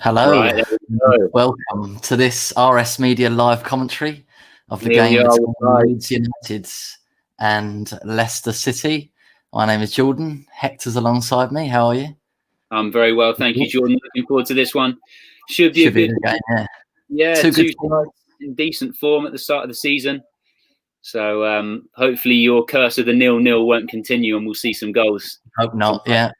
Hello, Right, there we go. welcome to this RS Media live commentary of the Here we game are. between Right. Leeds United and Leicester City. My name is Jordan. Hector's alongside me. How are you? I'm very well, thank you, Jordan. Looking forward to this one. Should be Should a be a good good game, yeah. Yeah, Two good two teams. sides in decent form at the start of the season. So hopefully your curse of the 0-0 won't continue and we'll see some goals. Hope not, yeah.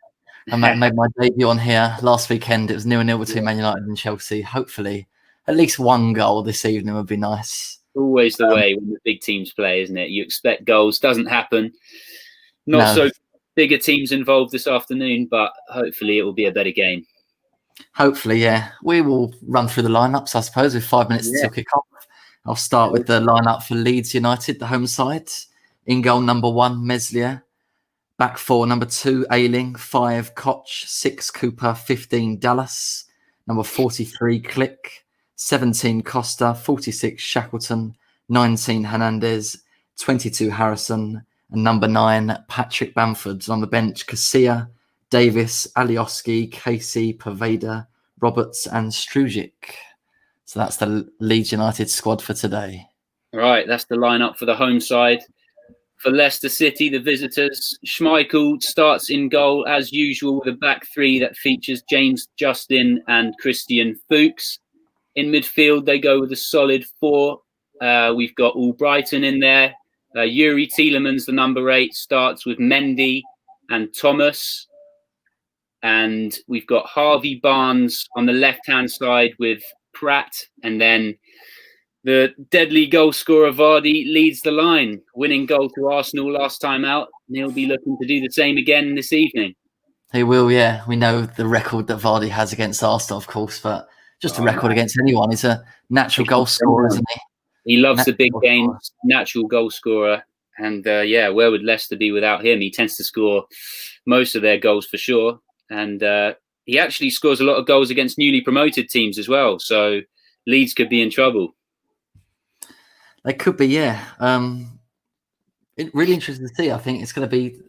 I made my debut on here last weekend. It was 0-0 between Man United and Chelsea. Hopefully, at least one goal this evening would be nice. Always the way when the big teams play, isn't it? You expect goals, doesn't happen. Not No. so bigger teams involved this afternoon, but hopefully it will be a better game. Hopefully, yeah. We will run through the lineups, I suppose, with 5 minutes till kick off. I'll start with the lineup for Leeds United, the home side. In goal, number 1, Meslier. Back 4, number 2, Ayling. 5, Koch. 6, Cooper. 15, Dallas. Number 43, Click. 17, Costa. 46, Shackleton. 19, Hernandez. 22, Harrison. And number 9, Patrick Bamford. And on the bench, Casilla, Davis, Alioski, Casey, Paveda, Roberts, and Strujic. So that's the Leeds United squad for today. Right, that's the lineup for the home side. For Leicester City, the visitors, Schmeichel starts in goal as usual with a back three that features James Justin and Christian Fuchs. In midfield, they go with a solid 4. We've got Albrighton in there. Yuri Tielemans, the number 8, starts with Mendy and Thomas. And we've got Harvey Barnes on the left-hand side with Pratt, and then the deadly goal scorer Vardy leads the line, winning goal to Arsenal last time out, and he'll be looking to do the same again this evening. He will, yeah. We know the record that Vardy has against Arsenal, of course, but just a record against anyone. He's a natural goal scorer, isn't he? He loves the big games, natural goal scorer, and where would Leicester be without him? He tends to score most of their goals for sure, and he actually scores a lot of goals against newly promoted teams as well. So Leeds could be in trouble. They could be, yeah. Really interesting to see. I think it's going to be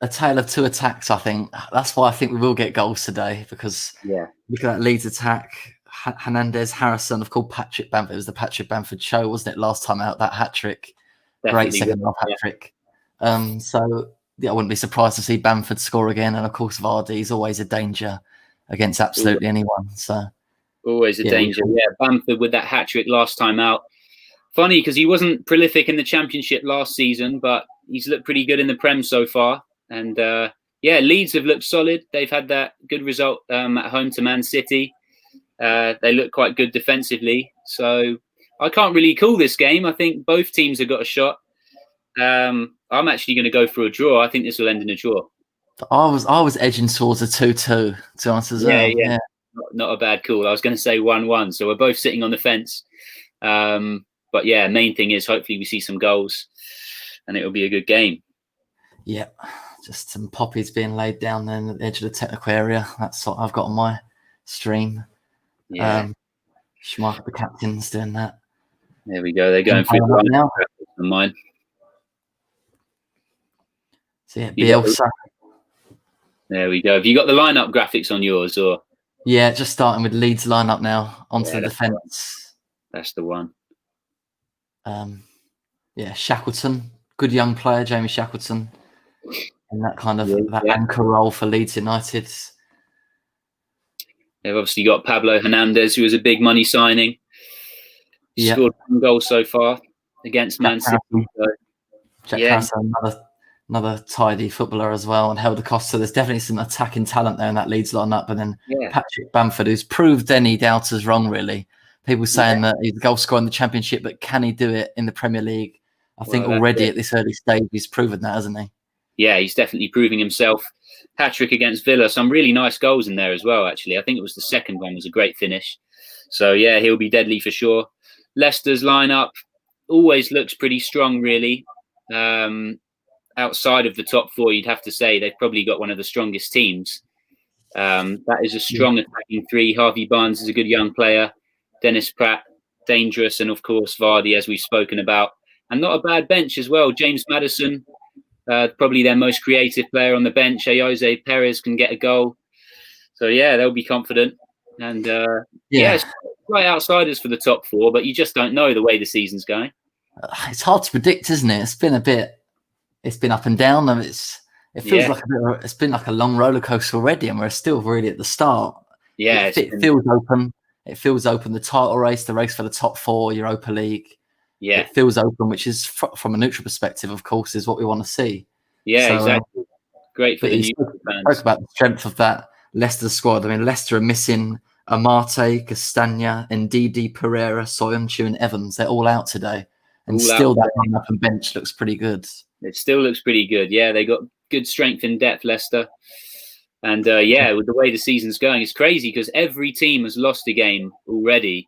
a tale of 2 attacks, I think. That's why I think we will get goals today, because look at that Leeds attack. Hernandez, Harrison, of course, Patrick Bamford. It was the Patrick Bamford show, wasn't it, last time out, that hat-trick. Great second-half hat-trick. So, yeah, I wouldn't be surprised to see Bamford score again. And, of course, Vardy is always a danger against absolutely anyone. So always a danger. Yeah, Bamford with that hat-trick last time out. Funny, because he wasn't prolific in the Championship last season, but he's looked pretty good in the Prem so far. And, Leeds have looked solid. They've had that good result at home to Man City. They look quite good defensively. So I can't really call this game. I think both teams have got a shot. I'm actually going to go for a draw. I think this will end in a draw. I was edging towards a 2-2, to be honest as well. Yeah. Not a bad call. I was going to say 1-1. So we're both sitting on the fence. But yeah, main thing is hopefully we see some goals and it'll be a good game. Yeah, just some poppies being laid down there at the edge of the technical area. That's what I've got on my stream. Yeah. Schmeichel, the captain's doing that. There we go. They're going through the now. On mine. So yeah, Bielsa. There we go. Have you got the lineup graphics on yours, or? Yeah, just starting with Leeds lineup now onto the defence. That's the one. Shackleton, good young player, Jamie Shackleton, and that kind of that anchor role for Leeds United. They've obviously got Pablo Hernandez, who was a big money signing. He scored 1 goal so far against Man City. Jack Harrison, another tidy footballer as well, and Helder Costa. There's definitely some attacking talent there in that Leeds lineup. And then Patrick Bamford, who's proved any doubters wrong, really. People saying that he's a goal scorer in the Championship, but can he do it in the Premier League? I think already at this early stage, he's proven that, hasn't he? Yeah, he's definitely proving himself. Hat-trick against Villa. Some really nice goals in there as well, actually. I think it was the second one was a great finish. So, yeah, he'll be deadly for sure. Leicester's lineup always looks pretty strong, really. Outside of the top 4, you'd have to say they've probably got one of the strongest teams. That is a strong attacking 3. Harvey Barnes is a good young player. Dennis Pratt, dangerous, and of course Vardy, as we've spoken about, and not a bad bench as well. James Maddison, probably their most creative player on the bench. Jose Perez can get a goal, so yeah, they'll be confident. And Yeah, slight outsiders for the top four, but you just don't know the way the season's going. it's hard to predict, isn't it? It's been up and down, and it feels like it's been like a long roller coaster already, and we're still really at the start. Yeah, It feels open. It feels open. The title race, the race for the top four, Europa League. Yeah, it feels open, which is from a neutral perspective, of course, is what we want to see. Yeah, so, exactly. Great for the neutral fans. Spoke about the strength of that Leicester squad. I mean, Leicester are missing Amate, Castagna, Ndidi, Pereira, Soyuncu, and Evans. They're all out today, and all still that lineup and bench looks pretty good. It still looks pretty good. Yeah, they got good strength in depth, Leicester. And with the way the season's going, it's crazy because every team has lost a game already.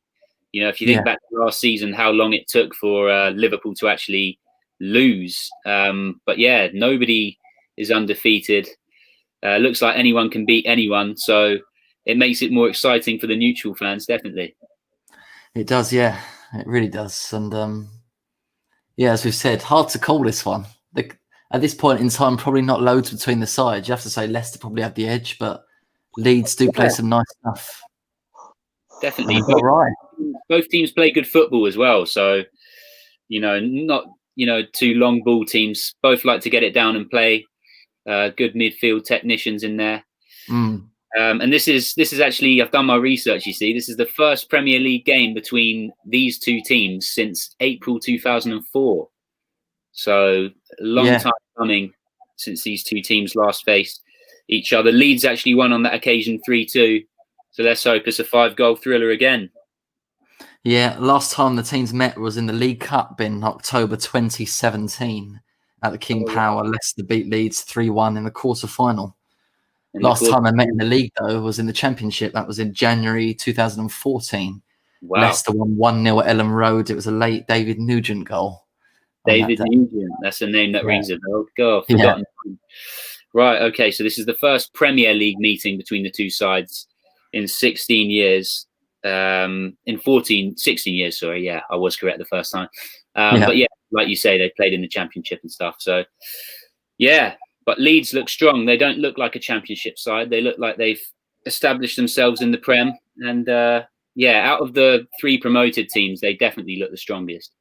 You know, if you think back to last season, how long it took for Liverpool to actually lose. But yeah, nobody is undefeated. Looks like anyone can beat anyone. So it makes it more exciting for the neutral fans, definitely. It does, yeah. It really does. And as we've said, hard to call this one. At this point in time, probably not loads between the sides. You have to say Leicester probably have the edge, but Leeds do play some nice stuff. Definitely. Both teams play good football as well. So, not, two long ball teams. Both like to get it down and play. Good midfield technicians in there. And this is actually, I've done my research, you see. This is the first Premier League game between these two teams since April 2004. So a long time coming since these two teams last faced each other. Leeds actually won on that occasion 3-2. So let's hope it's a 5-goal thriller again. Yeah, last time the teams met was in the League Cup in October 2017 at the King Power. Leicester beat Leeds 3-1 in the quarter-final. Last time I met in the league, though, was in the Championship. That was in January 2014. Wow. Leicester won 1-0 at Elland Road. It was a late David Nugent goal. David Nugent, that's a name that rings a bell. God, forgotten. Yeah. Right, okay, so this is the first Premier League meeting between the two sides in 16 years. In 16 years, sorry. Yeah, I was correct the first time. But yeah, like you say, they played in the Championship and stuff. So, yeah, but Leeds look strong. They don't look like a Championship side. They look like they've established themselves in the Prem. And, out of the 3 promoted teams, they definitely look the strongest.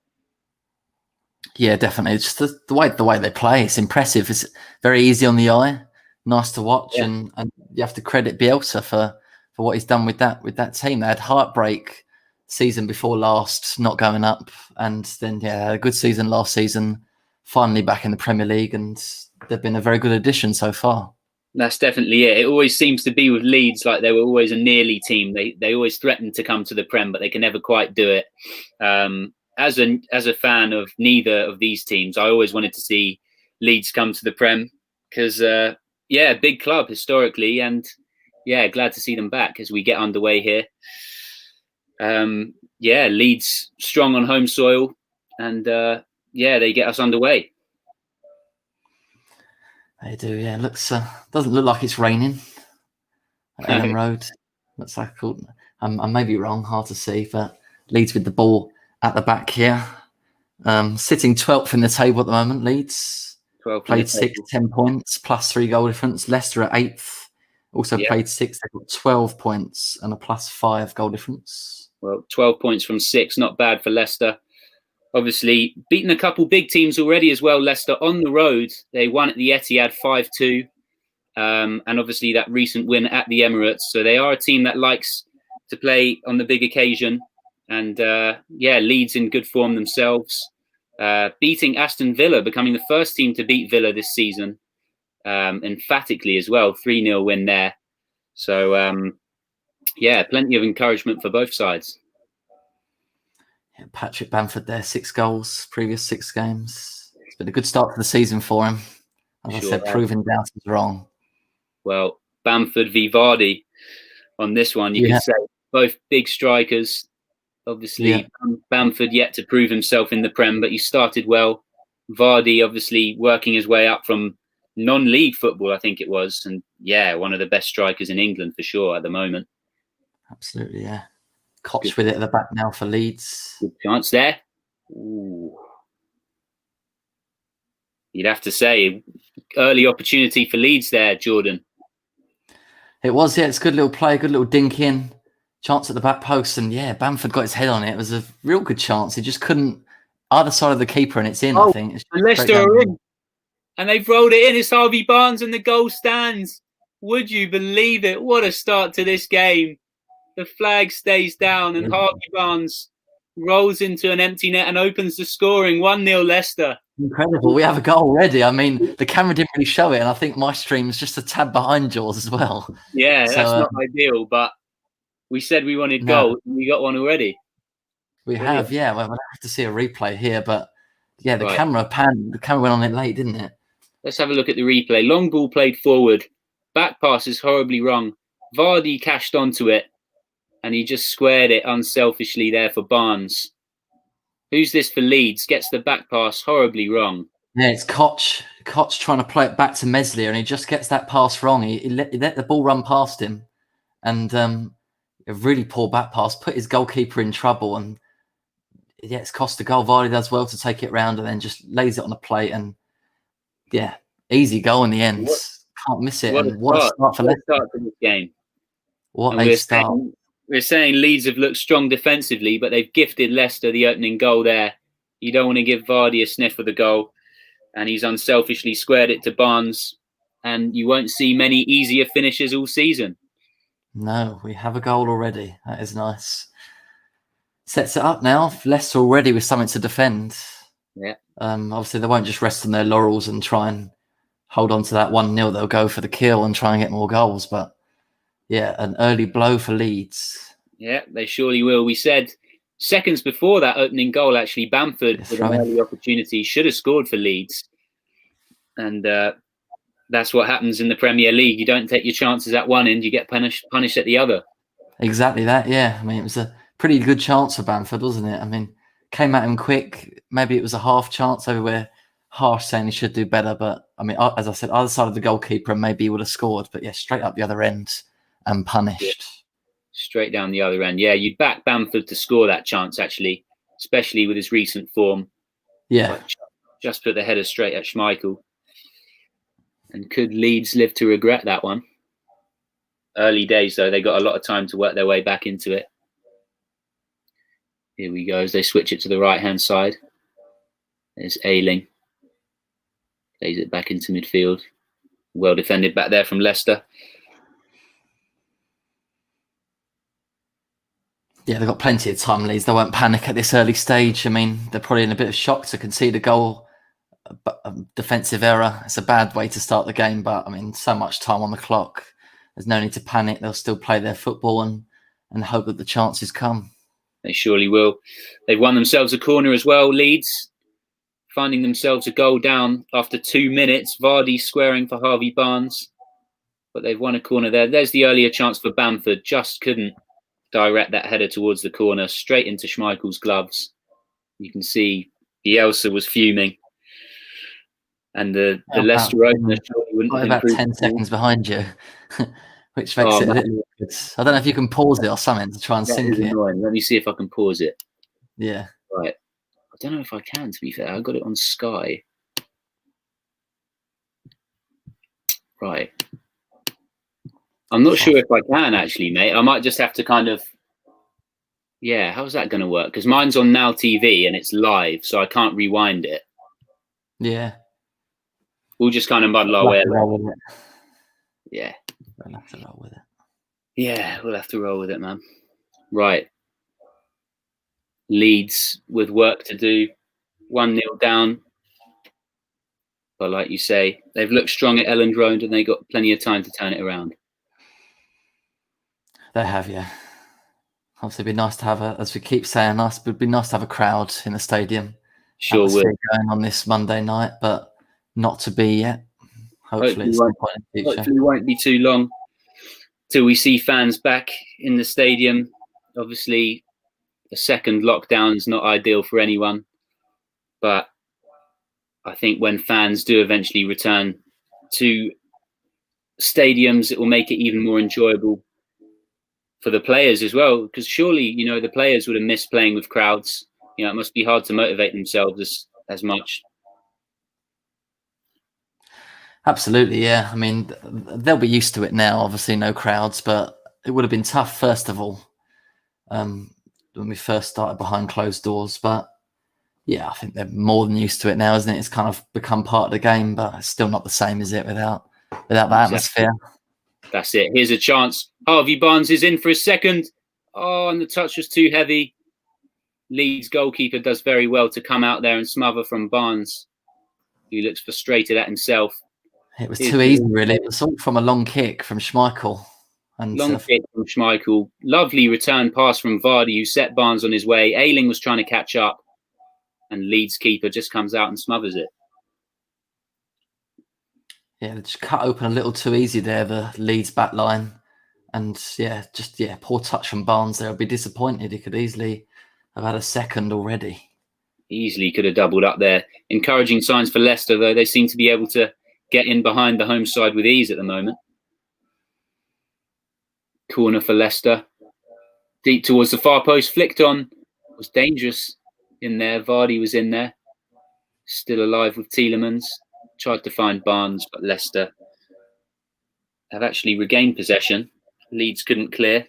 Yeah, definitely. It's just the way they play. It's impressive. It's very easy on the eye, nice to watch, and you have to credit Bielsa for what he's done with that team. They had heartbreak season before last, not going up, and then a good season last season. Finally back in the Premier League, and they've been a very good addition so far. That's definitely it. It always seems to be with Leeds, like they were always a nearly team. They always threaten to come to the Prem, but they can never quite do it. As a fan of neither of these teams, I always wanted to see Leeds come to the Prem because, big club historically, and glad to see them back as we get underway here. Leeds strong on home soil, and they get us underway. They do, yeah. Looks doesn't look like it's raining at Elland Road. Looks like I may be wrong, hard to see, but Leeds with the ball at the back here. Sitting 12th in the table at the moment, Leeds. 12 played 6, 10 points, plus 3 goal difference. Leicester at 8th, also played 6. They've got 12 points and a plus 5 goal difference. Well, 12 points from 6, not bad for Leicester. Obviously, beaten a couple big teams already as well, Leicester. On the road, they won at the Etihad 5-2. And obviously that recent win at the Emirates. So they are a team that likes to play on the big occasion. And Leeds in good form themselves. Beating Aston Villa, becoming the first team to beat Villa this season. Emphatically as well, 3-0 win there. So, plenty of encouragement for both sides. Yeah, Patrick Bamford there, 6 goals, previous 6 games. It's been a good start to the season for him. As I said, proving doubters wrong. Well, Bamford v Vardy on this one, you could say. Both big strikers. Obviously, Bamford yet to prove himself in the Prem, but he started well. Vardy obviously working his way up from non-league football, I think it was. And one of the best strikers in England for sure at the moment. Absolutely, yeah. Koch with it at the back now for Leeds. Good chance there. Ooh. You'd have to say, early opportunity for Leeds there, Jordan. It was, it's a good little play, good little dink in. chance at the back post, and yeah, Bamford got his head on it. It was a real good chance. He just couldn't either side of the keeper, and it's in. I think. It's and Leicester are in, and they've rolled it in. It's Harvey Barnes, and the goal stands. Would you believe it? What a start to this game! The flag stays down, and Harvey Barnes rolls into an empty net and opens the scoring. 1-0 Leicester. Incredible. We have a goal already. I mean, the camera didn't really show it, and I think my stream's just a tad behind yours as well. Yeah, so, that's not ideal, but we said we wanted goals, and we got one already. We have, yeah. Well, we'll have to see a replay here, but yeah, the camera went on it late, didn't it? Let's have a look at the replay. Long ball played forward. Back pass is horribly wrong. Vardy cashed onto it, and he just squared it unselfishly there for Barnes. Who's this for Leeds? Gets the back pass horribly wrong. Yeah, it's Koch. Koch trying to play it back to Meslier, and he just gets that pass wrong. He let the ball run past him, and a really poor back pass put his goalkeeper in trouble. And yeah, it's cost a goal. Vardy does well to take it round and then just lays it on the plate, and yeah, easy goal in the end. Can't miss it. What a start for Leicester. Start to this game. What a start. We're saying Leeds have looked strong defensively, but they've gifted Leicester the opening goal there. You don't want to give Vardy a sniff of the goal, and he's unselfishly squared it to Barnes, and you won't see many easier finishes all season. No, we have a goal already. That is nice. Sets it up now. Leicester already with something to defend. Yeah. Obviously, they won't just rest on their laurels and try and hold on to that 1-0. They'll go for the kill and try and get more goals, but yeah, an early blow for Leeds. Yeah, they surely will. We said seconds before that opening goal, actually, Bamford with an early opportunity should have scored for Leeds. And that's what happens in the Premier League. You don't take your chances at one end, you get punished at the other. Exactly that, yeah. I mean, it was a pretty good chance for Bamford, wasn't it? I mean, came at him quick. Maybe it was a half chance over where Harsh saying he should do better. But, I mean, as I said, either side of the goalkeeper, and maybe he would have scored. But, yeah, straight up the other end. And punished. Yeah. Straight down the other end. Yeah, you'd back Bamford to score that chance, actually, especially with his recent form. Yeah. Just put the header straight at Schmeichel. And could Leeds live to regret that one? Early days, though. They got a lot of time to work their way back into it. Here we go as they switch it to the right-hand side. There's Ayling. Plays it back into midfield. Well defended back there from Leicester. Yeah, they've got plenty of time, Leeds. They won't panic at this early stage. I mean, they're probably in a bit of shock to concede a goal, a defensive error. It's a bad way to start the game, but I mean, so much time on the clock. There's no need to panic. They'll still play their football and hope that the chances come. They surely will. They've won themselves a corner as well, Leeds, finding themselves a goal down after 2 minutes. Vardy squaring for Harvey Barnes, but they've won a corner there. There's the earlier chance for Bamford. Just couldn't direct that header towards the corner, straight into Schmeichel's gloves. You can see Bielsa was fuming. And the Leicester opener surely wouldn't have about 10 seconds behind you, which makes it a little good. I don't know if you can pause it or something to try and sync it. Annoying. Let me see if I can pause it. Yeah. Right. I don't know if I can, to be fair. I got it on Sky. Right. I'm not sure if I can, actually, mate. I might just have to kind of... Yeah, how's that going to work? Because mine's on Now TV and it's live, so I can't rewind it. Yeah. We'll just kind of muddle our way along. Yeah. We'll have to roll with it. Yeah, we'll have to roll with it, man. Right. Leeds with work to do. 1-0 down. But like you say, they've looked strong at Elland Road and they got plenty of time to turn it around. They have, yeah. Obviously, it'd be nice to have as we keep saying, it'd be nice to have a crowd in the stadium. Sure will. Going on this Monday night, but not to be yet. Hopefully at some point in the future. Hopefully it won't be too long till we see fans back in the stadium. Obviously, a second lockdown is not ideal for anyone, but I think when fans do eventually return to stadiums, it will make it even more enjoyable for the players as well, because surely, the players would have missed playing with crowds. It must be hard to motivate themselves as much. Absolutely, yeah. I mean, they'll be used to it now. Obviously, no crowds, but it would have been tough, first of all, when we first started behind closed doors. But yeah, I think they're more than used to it now, isn't it? It's kind of become part of the game, but it's still not the same, is it, without the atmosphere? That's it. Here's a chance. Harvey Barnes is in for a second. Oh, and the touch was too heavy. Leeds goalkeeper does very well to come out there and smother from Barnes, who looks frustrated at himself. It was too easy, really. It was all from a long kick from Schmeichel. And long kick from Schmeichel. Lovely return pass from Vardy, who set Barnes on his way. Ayling was trying to catch up, and Leeds keeper just comes out and smothers it. Yeah, they just cut open a little too easy there, the Leeds back line. And poor touch from Barnes there. I'd be disappointed. He could easily have had a second already. Easily could have doubled up there. Encouraging signs for Leicester, though. They seem to be able to get in behind the home side with ease at the moment. Corner for Leicester. Deep towards the far post. Flicked on. Was dangerous in there. Vardy was in there. Still alive with Tielemans. Tried to find Barnes, but Leicester have actually regained possession. Leeds couldn't clear.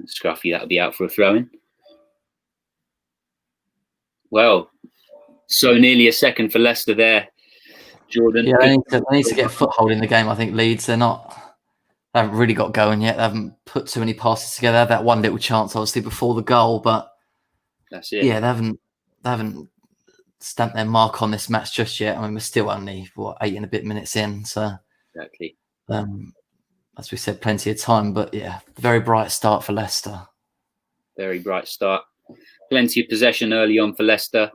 Scruffy, that'll be out for a throw-in. Well, so nearly a second for Leicester there, Jordan. Yeah, they need to get a foothold in the game. I think Leeds, they haven't really got going yet. They haven't put too many passes together. They had that one little chance, obviously, before the goal, but that's it. Yeah, they haven't stamped their mark on this match just yet. I mean, we're still only 8 and a bit minutes in, so exactly. As we said, plenty of time. But yeah, very bright start for Leicester. Very bright start. Plenty of possession early on for Leicester.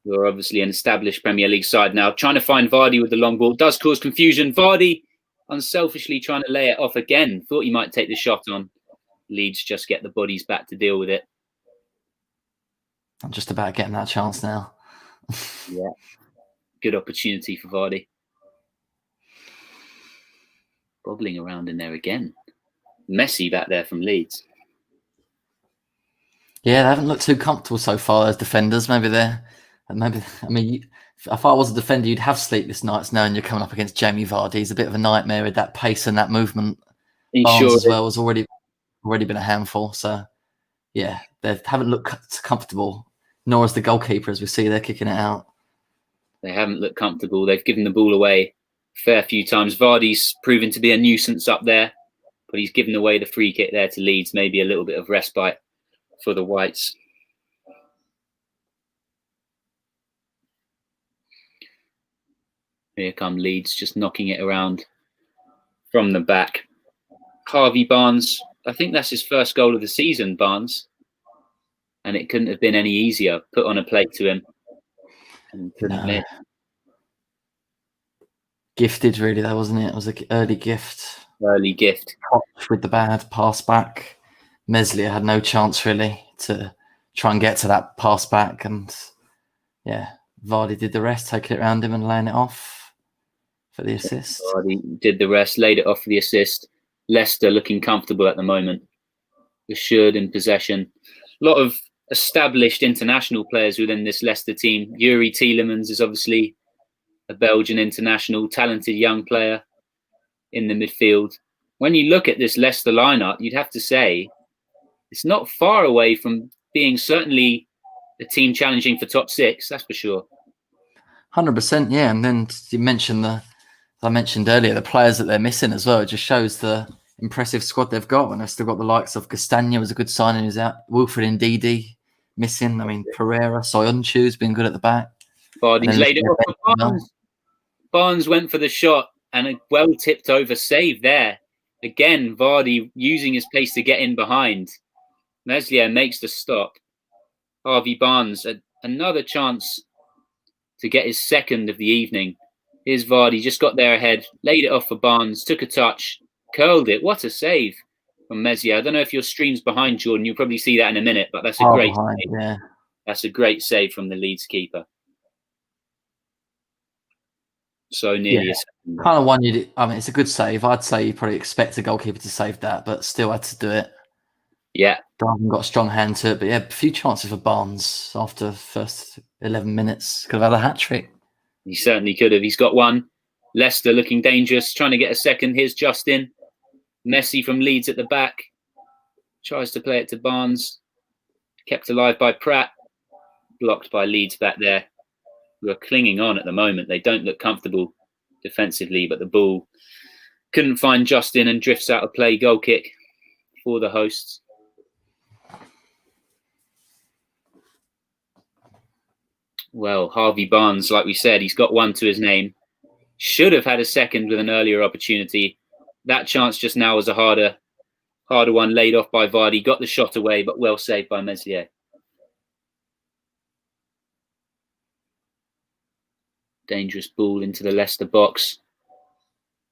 We're obviously an established Premier League side now. Trying to find Vardy with the long ball does cause confusion. Vardy unselfishly trying to lay it off again. Thought he might take the shot on. Leeds just get the bodies back to deal with it. I'm just about getting that chance now. Yeah. Good opportunity for Vardy. Bobbling around in there again. Messy back there from Leeds. Yeah, they haven't looked too comfortable so far as defenders. I mean, if I was a defender, you'd have sleepless nights knowing you're coming up against Jamie Vardy. He's a bit of a nightmare with that pace and that movement. Barnes as well has already been a handful. So, yeah, they haven't looked comfortable, nor as the goalkeeper, as we see, they're kicking it out. They haven't looked comfortable. They've given the ball away a fair few times. Vardy's proven to be a nuisance up there, but he's given away the free kick there to Leeds. Maybe a little bit of respite for the Whites. Here come Leeds, just knocking it around from the back. Harvey Barnes, I think that's his first goal of the season, Barnes. And it couldn't have been any easier. Put on a plate to him. And couldn't miss. Gifted, really, though, wasn't it? It was an early gift. Early gift. With the bad pass back. Meslier had no chance, really, to try and get to that pass back. And, yeah, Vardy did the rest, taking it around him and laying it off for the assist. Vardy did the rest, laid it off for the assist. Leicester looking comfortable at the moment. Assured in possession. A lot of established international players within this Leicester team. Yuri Tielemans is obviously a Belgian international, talented young player in the midfield. When you look at this Leicester lineup, you'd have to say it's not far away from being certainly a team challenging for top 6, that's for sure. 100%, yeah. And then you mentioned as I mentioned earlier, the players that they're missing as well. It just shows the impressive squad they've got. And they've still got the likes of Castagna was a good signing, who's out. Wilfred Ndidi missing. I mean, Pereira, Soyunchu's been good at the back. Vardy's laid it off for Barnes. Barnes went for the shot and a well tipped over save there. Again, Vardy using his pace to get in behind. Meslier makes the stop. Harvey Barnes, another chance to get his second of the evening. Here's Vardy, just got there ahead, laid it off for Barnes, took a touch, curled it. What a save from Meslier. I don't know if your stream's behind, Jordan. You'll probably see that in a minute, but that's a great save. Yeah. That's a great save from the Leeds keeper. So nearly a second. Kind of one it's a good save. I'd say you probably expect a goalkeeper to save that, but still had to do it. Yeah. Darwin got a strong hand to it, but yeah, a few chances for Barnes after the first 11 minutes. Could have had a hat-trick. He certainly could have. He's got one. Leicester looking dangerous, trying to get a second. Here's Justin. Messi from Leeds at the back. Tries to play it to Barnes. Kept alive by Pratt. Blocked by Leeds back there, who are clinging on at the moment. They don't look comfortable defensively, but the ball couldn't find Justin and drifts out of play. Goal kick for the hosts. Well, Harvey Barnes, like we said, he's got one to his name. Should have had a second with an earlier opportunity. That chance just now was a harder one, laid off by Vardy. Got the shot away, but well saved by Meslier. Dangerous ball into the Leicester box.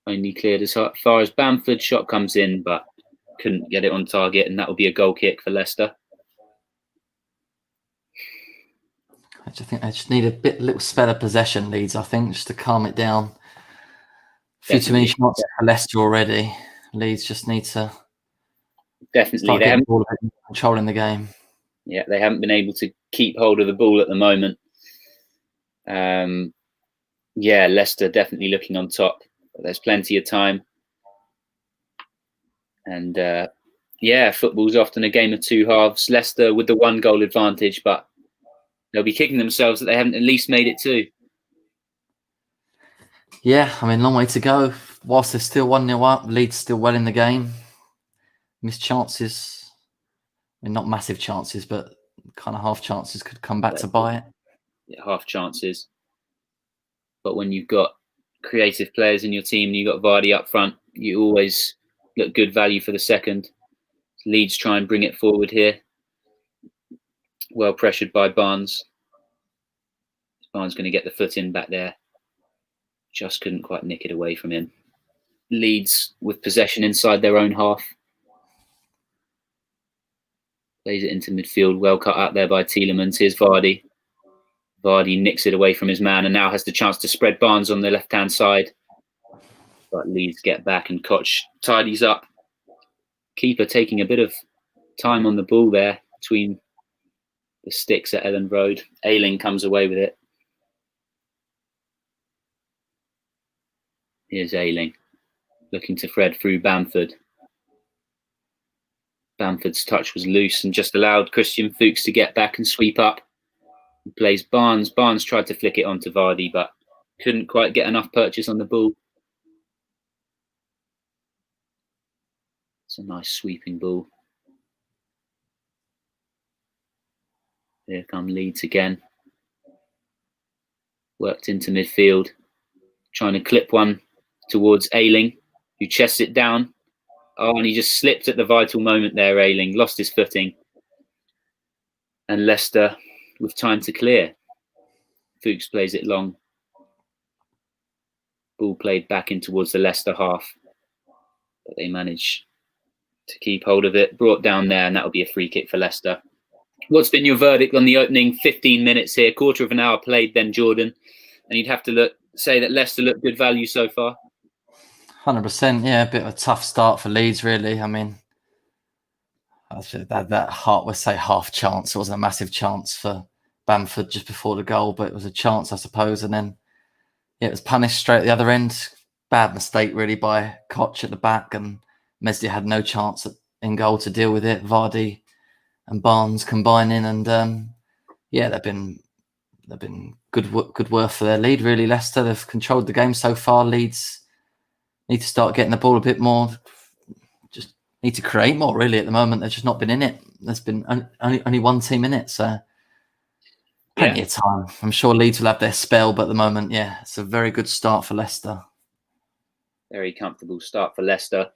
Only cleared as far as Bamford. Shot comes in, but couldn't get it on target, and that will be a goal kick for Leicester. I just need a little spell of possession, Leeds, I think, just to calm it down. A few too many shots for Leicester already. Leeds just need to definitely controlling the game. Yeah, they haven't been able to keep hold of the ball at the moment. Yeah, Leicester definitely looking on top. But there's plenty of time. And yeah, football's often a game of two halves. Leicester with the 1-goal advantage, but they'll be kicking themselves that they haven't at least made it 2. Yeah, I mean, long way to go. Whilst they're still 1-0 up, Leeds still well in the game. Missed chances. I mean, not massive chances, but kind of half chances could come back to bite. Yeah, half chances. But when you've got creative players in your team and you've got Vardy up front, you always look good value for the second. Leeds try and bring it forward here. Well pressured by Barnes. Barnes going to get the foot in back there. Just couldn't quite nick it away from him. Leeds with possession inside their own half. Plays it into midfield. Well cut out there by Tielemans. Here's Vardy. Vardy nicks it away from his man and now has the chance to spread Barnes on the left-hand side. But Leeds get back and Koch tidies up. Keeper taking a bit of time on the ball there between the sticks at Elland Road. Ayling comes away with it. Here's Ayling looking to Fred through Bamford. Bamford's touch was loose and just allowed Christian Fuchs to get back and sweep up. He plays Barnes. Barnes tried to flick it onto Vardy, but couldn't quite get enough purchase on the ball. It's a nice sweeping ball. Here come Leeds again. Worked into midfield. Trying to clip one towards Ayling, who chests it down. Oh, and he just slipped at the vital moment there, Ayling. Lost his footing. And Leicester with time to clear. Fuchs plays it long. Ball played back in towards the Leicester half. But they manage to keep hold of it. Brought down there, and that'll be a free kick for Leicester. What's been your verdict on the opening 15 minutes here? Quarter of an hour played then, Jordan. And you'd have to say that Leicester look good value so far. 100%, yeah. A bit of a tough start for Leeds, really. I mean, that half chance. It wasn't a massive chance for Bamford just before the goal, but it was a chance, I suppose. And then it was punished straight at the other end. Bad mistake, really, by Koch at the back, and Meslier had no chance in goal to deal with it. Vardy and Barnes combining, and yeah, they've been good work for their lead, really. Leicester, they've controlled the game so far. Leeds need to start getting the ball a bit more. Just need to create more, really. At the moment, they've just not been in it. There's been only one team in it, so plenty of time. I'm sure Leeds will have their spell, but at the moment, yeah, it's a very good start for Leicester. Very comfortable start for Leicester.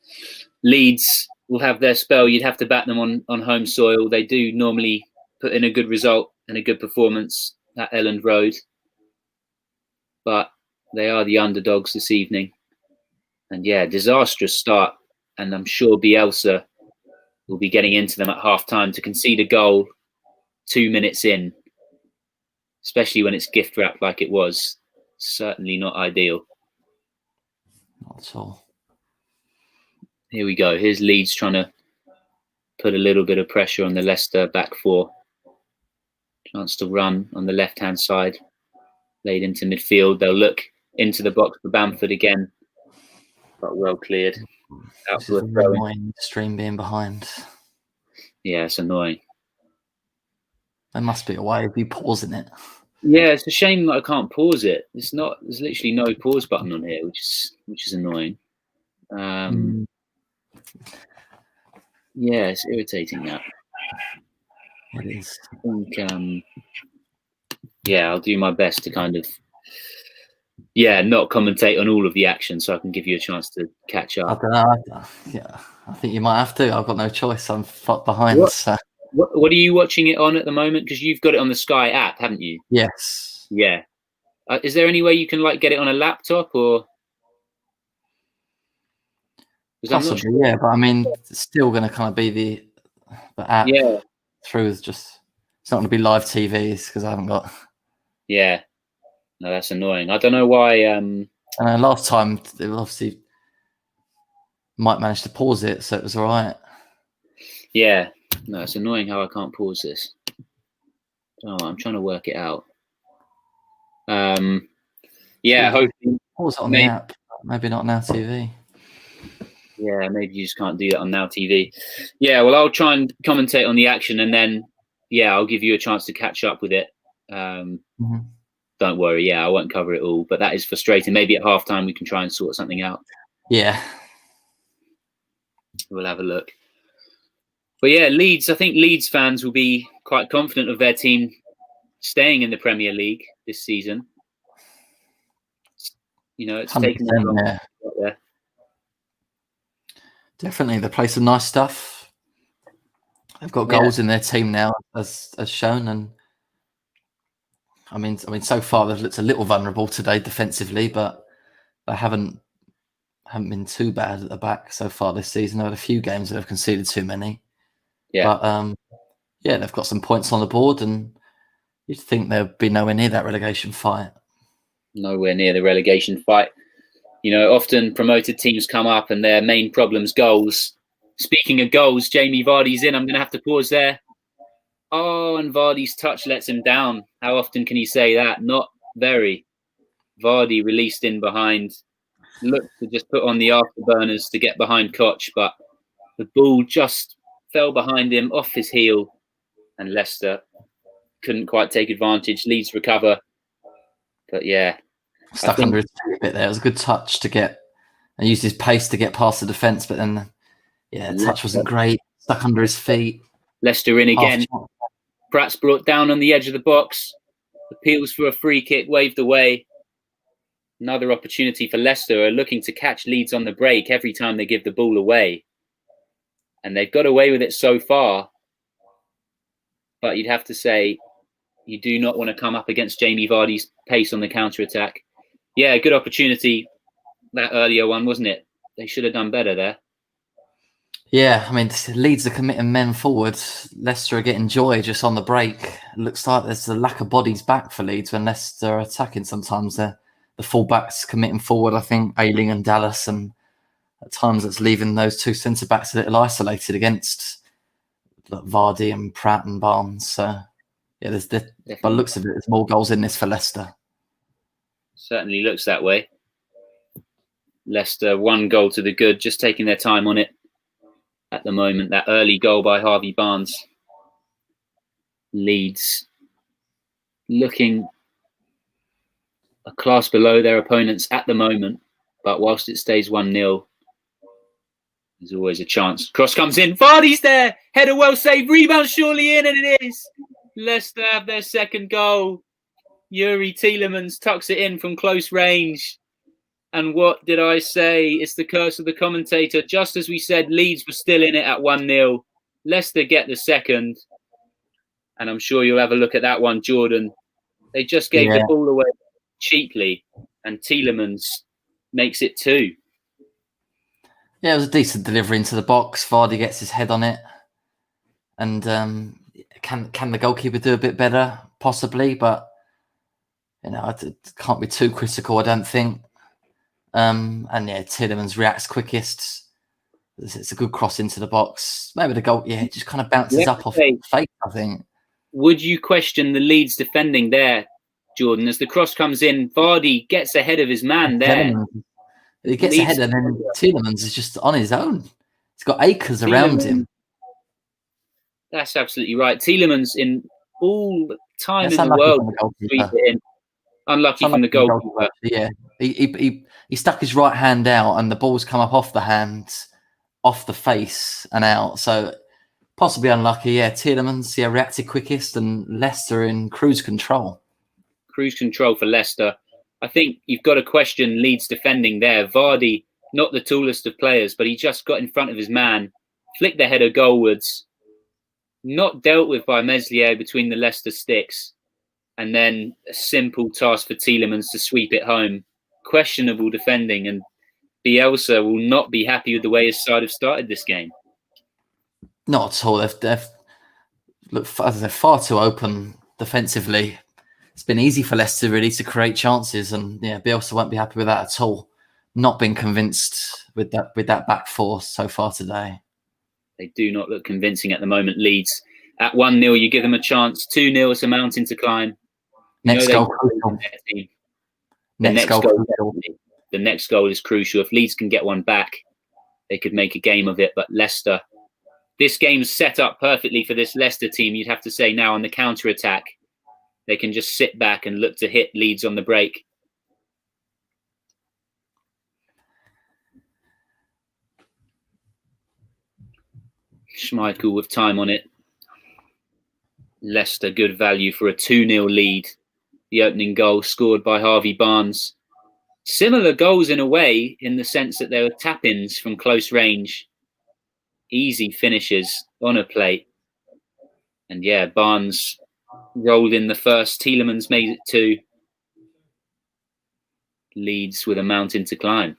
Leeds will have their spell. You'd have to back them on home soil. They do normally put in a good result and a good performance at Elland Road, but they are the underdogs this evening. And yeah, disastrous start. And I'm sure Bielsa will be getting into them at half-time. To concede a goal 2 minutes in, especially when it's gift-wrapped like it was, certainly not ideal. Not at all. Here we go. Here's Leeds trying to put a little bit of pressure on the Leicester back four. Chance to run on the left-hand side. Laid into midfield. They'll look into the box for Bamford again. But well cleared. This is a very annoying stream being behind. Yeah, it's annoying. There must be a way of you pausing it. Yeah, it's a shame that I can't pause it. There's literally no pause button on here, which is annoying. Yeah, it's irritating that. It is. I think, yeah, I'll do my best to kind of, not commentate on all of the action, so I can give you a chance to catch up. I don't know. Yeah, I think you might have to. I've got no choice. I'm behind. What are you watching it on at the moment? Because you've got it on the Sky app, haven't you? Yes. Yeah. Is there any way you can get it on a laptop or? Possibly, sure. Yeah, but I mean, it's still going to kind of be the app through. Just it's not going to be live TVs because I haven't got. Yeah, no, that's annoying. I don't know why. Last time it obviously Mike managed to pause it, so it was all right. Yeah, no, it's annoying how I can't pause this. Oh, I'm trying to work it out. Yeah, hopefully pause it on the app. Maybe not Now TV. Yeah, maybe you just can't do that on Now TV. Yeah, well, I'll try and commentate on the action, and then I'll give you a chance to catch up with it. Don't worry, I won't cover it all, but that is frustrating. Maybe at halftime we can try and sort something out. Yeah, we'll have a look. But yeah, Leeds. I think Leeds fans will be quite confident of their team staying in the Premier League this season. It's taken them long to get there. Definitely, they play some nice stuff. They've got goals in their team now, as shown, and I mean, so far they've looked a little vulnerable today defensively, but they haven't been too bad at the back so far this season. They've had a few games that have conceded too many. Yeah, but they've got some points on the board, and you'd think they'll be nowhere near that relegation fight. Nowhere near the relegation fight. Often promoted teams come up and their main problem's goals. Speaking of goals, Jamie Vardy's in. I'm going to have to pause there. Oh, and Vardy's touch lets him down. How often can you say that? Not very. Vardy released in behind. Looked to just put on the afterburners to get behind Koch, but the ball just fell behind him, off his heel, and Leicester couldn't quite take advantage. Leeds recover. But yeah. Stuck under his feet a bit there. It was a good touch to get, and used his pace to get past the defence, but then, the touch wasn't great. Stuck under his feet. Leicester in again. Pratt's brought down on the edge of the box. Appeals for a free kick, waved away. Another opportunity for Leicester, are looking to catch Leeds on the break every time they give the ball away. And they've got away with it so far. But you'd have to say, you do not want to come up against Jamie Vardy's pace on the counter-attack. Yeah, good opportunity, that earlier one, wasn't it? They should have done better there. Yeah, I mean, Leeds are committing men forward. Leicester are getting joy just on the break. It looks like there's a lack of bodies back for Leeds when Leicester are attacking. Sometimes the full-backs committing forward, I think, Ayling and Dallas, and at times it's leaving those two centre-backs a little isolated against Vardy and Pratt and Barnes. So, yeah, by the looks of it, there's more goals in this for Leicester. Certainly looks that way. Leicester, 1 goal to the good, just taking their time on it at the moment. That early goal by Harvey Barnes. Leeds looking a class below their opponents at the moment, but whilst it stays 1-0, there's always a chance. Cross comes in, Vardy's there, header well saved, rebound surely in, and it is. Leicester have their second goal. Yuri Tielemans tucks it in from close range. And what did I say? It's the curse of the commentator. Just as we said, Leeds were still in it at 1-0. Leicester get the second. And I'm sure you'll have a look at that one, Jordan. They just gave the ball away cheaply. And Tielemans makes it 2. Yeah, it was a decent delivery into the box. Vardy gets his head on it. And can the goalkeeper do a bit better? Possibly, but it can't be too critical, I don't think. Tielemans reacts quickest. It's a good cross into the box. Maybe the goal, it just kind of bounces up off his face, I think. Would you question the Leeds defending there, Jordan? As the cross comes in, Vardy gets ahead of his man there. He gets ahead, and then Tielemans is just on his own. He's got acres around him. That's absolutely right. Tielemans, in all time That's in the unlucky world, from the sweep goalkeeper. it in. Unlucky from the goalkeeper. Yeah, he stuck his right hand out, and the ball's come up off the hand, off the face, and out. So possibly unlucky. Yeah, Tielemans, reacted quickest, and Leicester in cruise control. Cruise control for Leicester. I think you've got to question Leeds defending there. Vardy, not the tallest of players, but he just got in front of his man, flicked the header goalwards, not dealt with by Meslier between the Leicester sticks, and then a simple task for Tielemans to sweep it home. Questionable defending, and Bielsa will not be happy with the way his side have started this game. Not at all. They've looked, as they're far too open defensively. It's been easy for Leicester really to create chances, and Bielsa won't be happy with that at all. Not been convinced with that back four so far today. They do not look convincing at the moment. Leeds at 1-0, you give them a chance. 2-0, it's a mountain to climb. Next goal. The next goal is crucial. If Leeds can get one back, they could make a game of it. But Leicester, this game's set up perfectly for this Leicester team, you'd have to say now on the counter-attack. They can just sit back and look to hit Leeds on the break. Schmeichel with time on it. Leicester, good value for a 2-0 lead. The opening goal scored by Harvey Barnes. Similar goals in a way, in the sense that they were tap-ins from close range. Easy finishes on a plate. And Barnes rolled in the first. Tielemans made it 2. Leeds with a mountain to climb.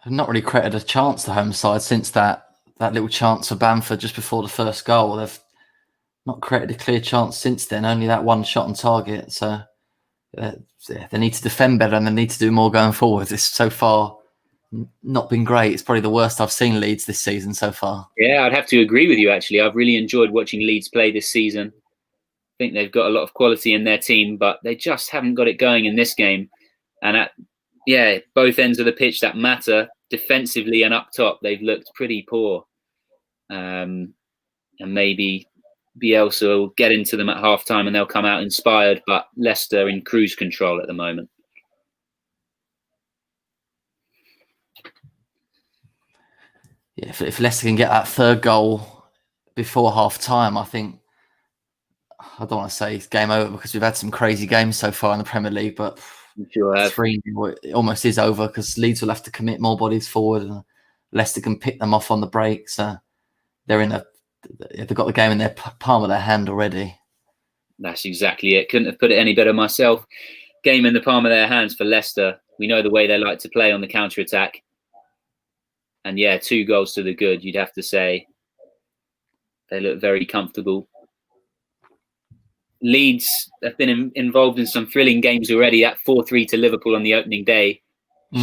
I've not really created a chance, the home side, since that little chance for Bamford just before the first goal. They've not created a clear chance since then, only that one shot on target. So they need to defend better, and they need to do more going forward. It's so far not been great. It's probably the worst I've seen Leeds this season so far. Yeah, I'd have to agree with you, actually. I've really enjoyed watching Leeds play this season. I think they've got a lot of quality in their team, but they just haven't got it going in this game. And at both ends of the pitch that matter, defensively and up top, they've looked pretty poor. And maybe Bielsa will get into them at half-time and they'll come out inspired, but Leicester in cruise control at the moment. Yeah, if Leicester can get that third goal before half-time, I think, I don't want to say it's game over because we've had some crazy games so far in the Premier League, but 3 it almost is over because Leeds will have to commit more bodies forward and Leicester can pick them off on the break. So they've got the game in their palm of their hand already. That's exactly it. Couldn't have put it any better myself. Game in the palm of their hands for Leicester. We know the way they like to play on the counter-attack. And 2 goals to the good, you'd have to say. They look very comfortable. Leeds have been involved in some thrilling games already. That 4-3 to Liverpool on the opening day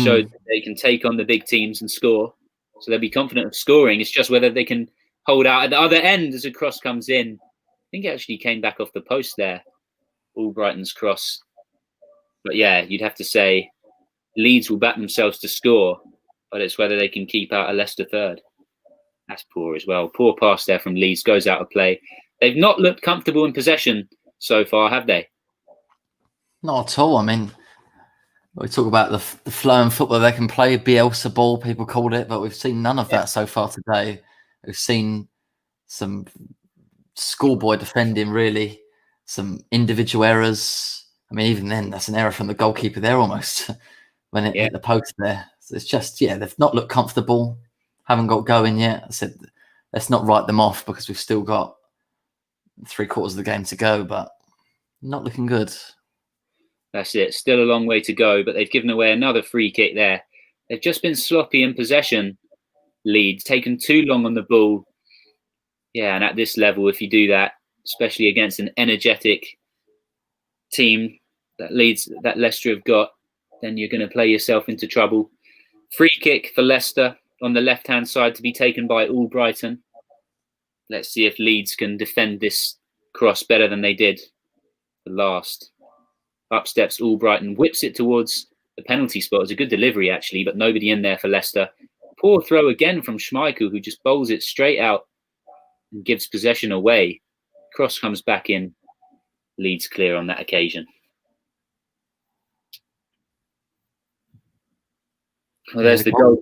showed that they can take on the big teams and score. So they'll be confident of scoring. It's just whether they can hold out at the other end as a cross comes in. I think it actually came back off the post there, Albrighton's cross. But you'd have to say Leeds will back themselves to score, but it's whether they can keep out a Leicester third. That's poor as well. Poor pass there from Leeds, goes out of play. They've not looked comfortable in possession so far, have they? Not at all. I mean, we talk about the flowing football they can play, Bielsa ball, people called it, but we've seen none of that so far today. We've seen some schoolboy defending, really, some individual errors. I mean, even then, that's an error from the goalkeeper there almost when it hit the post there. So it's just, they've not looked comfortable, haven't got going yet. I said, let's not write them off because we've still got 3/4 of the game to go, but not looking good. That's it. Still a long way to go, but they've given away another free kick there. They've just been sloppy in possession, Leeds, taken too long on the ball. And at this level, if you do that, especially against an energetic team that Leicester have got, then you're going to play yourself into trouble. Free kick for Leicester on the left-hand side to be taken by Albrighton. Let's see if Leeds can defend this cross better than they did the last. Up steps Albrighton, whips it towards the penalty spot. It's a good delivery, actually, but nobody in there for Leicester. Poor throw again from Schmeichel, who just bowls it straight out. and gives possession away. Cross comes back in. Leeds clear on that occasion. Well, there's the goal.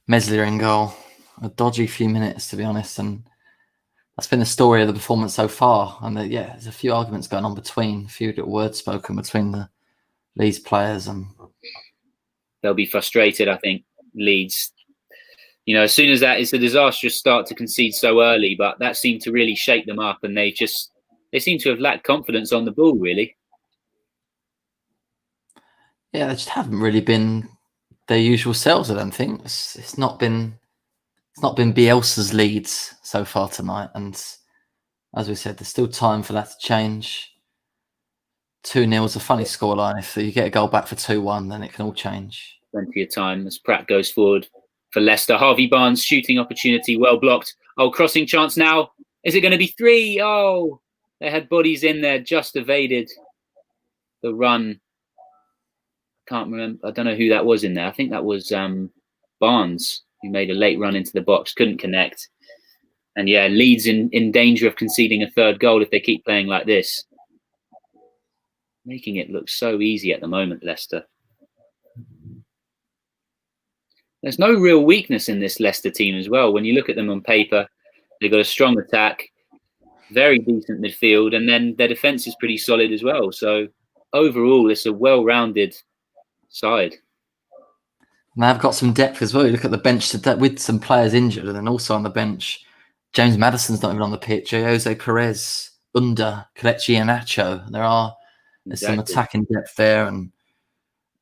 Meslier in goal. A dodgy few minutes, to be honest, and that's been the story of the performance so far. And there's a few arguments going on between, a few words spoken between the Leeds players, and they'll be frustrated. I think Leeds. As soon as that, it's a disastrous start to concede so early, but that seemed to really shake them up, and they seem to have lacked confidence on the ball, really. Yeah, they just haven't really been their usual selves, I don't think. It's not been Bielsa's Leeds so far tonight, and as we said, there's still time for that to change. 2-0 is a funny scoreline. If you get a goal back for 2-1, then it can all change. Plenty of time as Pratt goes forward for Leicester. Harvey Barnes shooting opportunity, well blocked. Oh, crossing chance now. Is it going to be 3? Oh, they had bodies in there, just evaded the run. Can't remember. I don't know who that was in there. I think that was Barnes, who made a late run into the box, couldn't connect. And Leeds in danger of conceding a third goal if they keep playing like this. Making it look so easy at the moment, Leicester. There's no real weakness in this Leicester team as well. When you look at them on paper, they've got a strong attack, very decent midfield, and then their defence is pretty solid as well. So overall, it's a well-rounded side. And they've got some depth as well. You look at the bench with some players injured, and then also on the bench, James Maddison's not even on the pitch. Jose Perez, Under, Kelechi Iheanacho. There's some attacking depth there, and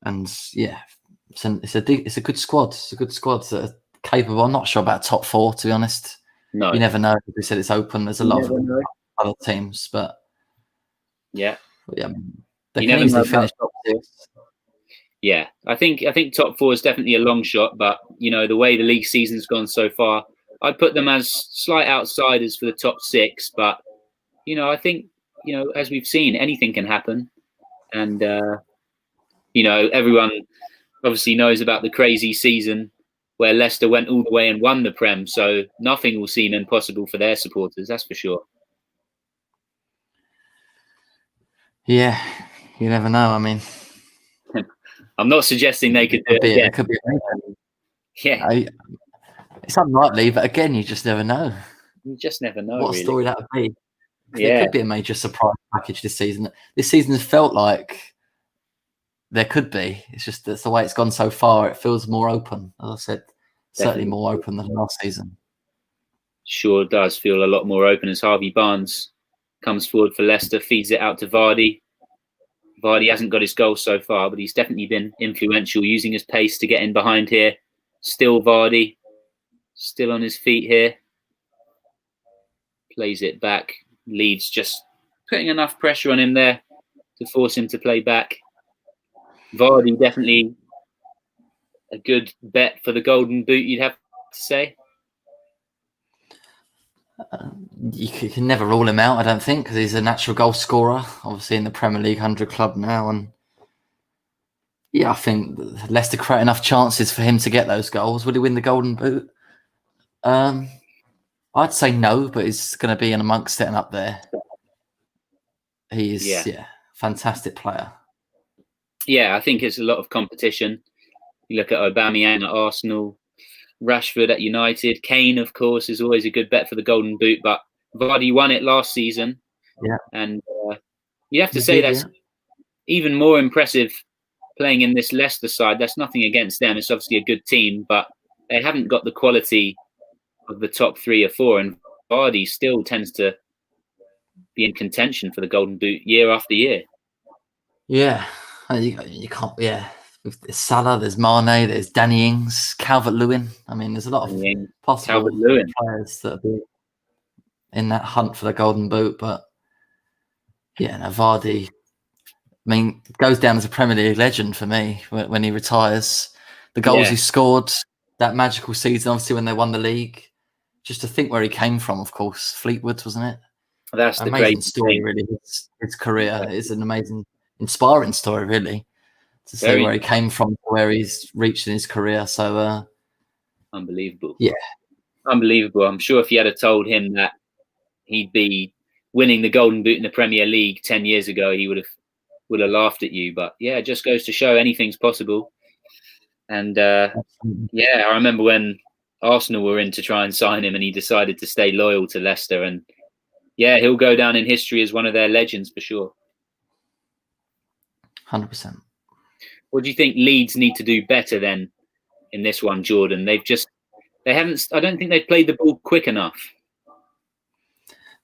it's a good squad. It's a good squad that are capable. I'm not sure about top 4, to be honest. No, you never know. As we said, it's open. There's a lot of other teams, but they can easily finish top 6. Yeah, I think top 4 is definitely a long shot, but the way the league season's gone so far, I'd put them as slight outsiders for the top 6. But I think as we've seen, anything can happen, and everyone obviously knows about the crazy season where Leicester went all the way and won the Prem. So nothing will seem impossible for their supporters, that's for sure. Yeah, you never know. I mean, I'm not suggesting they could do it again. It could be amazing. Yeah. It's unlikely, but again, you just never know. You just never know. What really. Story that would be. It could be a major surprise package this season. This season has felt like there could be. It's just that's the way it's gone so far. It feels more open. As I said, certainly more open than last season. Sure does feel a lot more open as Harvey Barnes comes forward for Leicester, feeds it out to Vardy. Vardy hasn't got his goal so far, but he's definitely been influential, using his pace to get in behind here. Still Vardy, still on his feet here. Plays it back. Leeds just putting enough pressure on him there to force him to play back. Vardy definitely a good bet for the Golden Boot, you'd have to say. You can never rule him out, I don't think, because he's a natural goal scorer, obviously in the Premier League 100 club now. And I think Leicester create enough chances for him to get those goals. Will he win the Golden Boot? I'd say no, but he's going to be in amongst it and up there. He is, fantastic player. Yeah, I think it's a lot of competition. You look at Aubameyang at Arsenal, Rashford at United. Kane, of course, is always a good bet for the Golden Boot, but Vardy won it last season. Yeah. And you have to say that's even more impressive playing in this Leicester side. That's nothing against them. It's obviously a good team, but they haven't got the quality of the top 3 or 4. And Vardy still tends to be in contention for the Golden Boot year after year. Yeah. You can't, There's Salah, there's Mane, there's Danny Ings, Calvert-Lewin. I mean, there's a lot of possible players that are in that hunt for the Golden Boot. But Vardy, goes down as a Premier League legend for me when he retires. The goals he scored, that magical season, obviously when they won the league. Just to think where he came from, of course, Fleetwood, wasn't it? That's the amazing story, really. His career is an amazing, inspiring story, really. To see where he came from, where he's reached in his career. So unbelievable. Yeah. unbelievable. I'm sure if you had told him that he'd be winning the Golden Boot in the Premier League 10 years ago, he would have laughed at you. But yeah, it just goes to show anything's possible. And yeah, I remember when Arsenal were in to try and sign him, and he decided to stay loyal to Leicester. And yeah, he'll go down in history as one of their legends for sure. 100%. What do you think Leeds need to do better then in this one, Jordan? They haven't. I don't think they've played the ball quick enough.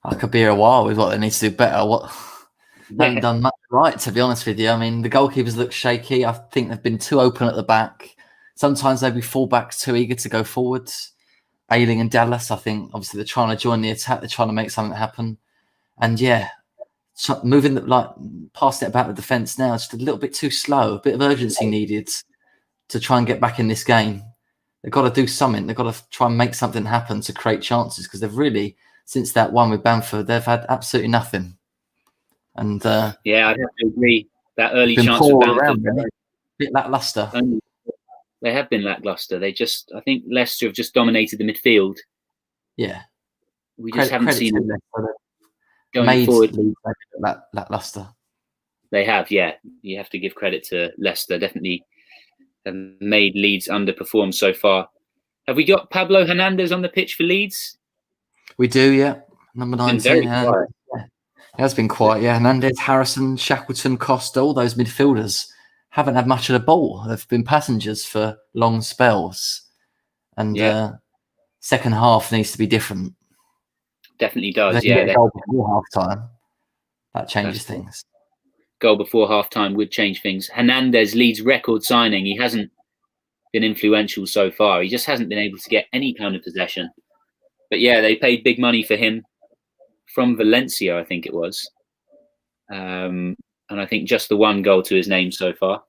I could be here a while with what they need to do better. They haven't done much right, to be honest with you. I mean, the goalkeepers look shaky. I think they've been too open at the back. Sometimes maybe fullbacks too eager to go forwards. Ayling and Dallas, I think, obviously they're trying to join the attack. They're trying to make something happen. And yeah, moving passing it about the defence now, just a little bit too slow. A bit of urgency needed to try and get back in this game. They've got to do something. They've got to try and make something happen to create chances, because they've really, since that one with Bamford, they've had absolutely nothing. And yeah, I'd have to agree. That early chance of Bamford, a bit lacklustre. They have been lacklustre. I think Leicester have just dominated the midfield. Yeah, we just haven't seen them going forward. Lacklustre. They have, yeah. You have to give credit to Leicester. Definitely have made Leeds underperform so far. Have we got Pablo Hernandez on the pitch for Leeds? We do, yeah. Number 19. It has been quiet, yeah. Hernandez, Harrison, Shackleton, Costa, all those midfielders haven't had much of the ball. They've been passengers for long spells. And second half needs to be different. Definitely does, Goal before half-time. That changes things. Goal before half-time would change things. Hernandez Leeds record signing. He hasn't been influential so far. He just hasn't been able to get any kind of possession. But yeah, they paid big money for him from Valencia, I think it was. And I think just the one goal to his name so far.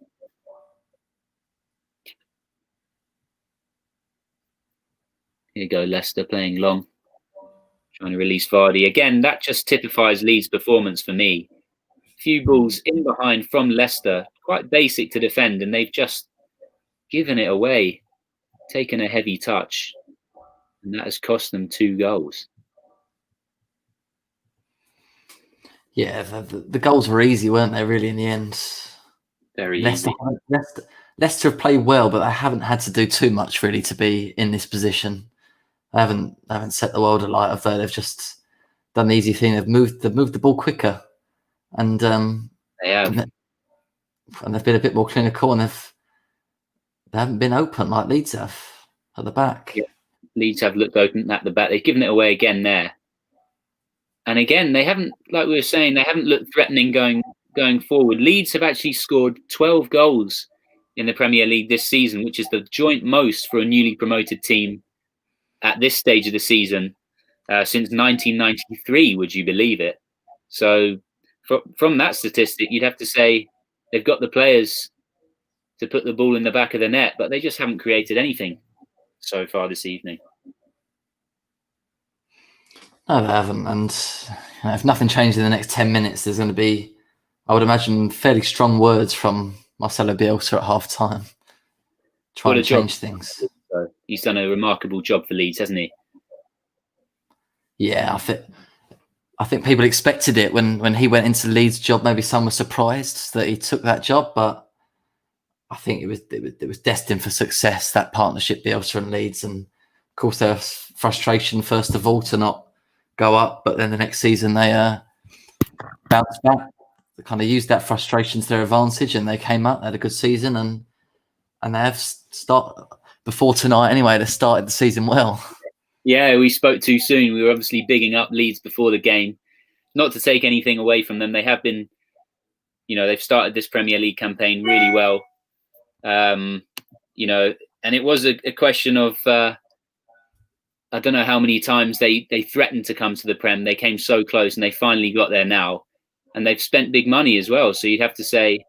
Here you go, Leicester playing long. Trying to release Vardy. Again, that just typifies Leeds' performance for me. Few balls in behind from Leicester, quite basic to defend, and they've just given it away, taken a heavy touch, and that has cost them 2 goals. Yeah, the goals were easy, weren't they, really, in the end? Very easy. Leicester have played well, but they haven't had to do too much, really, to be in this position. They haven't set the world alight, have they? They've just done the easy thing. They've moved the ball quicker, and they have. And they've been a bit more clinical, and they haven't been open like Leeds have at the back. Yeah. Leeds have looked open at the back. They've given it away again there. And again, they haven't, like we were saying, they haven't looked threatening going forward. Leeds have actually scored 12 goals in the Premier League this season, which is the joint most for a newly promoted team at this stage of the season since 1993, would you believe it? So from that statistic, you'd have to say they've got the players to put the ball in the back of the net, but they just haven't created anything so far this evening. No, they haven't. And if nothing changes in the next 10 minutes, there's going to be, I would imagine, fairly strong words from Marcelo Bielsa at half-time trying to change things. He's done a remarkable job for Leeds, hasn't he? Yeah, I think people expected it when he went into Leeds' job. Maybe some were surprised that he took that job, but I think it was destined for success, that partnership, Bielsa and Leeds. And of course, there was frustration first of all to not go up, but then the next season they bounced back. They kind of used that frustration to their advantage, and they came up. They had a good season, and they have before tonight anyway. They started the season well. Yeah, we spoke too soon. We were obviously bigging up Leeds before the game. Not to take anything away from them, they have been, they've started this Premier League campaign really well. And it was a question of. I don't know how many times they threatened to come to the Prem. They came so close, and they finally got there now. And they've spent big money as well. So you'd have to say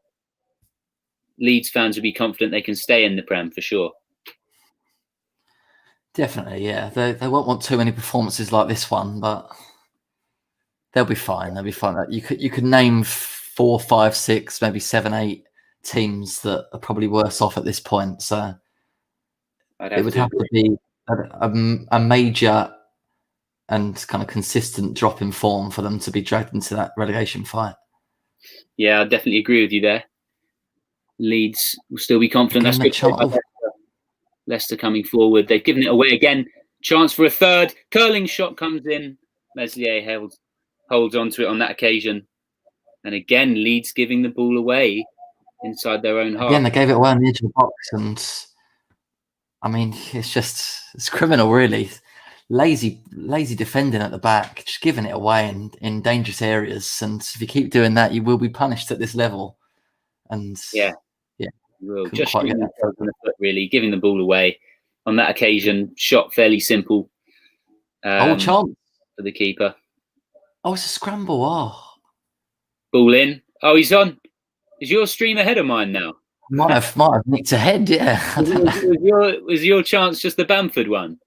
Leeds fans would be confident they can stay in the Prem for sure. Definitely, yeah. They won't want too many performances like this one, but they'll be fine. They'll be fine. You could name 4, 5, 6, maybe 7, 8 teams that are probably worse off at this point. So it would have to be a major and kind of consistent drop in form for them to be dragged into that relegation fight. Yeah, I definitely agree with you there. Leeds will still be confident. Again, That's good. Leicester coming forward. They've given it away again. Chance for a third. Curling shot comes in. Meslier holds on to it on that occasion. And again, Leeds giving the ball away inside their own half. Again, they gave it away on the edge of the box. And I mean, it's criminal, really. Lazy defending at the back, just giving it away in dangerous areas. And if you keep doing that, you will be punished at this level. And yeah, you will. Just shooting themselves in the foot, really, giving the ball away on that occasion. Shot fairly simple. Chance for the keeper. Oh, it's a scramble. Oh, ball in. Oh, he's on. Is your stream ahead of mine now? Might have nicked ahead. Yeah. was your chance just the Bamford one?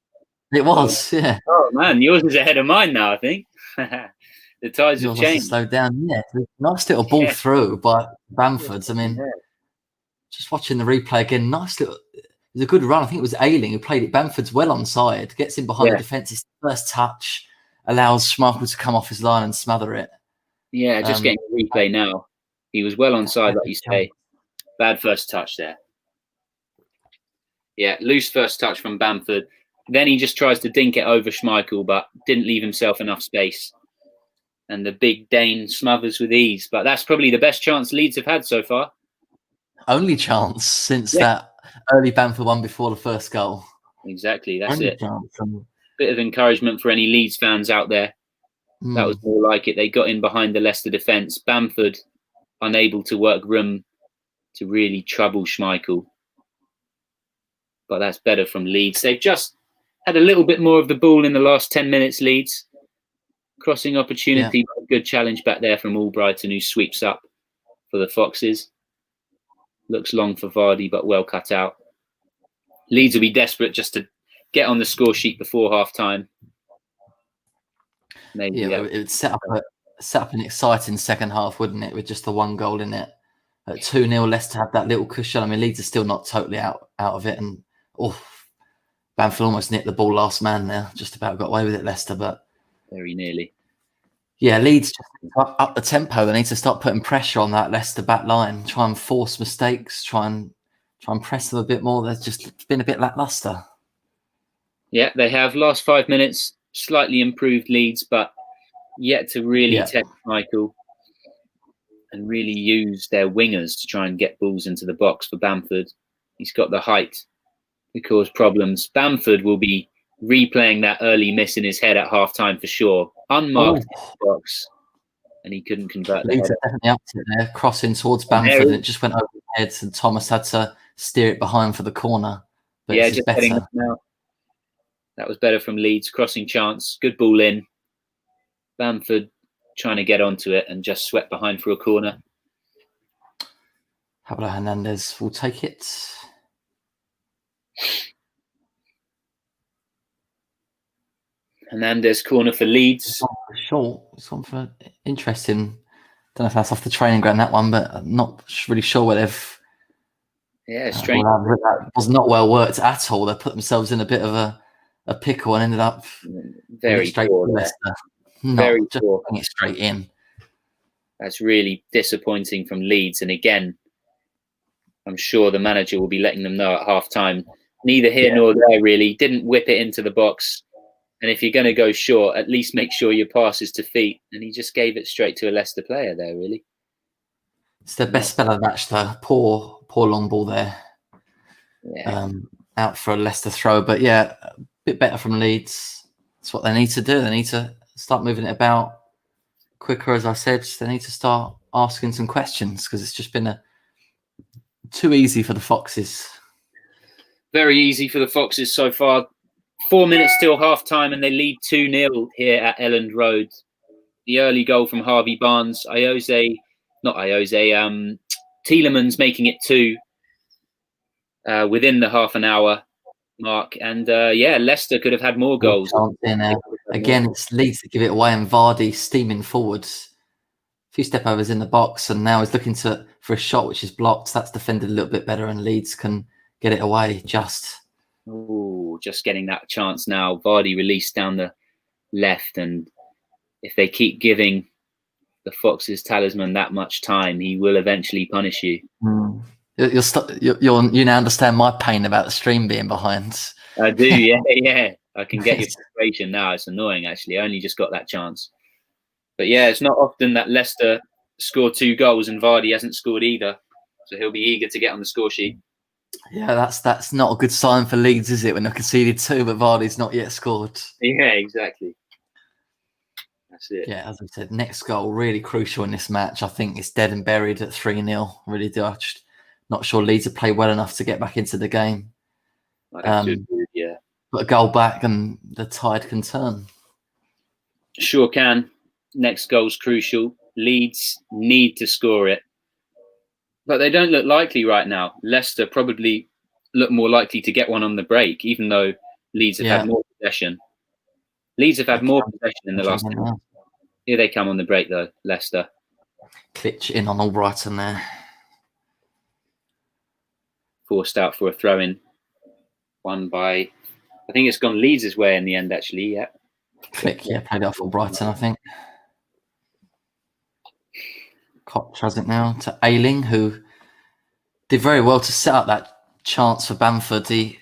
It was, yeah. Oh man, yours is ahead of mine now, I think. The tides have changed. Slowed down, yeah. Nice little ball through by Bamford's. I mean, just watching the replay again, nice little. It was a good run. I think it was Ayling who played it. Bamford's well onside, gets in behind the defence. His first touch allows Schmeichel to come off his line and smother it. Yeah, just getting the replay now. He was well onside, like you say. Bad first touch there. Yeah, loose first touch from Bamford. Then he just tries to dink it over Schmeichel, but didn't leave himself enough space. And the big Dane smothers with ease. But that's probably the best chance Leeds have had so far. Only chance since that early Bamford one before the first goal. Exactly, that's it. Bit of encouragement for any Leeds fans out there. That was more like it. They got in behind the Leicester defence. Bamford unable to work room to really trouble Schmeichel. But that's better from Leeds. They've just had a little bit more of the ball in the last 10 minutes, Leeds. Crossing opportunity, but a good challenge back there from Albrighton, who sweeps up for the Foxes. Looks long for Vardy, but well cut out. Leeds will be desperate just to get on the score sheet before half-time. Maybe, it would set up an exciting second half, wouldn't it, with just the one goal in it. At 2-0, Leicester have that little cushion. I mean, Leeds are still not totally out of it. And, Bamford almost nicked the ball last man there. Just about got away with it, Leicester, but... Very nearly. Yeah, Leeds just up the tempo. They need to start putting pressure on that Leicester back line. Try and force mistakes. Try and press them a bit more. They've just been a bit lackluster. Yeah, they have. Last 5 minutes, slightly improved Leeds, but yet to really test Michael and really use their wingers to try and get balls into the box for Bamford. He's got the height to cause problems. Bamford will be replaying that early miss in his head at half-time for sure. Unmarked in the box, and he couldn't convert that. Leeds definitely up to it there, crossing towards Bamford, and it just went over his head, and Thomas had to steer it behind for the corner. But just better. That was better from Leeds. Crossing chance, good ball in. Bamford trying to get onto it and just swept behind for a corner. Pablo Hernandez will take it. Hernandez corner for Leeds. Short. It's gone for interesting. Don't know if that's off the training ground, that one, but I'm not really sure where they've. Yeah, strange. That was not well worked at all. They put themselves in a bit of a pickle and ended up very straight poor. Very just poor. Putting it straight in. That's really disappointing from Leeds. And again, I'm sure the manager will be letting them know at half-time. Neither here nor there, really. Didn't whip it into the box. And if you're going to go short, at least make sure your pass is to feet. And he just gave it straight to a Leicester player there, really. It's the best spell of the match, though. Poor long ball there. Yeah. Out for a Leicester throw. But yeah, a bit better from Leeds. That's what they need to do. They need to start moving it about quicker, as I said. They need to start asking some questions because it's just been too easy for the Foxes. Very easy for the Foxes so far. 4 minutes till half-time and they lead 2-0 here at Elland Road. The early goal from Harvey Barnes. Tielemans making it 2 within the half an hour mark. And Leicester could have had more goals. Again, it's Leeds that give it away and Vardy steaming forwards. A few step overs in the box and now he's looking for a shot which is blocked. That's defended a little bit better and Leeds can get it away just. Oh, just getting that chance now. Vardy released down the left, and if they keep giving the Fox's talisman that much time, he will eventually punish you. You now understand my pain about the stream being behind. I do, yeah. I can get your frustration now. It's annoying, actually. I only just got that chance. But yeah, it's not often that Leicester score 2 goals and Vardy hasn't scored either. So he'll be eager to get on the score sheet. Yeah, that's not a good sign for Leeds, is it, when they've conceded 2, but Vardy's not yet scored? Yeah, exactly. That's it. Yeah, as I said, next goal, really crucial in this match. I think it's dead and buried at 3-0. Really do. I'm just not sure Leeds have played well enough to get back into the game. I'd have to agree, yeah. But a goal back and the tide can turn. Sure can. Next goal's crucial. Leeds need to score it. But they don't look likely right now. Leicester probably look more likely to get one on the break, even though Leeds have had more possession. Leeds have had more possession in the last 2 minutes. Here they come on the break, though, Leicester. Klitsch in on Albrighton there. Forced out for a throw-in. Won by, I think it's gone Leeds' way in the end, actually, yeah. Played it off Albrighton, I think. Koch has it now to Ayling, who did very well to set up that chance for Bamford. He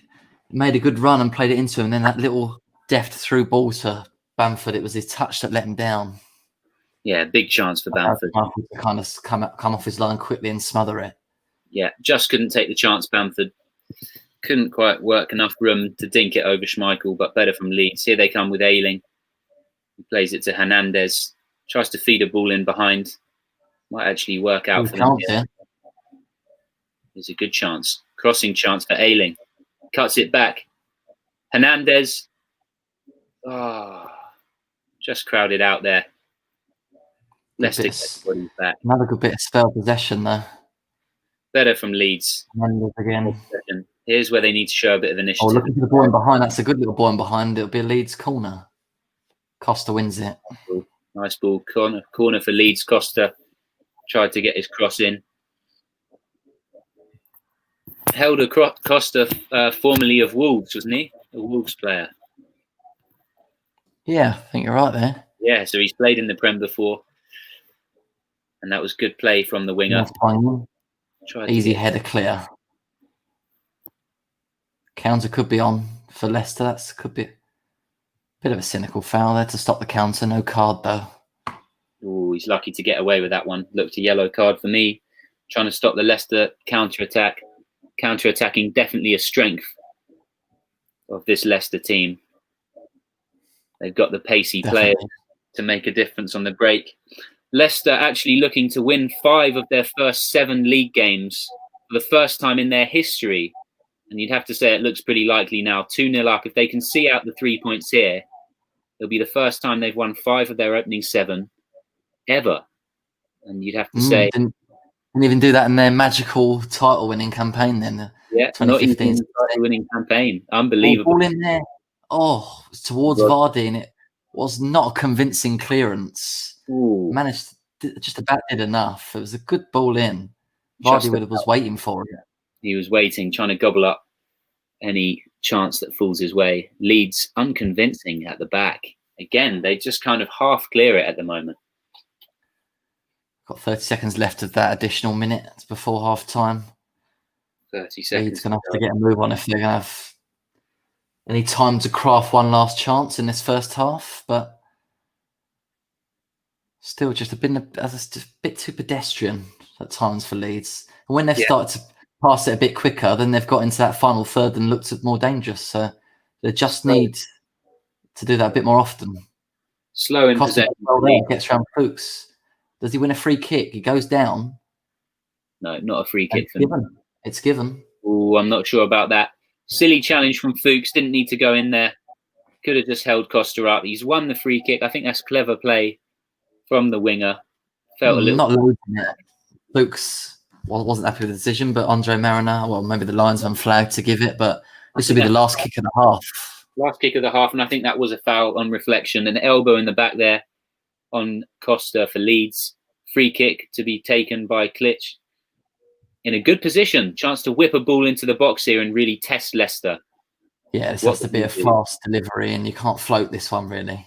made a good run and played it into him. Then that little deft through ball to Bamford, it was his touch that let him down. Yeah, big chance for Bamford. To kind of come off his line quickly and smother it. Yeah, just couldn't take the chance, Bamford. Couldn't quite work enough room to dink it over Schmeichel, but better from Leeds. Here they come with Ayling. He plays it to Hernandez. Tries to feed a ball in behind. Might actually work out for them. Yeah. There's a good chance. Crossing chance for Ayling. Cuts it back. Hernandez. Just crowded out there. Leicester gets bodies back. Another good bit of spell possession though. Better from Leeds. Hernandez again. Here's where they need to show a bit of initiative. Oh, looking for the ball in behind. That's a good little ball in behind. It'll be a Leeds corner. Costa wins it. Nice ball. Corner for Leeds. Costa tried to get his cross in. Helder Costa, formerly of Wolves, wasn't he? A Wolves player. Yeah, I think you're right there. Yeah, so he's played in the Prem before. And that was good play from the winger. Easy header clear. Counter could be on for Leicester. That could be a bit of a cynical foul there to stop the counter. No card, though. Oh, he's lucky to get away with that one. Looked a yellow card for me. Trying to stop the Leicester counter-attack. Counter-attacking definitely a strength of this Leicester team. They've got the pacey players to make a difference on the break. Leicester actually looking to win 5 of their first 7 league games for the first time in their history. And you'd have to say it looks pretty likely now. 2-0 up. If they can see out the 3 points here, it'll be the first time they've won 5 of their opening 7 ever. And you'd have to say... Didn't even do that in their magical title-winning campaign then. Yeah, not even title-winning campaign. Unbelievable. Ball in there. Oh, towards Vardy, and it was not a convincing clearance. Ooh. Managed to, just about did enough. It was a good ball in. Vardy was waiting for it. He was waiting, trying to gobble up any chance that falls his way. Leeds unconvincing at the back. Again, they just kind of half clear it at the moment. Got 30 seconds left of that additional minute before half time. 30 seconds. Leeds going to have to get a move on if they're going to have any time to craft one last chance in this first half, but still just a bit too pedestrian at times for Leeds. And when they've started to pass it a bit quicker, then they've got into that final third and looked more dangerous. So they just need to do that a bit more often. Slow in possession. Gets around Fuchs. Does he win a free kick? He goes down. No, not a free kick. It's given. Oh, I'm not sure about that. Silly challenge from Fuchs. Didn't need to go in there. Could have just held Costa up. He's won the free kick. I think that's clever play from the winger. Felt a little... Not losing it. Fuchs wasn't happy with the decision, but Andre Mariner, well, maybe the linesman flagged to give it, but this would be the last kick of the half. Last kick of the half, and I think that was a foul on reflection. An elbow in the back there on Costa for Leeds. Free kick to be taken by Klitsch. In a good position. Chance to whip a ball into the box here and really test Leicester. Yeah, this has to be a fast delivery, and you can't float this one really.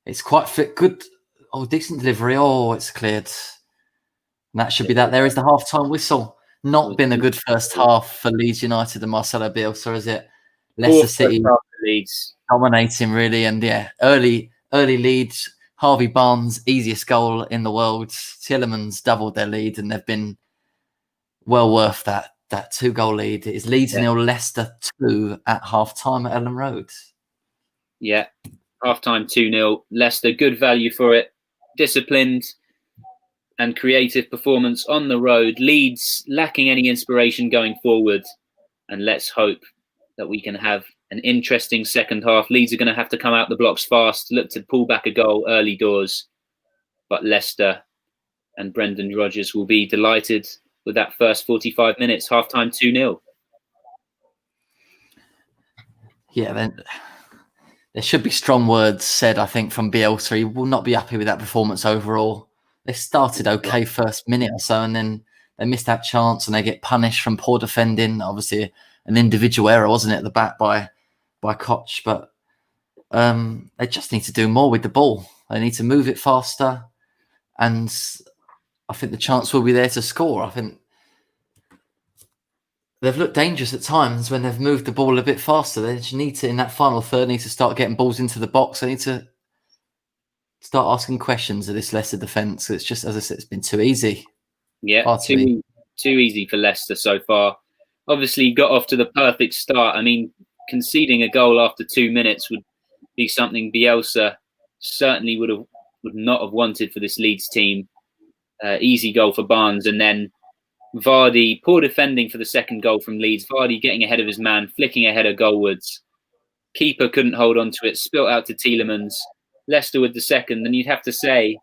It's quite good. Oh, decent delivery. Oh, it's cleared. And that should be that. There is the half-time whistle. Not been a good first half for Leeds United and Marcelo Bielsa, is it? Leicester City Leeds dominating really, and yeah, early leads. Harvey Barnes, easiest goal in the world. Tielemans doubled their lead, and they've been well worth that 2-goal lead. It is Leeds 0, Leicester 2 at half-time at Ellen Road. Yeah, half-time 2-0. Leicester, good value for it. Disciplined and creative performance on the road. Leeds lacking any inspiration going forward. And let's hope that we can have an interesting second half. Leeds are going to have to come out the blocks fast, look to pull back a goal early doors. But Leicester and Brendan Rodgers will be delighted with that first 45 minutes, half-time 2-0. Yeah, then there should be strong words said, I think, from Bielsa. He will not be happy with that performance overall. They started okay first minute or so, and then they missed that chance and they get punished from poor defending. Obviously, an individual error, wasn't it, at the back by Koch? But they just need to do more with the ball. They need to move it faster, and I think the chance will be there to score. I think they've looked dangerous at times when they've moved the ball a bit faster. They just need to, in that final third, need to start getting balls into the box. They need to start asking questions of this Leicester defence. It's just, as I said, it's been too easy. Yeah, too easy for Leicester so far. Obviously, got off to the perfect start. I mean, conceding a goal after 2 minutes would be something Bielsa certainly would not have wanted for this Leeds team. Easy goal for Barnes, and then Vardy, poor defending for the second goal from Leeds. Vardy getting ahead of his man, flicking a header goalwards. Keeper couldn't hold on to it, spilt out to Tielemans. Leicester with the second, and you'd have to say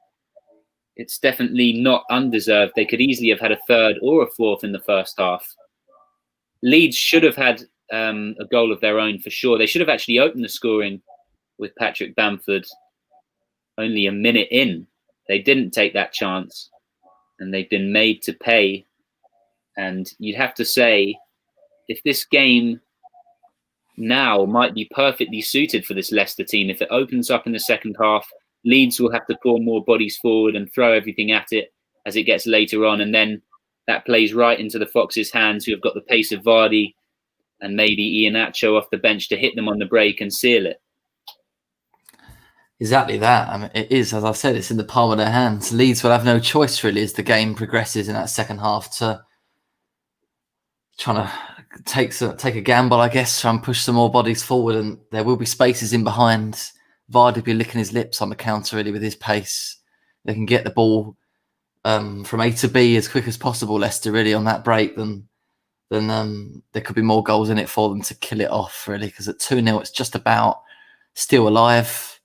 it's definitely not undeserved. They could easily have had a third or a fourth in the first half. Leeds should have had a goal of their own for sure. They should have actually opened the scoring with Patrick Bamford only a minute in. They didn't take that chance, and they've been made to pay. And you'd have to say, if this game now might be perfectly suited for this Leicester team, if it opens up in the second half, Leeds will have to pour more bodies forward and throw everything at it as it gets later on. And then that plays right into the Foxes' hands, who have got the pace of Vardy and maybe Iheanacho off the bench to hit them on the break and seal it. Exactly that. I mean, it is, as I said, it's in the palm of their hands. Leeds will have no choice, really, as the game progresses in that second half to trying to take a gamble, I guess, try and push some more bodies forward, and there will be spaces in behind. Vardy will be licking his lips on the counter, really, with his pace. They can get the ball from A to B as quick as possible, Leicester, really, on that break, then there could be more goals in it for them to kill it off, really, because at 2-0, it's just about still alive.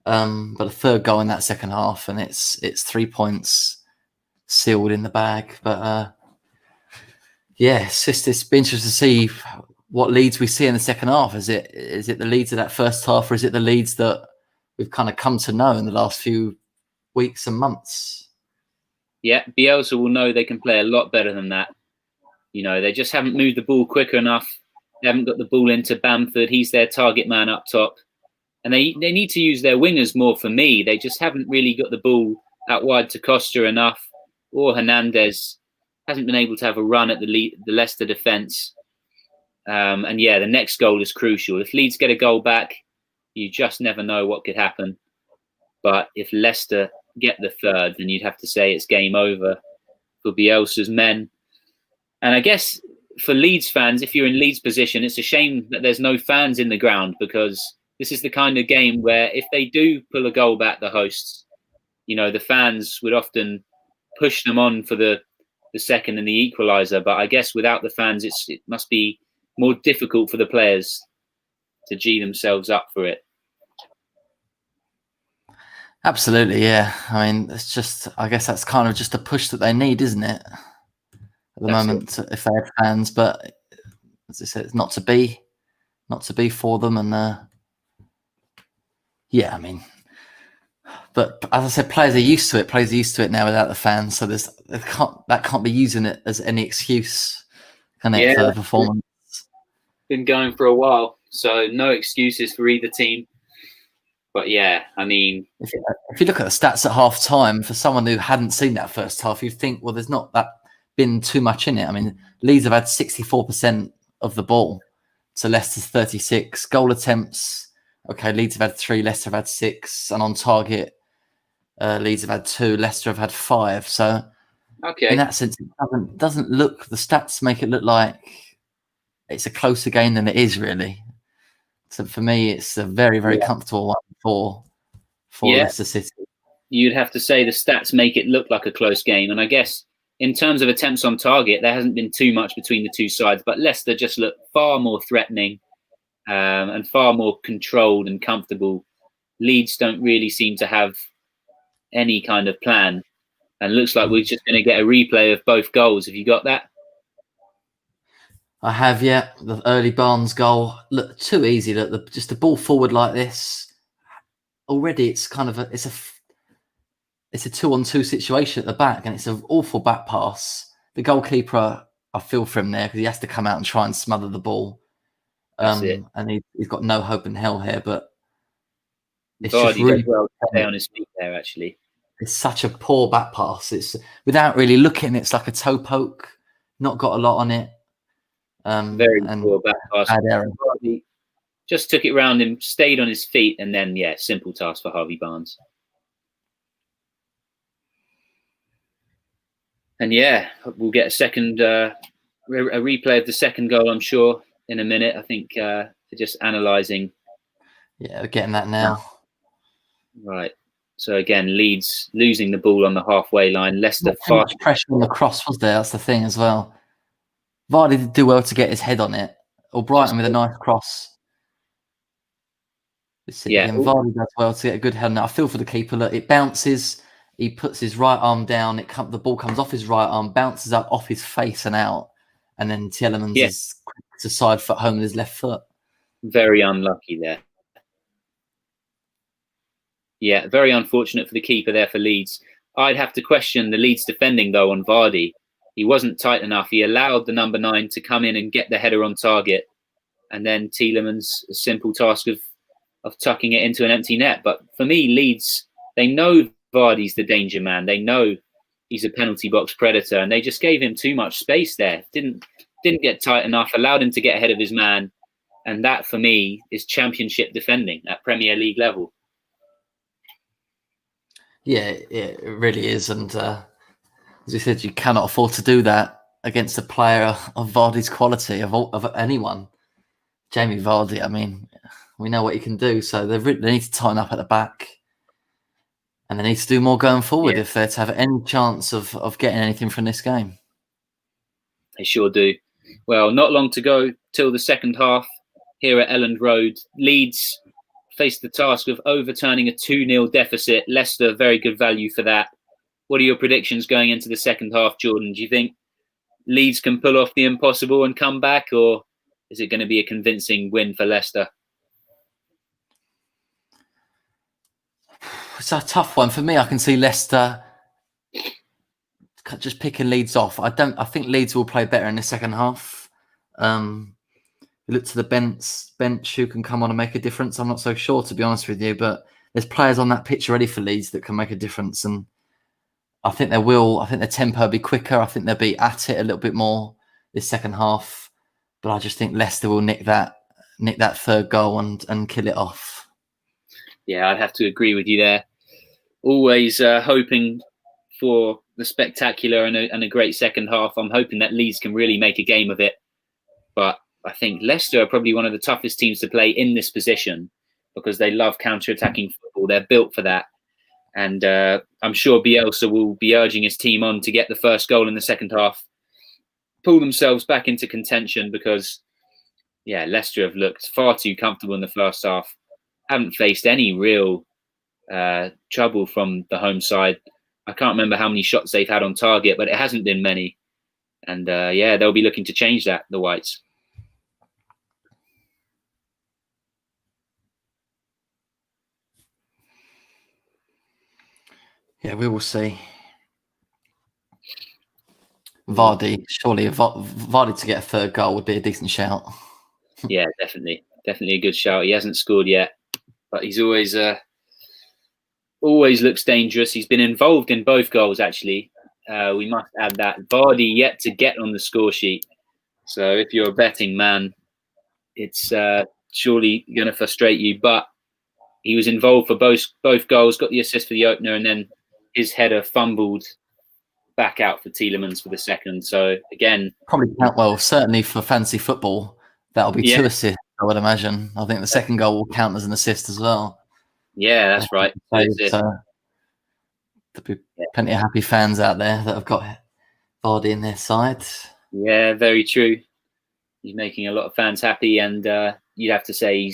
But a third goal in that second half, and it's 3 points sealed in the bag. But yeah, it's been interesting to see what Leeds we see in the second half. Is it the Leeds of that first half, or is it the Leeds that we've kind of come to know in the last few weeks and months? Yeah, Bielsa will know they can play a lot better than that. You know, they just haven't moved the ball quick enough. They haven't got the ball into Bamford. He's their target man up top. And they need to use their wingers more for me. They just haven't really got the ball out wide to Costa enough, or Hernandez hasn't been able to have a run at the Leicester defence. And yeah, the next goal is crucial. If Leeds get a goal back, you just never know what could happen. But if Leicester get the third, then you'd have to say it's game over for Bielsa's men. And I guess for Leeds fans, if you're in Leeds' position, it's a shame that there's no fans in the ground, because this is the kind of game where if they do pull a goal back, the hosts, you know, the fans would often push them on for the second and the equaliser. But I guess without the fans, it must be more difficult for the players to G themselves up for it. Absolutely, yeah. I mean, it's just, I guess that's kind of just a push that they need, isn't it? At the moment, if they have fans, but as I said, it's not to be for them. And yeah, I mean, but as I said, players are used to it. Players are used to it now without the fans, so that can't be using it as any excuse, can it, for the performance? Been going for a while. So no excuses for either team. But yeah, I mean, if you look at the stats at half time, for someone who hadn't seen that first half, you'd think, well, there's not been too much in it. I mean, Leeds have had 64% of the ball to Leicester's 36. Goal attempts, okay, Leeds have had 3, Leicester have had 6, and on target, Leeds have had 2, Leicester have had 5. So, in that sense, it doesn't look. The stats make it look like it's a closer game than it is, really. So for me, it's a very, very comfortable one for Leicester City. You'd have to say the stats make it look like a close game, and I guess in terms of attempts on target, there hasn't been too much between the two sides, but Leicester just look far more threatening and far more controlled and comfortable. Leeds don't really seem to have any kind of plan, and looks like we're just going to get a replay of both goals. Have you got that? I have, yeah. The early Barnes goal, look, too easy. Look, just the ball forward like this. Already, it's kind of it's a 2-on-2 situation at the back, and it's an awful back pass. The goalkeeper, I feel for him there because he has to come out and try and smother the ball. That's it. And he's got no hope in hell here. But it's Vardy just really well to stay on his feet there. Actually, it's such a poor back pass. It's without really looking. It's like a toe poke. Not got a lot on it. Very poor back pass. Vardy just took it round him, stayed on his feet, and then simple task for Harvey Barnes. And we'll get a second a replay of the second goal, I'm sure, in a minute. I think they're just analysing. Yeah, we're getting that now. Right. So again, Leeds losing the ball on the halfway line. Leicester fast pressure on the cross was there. That's the thing as well. Vardy did do well to get his head on it. Or Brighton with a nice cross. Vardy does well to get a good head on it. I feel for the keeper. Look, it bounces. He puts his right arm down. The ball comes off his right arm, bounces up off his face and out, and then Tielemans is quick to side foot home with his left foot. Very unlucky there. Yeah, very unfortunate for the keeper there for Leeds. I'd have to question the Leeds defending though on Vardy. He wasn't tight enough. He allowed the number 9 to come in and get the header on target, and then Tielemans' simple task of tucking it into an empty net. But for me, Leeds, they know Vardy's the danger man. They know he's a penalty box predator, and they just gave him too much space there. Didn't get tight enough, allowed him to get ahead of his man. And that, for me, is championship defending at Premier League level. Yeah, it really is. And as you said, you cannot afford to do that against a player of Vardy's quality, of anyone. Jamie Vardy, I mean, we know what he can do. So they need to tighten up at the back. And they need to do more going forward if they're to have any chance of getting anything from this game. They sure do. Well, not long to go till the second half here at Elland Road. Leeds face the task of overturning a 2-0 deficit. Leicester, very good value for that. What are your predictions going into the second half, Jordan? Do you think Leeds can pull off the impossible and come back, or is it going to be a convincing win for Leicester? It's a tough one for me. I can see Leicester just picking Leeds off. I think Leeds will play better in the second half. Look to the bench who can come on and make a difference. I'm not so sure, to be honest with you, but there's players on that pitch already for Leeds that can make a difference, and I think they will. I think their tempo will be quicker. I think they'll be at it a little bit more this second half, but I just think Leicester will nick that third goal and kill it off. Yeah, I'd have to agree with you there. Always hoping for the spectacular and a great second half. I'm hoping that Leeds can really make a game of it. But I think Leicester are probably one of the toughest teams to play in this position because they love counter-attacking football. They're built for that. And I'm sure Bielsa will be urging his team on to get the first goal in the second half, pull themselves back into contention because, Leicester have looked far too comfortable in the first half. Haven't faced any real trouble from the home side. I can't remember how many shots they've had on target, but it hasn't been many. And they'll be looking to change that, the Whites. Yeah, we will see. Vardy, surely Vardy to get a third goal would be a decent shout. Yeah, definitely. definitely a good shout. He hasn't scored yet, but he's always looks dangerous. He's been involved in both goals, actually. We must add that. Vardy yet to get on the score sheet. So if you're a betting man, it's surely going to frustrate you. But he was involved for both goals, got the assist for the opener, and then his header fumbled back out for Tielemans for the second. So again, probably count well. Certainly for fantasy football, that'll be 2 assists, I would imagine. I think the second goal will count as an assist as well. Yeah, that's right. So there'll be plenty of happy fans out there that have got Vardy in their side. Yeah, very true. He's making a lot of fans happy, and you'd have to say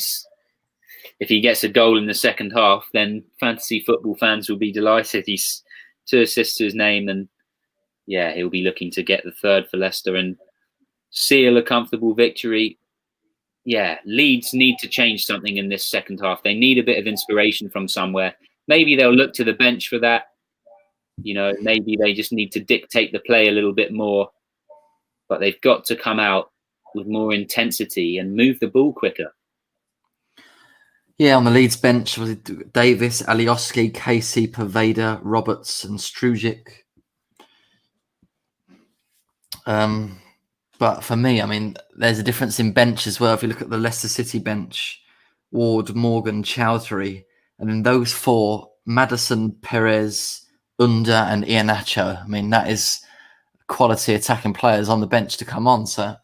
if he gets a goal in the second half, then fantasy football fans will be delighted. He's 2 assists to his name, and yeah, he'll be looking to get the third for Leicester and seal a comfortable victory. Yeah, Leeds need to change something in this second half. They need a bit of inspiration from somewhere. Maybe they'll look to the bench for that. Maybe they just need to dictate the play a little bit more. But they've got to come out with more intensity and move the ball quicker. Yeah, on the Leeds bench was Davis, Alioski, Casey, Paveda, Roberts, and Strujic. But for me, I mean, there's a difference in bench as well. If you look at the Leicester City bench, Ward, Morgan, Chowdhury, and then those 4, Maddison, Perez, Unda, and Iheanacho. I mean, that is quality attacking players on the bench to come on. So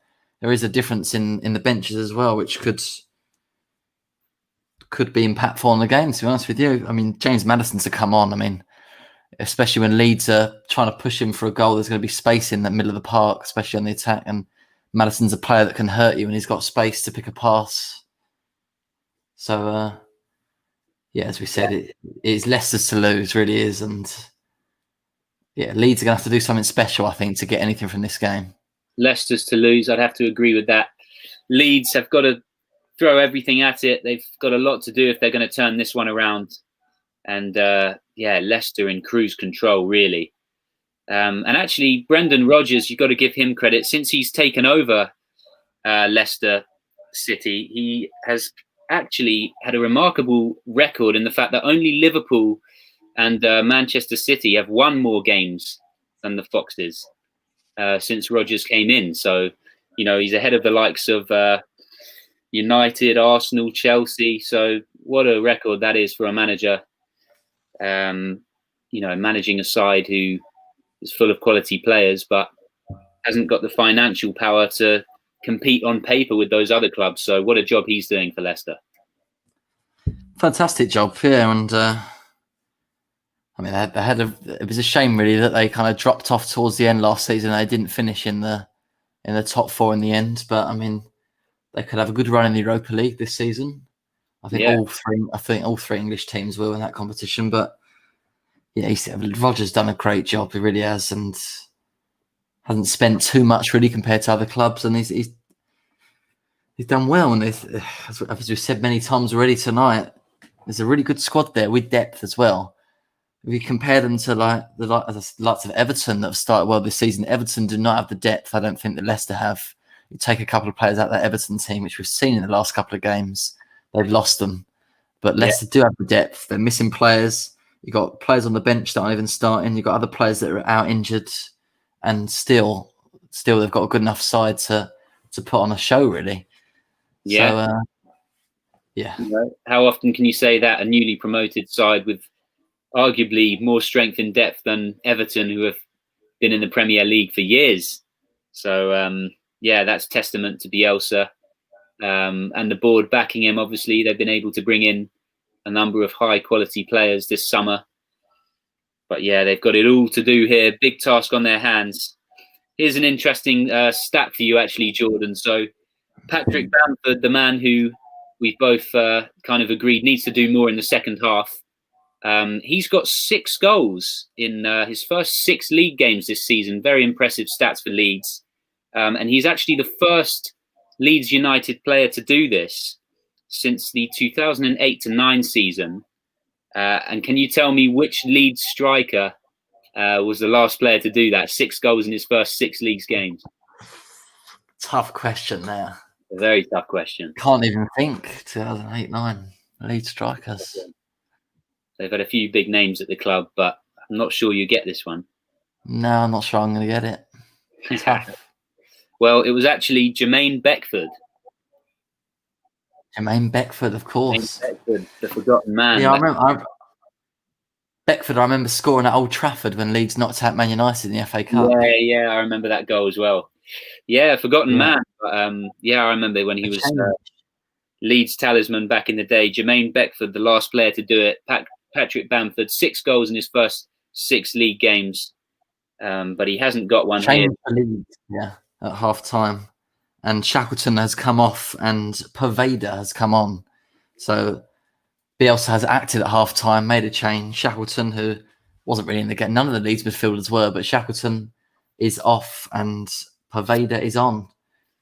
there is a difference in the benches as well, which could be impactful on the game, to be honest with you. I mean, James Maddison to come on, I mean, especially when Leeds are trying to push him for a goal, there's going to be space in the middle of the park, especially on the attack. And Maddison's a player that can hurt you, and he's got space to pick a pass. So, yeah, as we said, it is Leicester's to lose, really is. And yeah, Leeds are going to have to do something special, I think, to get anything from this game. Leicester's to lose. I'd have to agree with that. Leeds have got to throw everything at it. They've got a lot to do if they're going to turn this one around. And Leicester in cruise control, really. And actually, Brendan Rodgers, you've got to give him credit. Since he's taken over Leicester City, he has actually had a remarkable record in the fact that only Liverpool and Manchester City have won more games than the Foxes since Rodgers came in. So, he's ahead of the likes of United, Arsenal, Chelsea. So what a record that is for a manager. Managing a side who is full of quality players, but hasn't got the financial power to compete on paper with those other clubs. So what a job he's doing for Leicester. Fantastic job, yeah. And I mean, it was a shame really that they kind of dropped off towards the end last season. They didn't finish in the top 4 in the end, but I mean, they could have a good run in the Europa League this season. I think all three English teams will in that competition. But yeah, Rodgers done a great job. He really has, and hasn't spent too much really compared to other clubs. And he's done well. And as we've said many times already tonight, there's a really good squad there with depth as well. If you compare them to the likes of Everton that have started well this season, Everton do not have the depth I don't think that Leicester have. You take a couple of players out of that Everton team, which we've seen in the last couple of games. They've lost them. But Leicester do have the depth. They're missing players. You've got players on the bench that aren't even starting. You've got other players that are out injured. And still they've got a good enough side to put on a show, really. Yeah. So, How often can you say that a newly promoted side with arguably more strength and depth than Everton, who have been in the Premier League for years? So, that's testament to Bielsa. And the board backing him. Obviously, they've been able to bring in a number of high quality players this summer. But yeah, they've got it all to do here. Big task on their hands. Here's an interesting stat for you, actually, Jordan. So Patrick Bamford, the man who we've both kind of agreed needs to do more in the second half. He's got 6 goals in his first 6 league games this season. Very impressive stats for Leeds. And he's actually the first Leeds United player to do this since the 2008-09 season. And can you tell me which Leeds striker was the last player to do that? 6 goals in his first 6 leagues games. Tough question there. A very tough question. Can't even think. 2008-9 Leeds strikers. They've had a few big names at the club, but I'm not sure you get this one. No, I'm not sure I'm going to get it. Tough. Well, it was actually Jermaine Beckford. Jermaine Beckford, of course. Jermaine Beckford, the forgotten man. Yeah, I remember. Beckford, I remember scoring at Old Trafford when Leeds knocked out Man United in the FA Cup. Yeah, I remember that goal as well. Yeah, forgotten man. But, I remember when he was Leeds talisman back in the day. Jermaine Beckford, the last player to do it. Patrick Bamford, 6 goals in his first 6 league games. But he hasn't got one here. Leeds, at half time. And Shackleton has come off and Pervader has come on. So Bielsa has acted at half time, made a change. Shackleton, who wasn't really in the game, none of the Leeds midfielders were, but Shackleton is off and Pervader is on.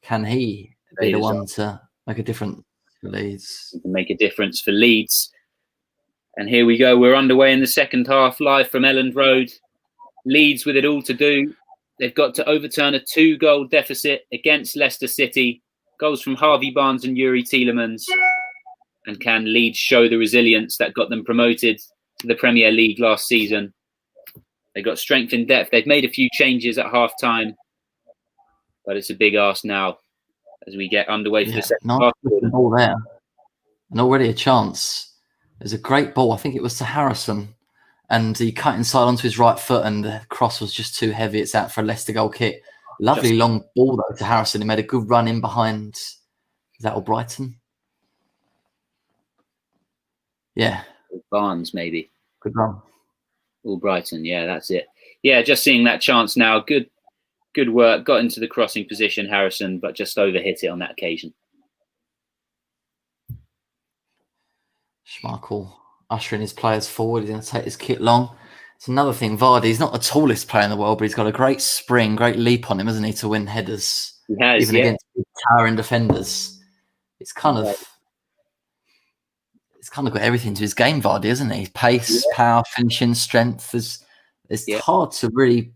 Can he be the one to make a difference for Leeds? Make a difference for Leeds. And here we go. We're underway in the second half, live from Elland Road. Leeds with it all to do. They've got to overturn a 2-goal deficit against Leicester City. Goals from Harvey Barnes and Yuri Tielemans. And can Leeds show the resilience that got them promoted to the Premier League last season? They've got strength in depth. They've made a few changes at half time. But it's a big ask now as we get underway for the second half. Ball there. And already a chance. There's a great ball. I think it was to Harrison. And he cut inside onto his right foot and the cross was just too heavy. It's out for a Leicester goal kick. Lovely long ball, though, to Harrison. He made a good run in behind. Is that Albrighton? Yeah. Barnes, maybe. Good run. Albrighton, yeah, that's it. Yeah, just seeing that chance now. Good work. Got into the crossing position, Harrison, but just overhit it on that occasion. Schmeichel ushering his players forward. He's going to take his kit long. It's another thing. Vardy's not the tallest player in the world, but he's got a great spring, great leap on him, hasn't he, to win headers? He has, even against towering defenders. It's kind of got everything to his game, Vardy, isn't he? Pace, power, finishing, strength. It's hard to really.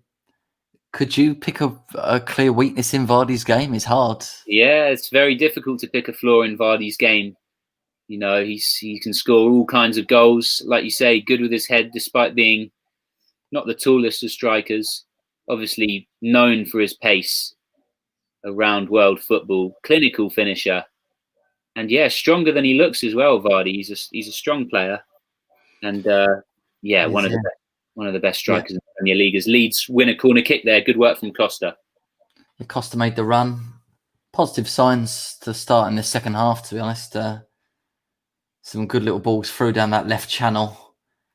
Could you pick a clear weakness in Vardy's game? It's hard. Yeah, it's very difficult to pick a flaw in Vardy's game. You know, he can score all kinds of goals. Like you say, good with his head, despite being not the tallest of strikers. Obviously known for his pace around world football. Clinical finisher. And stronger than he looks as well, Vardy. He's a strong player. And one of the best strikers in the Premier League. As Leeds win a corner kick there. Good work from Costa. Costa made the run. Positive signs to start in the second half, to be honest. Some good little balls through down that left channel.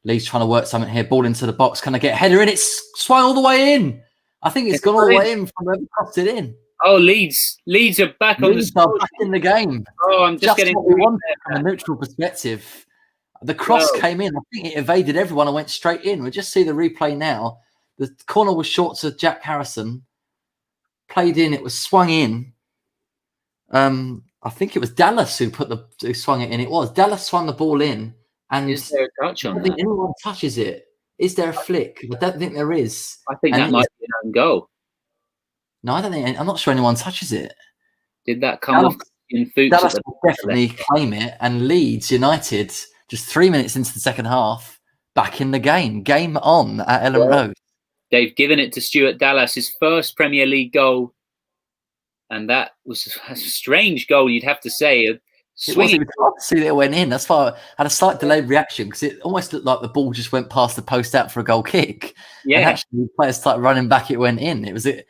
Leeds trying to work something here. Ball into the box. Can I get a header in? It's swung all the way in. I think it's gone all the way in from where we crossed it in. Oh, Leeds are back on the score. Back in the game. Oh, I'm just getting what we wanted from a neutral perspective. The cross came in. I think it evaded everyone and went straight in. We'll just see the replay now. The corner was short to Jack Harrison. Played in. It was swung in. I think it was Dallas who swung it in. It was Dallas swung the ball in, and is there a touch on I don't think anyone touches it. Is there a flick? I don't think there is. I think that might be an own goal. No, I don't think. I'm not sure anyone touches it. Did that come off in Fuchs? Dallas will definitely claim it, and Leeds United just 3 minutes into the second half, back in the game. Game on at Elland Road. They've given it to Stuart Dallas, his first Premier League goal. And that was a strange goal, you'd have to say. It was hard to see that it went in. That's why I had a slight delayed reaction because it almost looked like the ball just went past the post out for a goal kick. Yeah. And actually, players started running back. It went in. It was a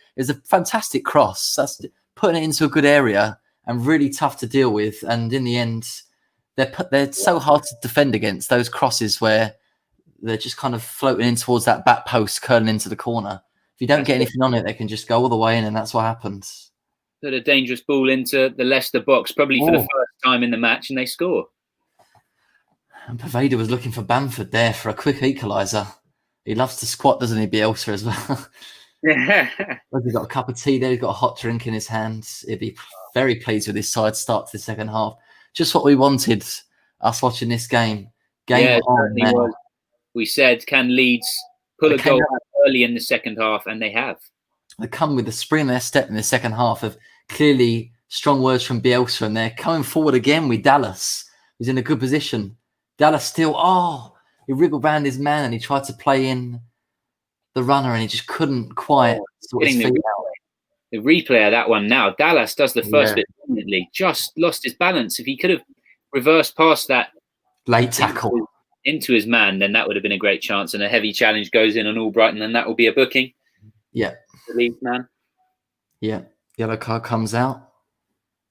fantastic cross. That's putting it into a good area and really tough to deal with. And in the end, they're so hard to defend against those crosses where they're just kind of floating in towards that back post, curling into the corner. If you don't get anything on it, they can just go all the way in, and that's what happens. Put a dangerous ball into the Leicester box, probably for the first time in the match, and they score. And Pervader was looking for Bamford there for a quick equaliser. He loves to squat, doesn't he, Bielsa, as well? Yeah. He's got a cup of tea there. He's got a hot drink in his hands. He'd be very pleased with his side start to the second half. Just what we wanted, us watching this game. On. We said, can Leeds pull a goal early in the second half? And they have. They come with the spring in their step in the second half of clearly strong words from Bielsa, and they're coming forward again with Dallas, who's in a good position. Dallas still, he wriggled around his man and he tried to play in the runner and he just couldn't quite sort his feet out. The replay of that one now. Dallas does the first bit brilliantly, just lost his balance. If he could have reversed past that late tackle into his man, then that would have been a great chance. And a heavy challenge goes in on Albrighton, and that will be a booking. Yeah. The Leeds man. Yeah. Yellow card comes out.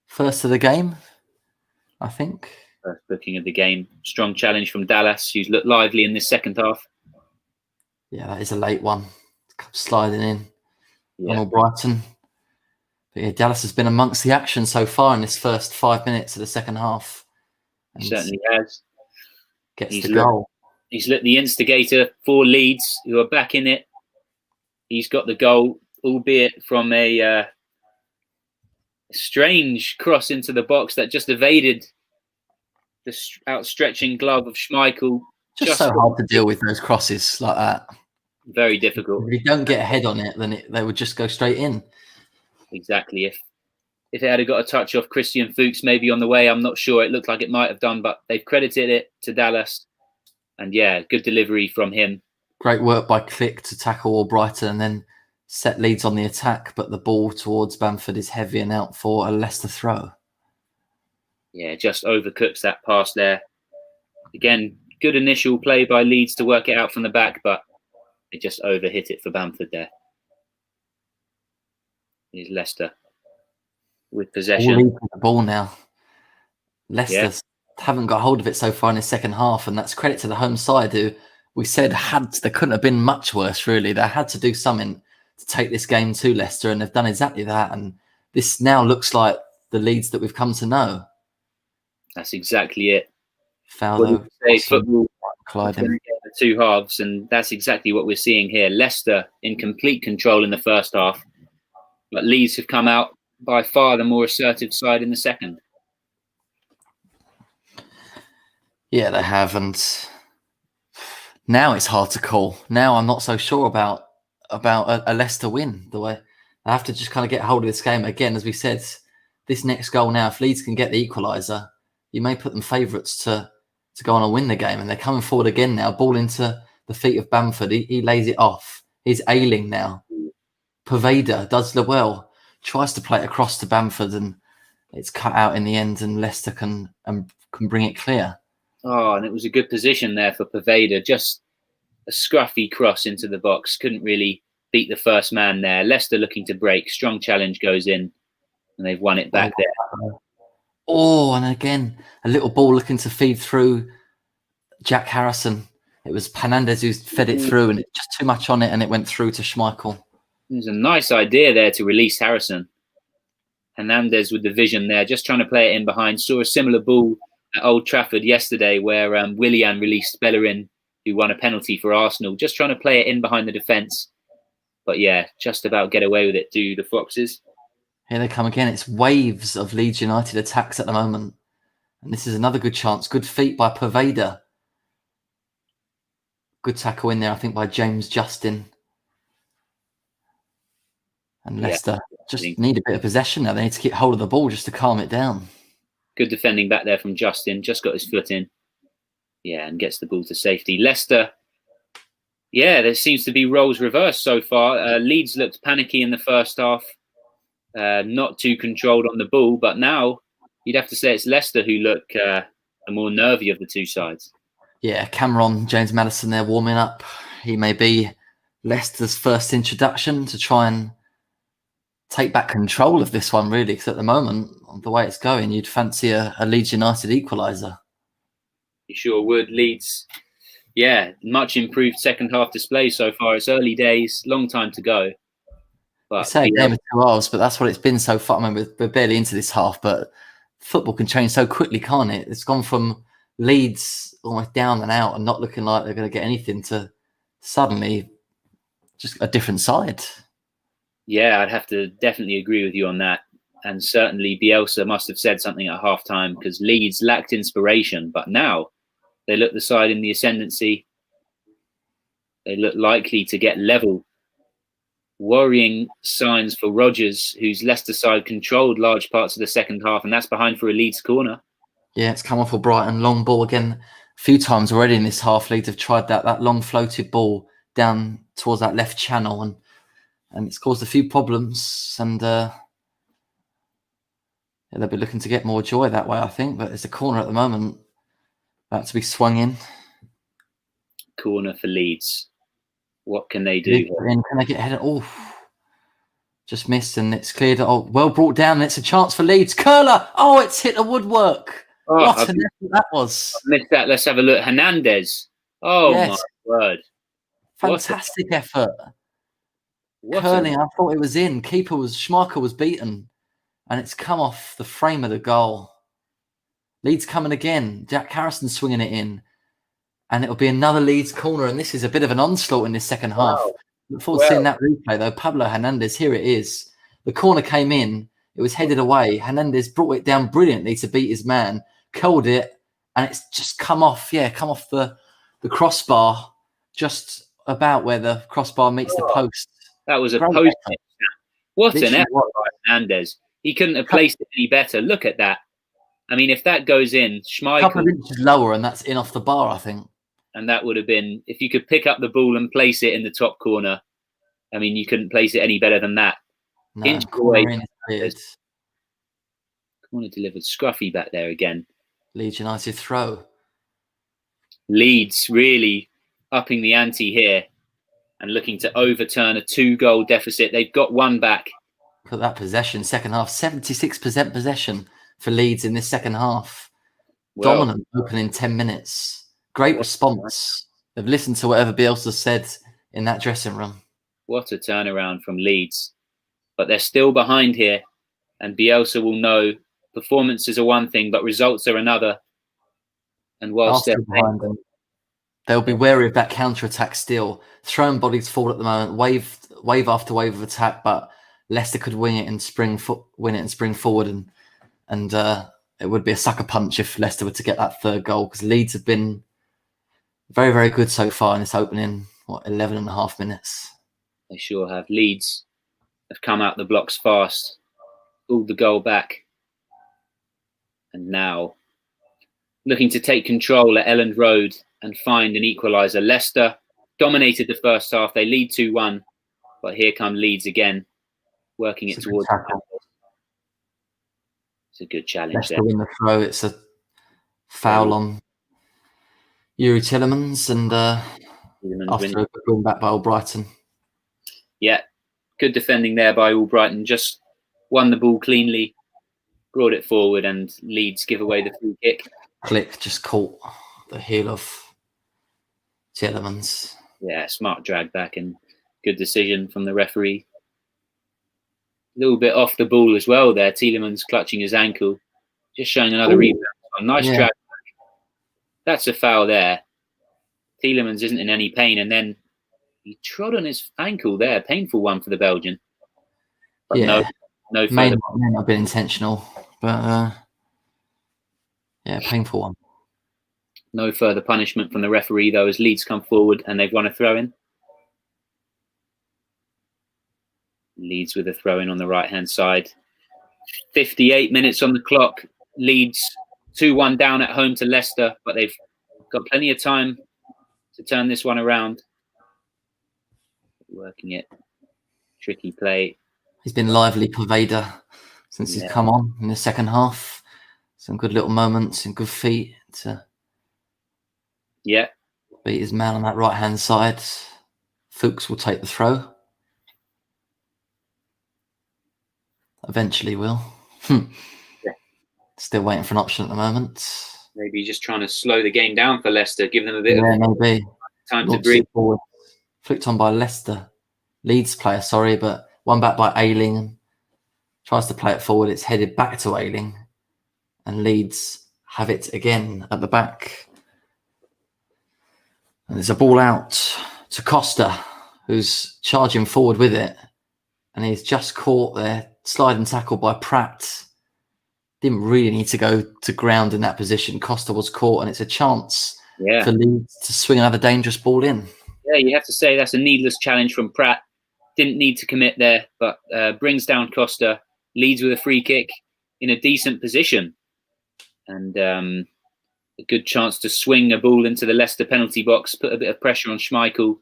First of the game, I think. First booking of the game. Strong challenge from Dallas, who's looked lively in this second half. Yeah, that is a late one. Sliding in on Albrighton. But yeah, Dallas has been amongst the action so far in this first 5 minutes of the second half. He certainly has. Gets the goal. He's looked the instigator for Leeds, who are back in it. He's got the goal, albeit from a strange cross into the box that just evaded the outstretching glove of Schmeichel. Just so hard to deal with those crosses like that. Very difficult. If you don't get a head on it, then they would just go straight in. Exactly. If it had got a touch off Christian Fuchs maybe on the way, I'm not sure. It looked like it might have done, but they've credited it to Dallas. And yeah, good delivery from him. Great work by Click to tackle Albrighton and then set Leeds on the attack, but the ball towards Bamford is heavy and out for a Leicester throw. Yeah, just overcooks that pass there. Again, good initial play by Leeds to work it out from the back, but they just overhit it for Bamford there. Here's Leicester with possession. The ball now. Leicester haven't got hold of it so far in the second half, and that's credit to the home side who we said they couldn't have been much worse, really. They had to do something to take this game to Leicester, and they've done exactly that. And this now looks like the Leeds that we've come to know. That's exactly it. Football, the two halves, and that's exactly what we're seeing here. Leicester in complete control in the first half, but Leeds have come out by far the more assertive side in the second. Yeah, they have, and now it's hard to call. Now I'm not so sure about a Leicester win. The way I have to just kind of get hold of this game again, as we said. This next goal now, if Leeds can get the equaliser, you may put them favourites to go on and win the game. And they're coming forward again now. Ball into the feet of Bamford. He lays it off. He's ailing now. Poveda does the well. Tries to play it across to Bamford, and it's cut out in the end. And Leicester can bring it clear. Oh, and it was a good position there for Poveda. Just a scruffy cross into the box. Couldn't really beat the first man there. Leicester looking to break. Strong challenge goes in, and they've won it back there. Oh, and again, a little ball looking to feed through Jack Harrison. It was Hernandez who fed it through, and it's just too much on it, and it went through to Schmeichel. It was a nice idea there to release Harrison. Hernandez with the vision there, just trying to play it in behind. Saw a similar ball at Old Trafford yesterday where Willian released Bellerin, who won a penalty for Arsenal, just trying to play it in behind the defence. But yeah, just about get away with it, do the Foxes. Here they come again. It's waves of Leeds United attacks at the moment. And this is another good chance. Good feet by Poveda. Good tackle in there, I think, by James Justin. And Leicester just need a bit of possession now. They need to get hold of the ball just to calm it down. Good defending back there from Justin. Just got his foot in. Yeah, and gets the ball to safety. Leicester, yeah, there seems to be roles reversed so far. Leeds looked panicky in the first half. Not too controlled on the ball. But now you'd have to say it's Leicester who look the more nervy of the two sides. Yeah, Cameron, James Maddison there warming up. He may be Leicester's first introduction to try and take back control of this one, really, because at the moment, the way it's going, you'd fancy a Leeds United equaliser. You sure would. Leeds, yeah, much improved second half display so far. It's early days, long time to go. But say a game of 2 hours, but that's what it's been so far. I mean, we're barely into this half, but football can change so quickly, can't it? It's gone from Leeds almost down and out and not looking like they're going to get anything to suddenly just a different side. Yeah, I'd have to definitely agree with you on that. And certainly Bielsa must have said something at halftime because Leeds lacked inspiration. But now they look the side in the ascendancy. They look likely to get level Worrying signs for Rodgers, whose Leicester side controlled large parts of the second half, and that's behind for a Leeds corner. Yeah, it's come off for Brighton. Long ball again. A few times already in this half, Leeds have tried that long floated ball down towards that left channel, and it's caused a few problems. And yeah, they'll be looking to get more joy that way, I think. But there's a corner at the moment about to be swung in. Corner for Leeds. What can they do? Can they get ahead? Oh, just missed, and it's cleared. Oh, well brought down. And it's a chance for Leeds. Curler. Oh, it's hit the woodwork. Oh, what an effort that was. I missed that. Let's have a look. Hernandez. Oh, yes. My word. Fantastic effort. Curling, I thought it was in. Schmeichel was beaten, and it's come off the frame of the goal. Leeds coming again. Jack Harrison swinging it in, and it'll be another Leeds corner, and this is a bit of an onslaught in this second half. Look forward to seeing that replay, though. Pablo Hernandez, here it is. The corner came in. It was headed away. Hernandez brought it down brilliantly to beat his man, curled it, and it's just come off. Yeah, come off the crossbar, just about where the crossbar meets the post. That was a post. What an effort by Hernandez. He couldn't have placed it any better. Look at that. I mean, if that goes in, Schmeichel... A couple of inches lower, and that's in off the bar, I think. And that would have been... If you could pick up the ball and place it in the top corner, I mean, you couldn't place it any better than that. No, Inch away. Corner delivered. Scruffy back there again. Leeds United throw. Leeds really upping the ante here and looking to overturn a 2-goal deficit. They've got one back. Put that possession, second half, 76% possession for Leeds in this second half. Well, dominant opening 10 minutes. Great response. They've listened to whatever Bielsa said in that dressing room. What a turnaround from Leeds. But they're still behind here, and Bielsa will know performances are one thing, but results are another. And whilst they're behind them, they'll be wary of that counter-attack still. Throwing bodies forward at the moment, wave after wave of attack, but Leicester could win it and spring forward, and it would be a sucker punch if Leicester were to get that third goal, because Leeds have been very, very good so far in this opening, 11 and a half minutes. They sure have. Leeds have come out the blocks fast, pulled the goal back, and now looking to take control at Elland Road and find an equaliser. Leicester dominated the first half. They lead 2-1, but here come Leeds again, working it towards. It's a good challenge. Leicester win the throw. It's a foul on Yuri Tillemans, and after a good win back by Albrighton. Yeah, good defending there by Albrighton. Just won the ball cleanly, brought it forward, and Leeds give away the free kick. Click just caught the heel of Tillemans. Yeah, smart drag back and good decision from the referee. A little bit off the ball as well there. Tielemans clutching his ankle. Just showing another rebound. Nice drag back. That's a foul there. Tielemans isn't in any pain, and then he trod on his ankle there. Painful one for the Belgian. But no further. May not have been intentional, but yeah, painful one. No further punishment from the referee, though, as Leeds come forward and they've won a throw-in. Leeds with a throw-in on the right-hand side. 58 minutes on the clock. Leeds 2-1 down at home to Leicester, but they've got plenty of time to turn this one around. Working it. Tricky play. He's been lively, Pervader, since he's come on in the second half. Some good little moments and good feet to beat his man on that right-hand side. Fuchs will take the throw. Eventually will. Still waiting for an option at the moment. Maybe just trying to slow the game down for Leicester, give them a bit of maybe. time to breathe. Flicked on by Leicester. Leeds player, sorry, but one back by Ayling. Tries to play it forward. It's headed back to Ayling. And Leeds have it again at the back. And there's a ball out to Costa, who's charging forward with it. And he's just caught there. Sliding tackle by Pratt. Didn't really need to go to ground in that position. Costa was caught, and it's a chance for Leeds to swing another dangerous ball in. Yeah, you have to say that's a needless challenge from Pratt. didn't need to commit there, but brings down Costa. Leeds with a free kick in a decent position, and a good chance to swing a ball into the Leicester penalty box, put a bit of pressure on Schmeichel.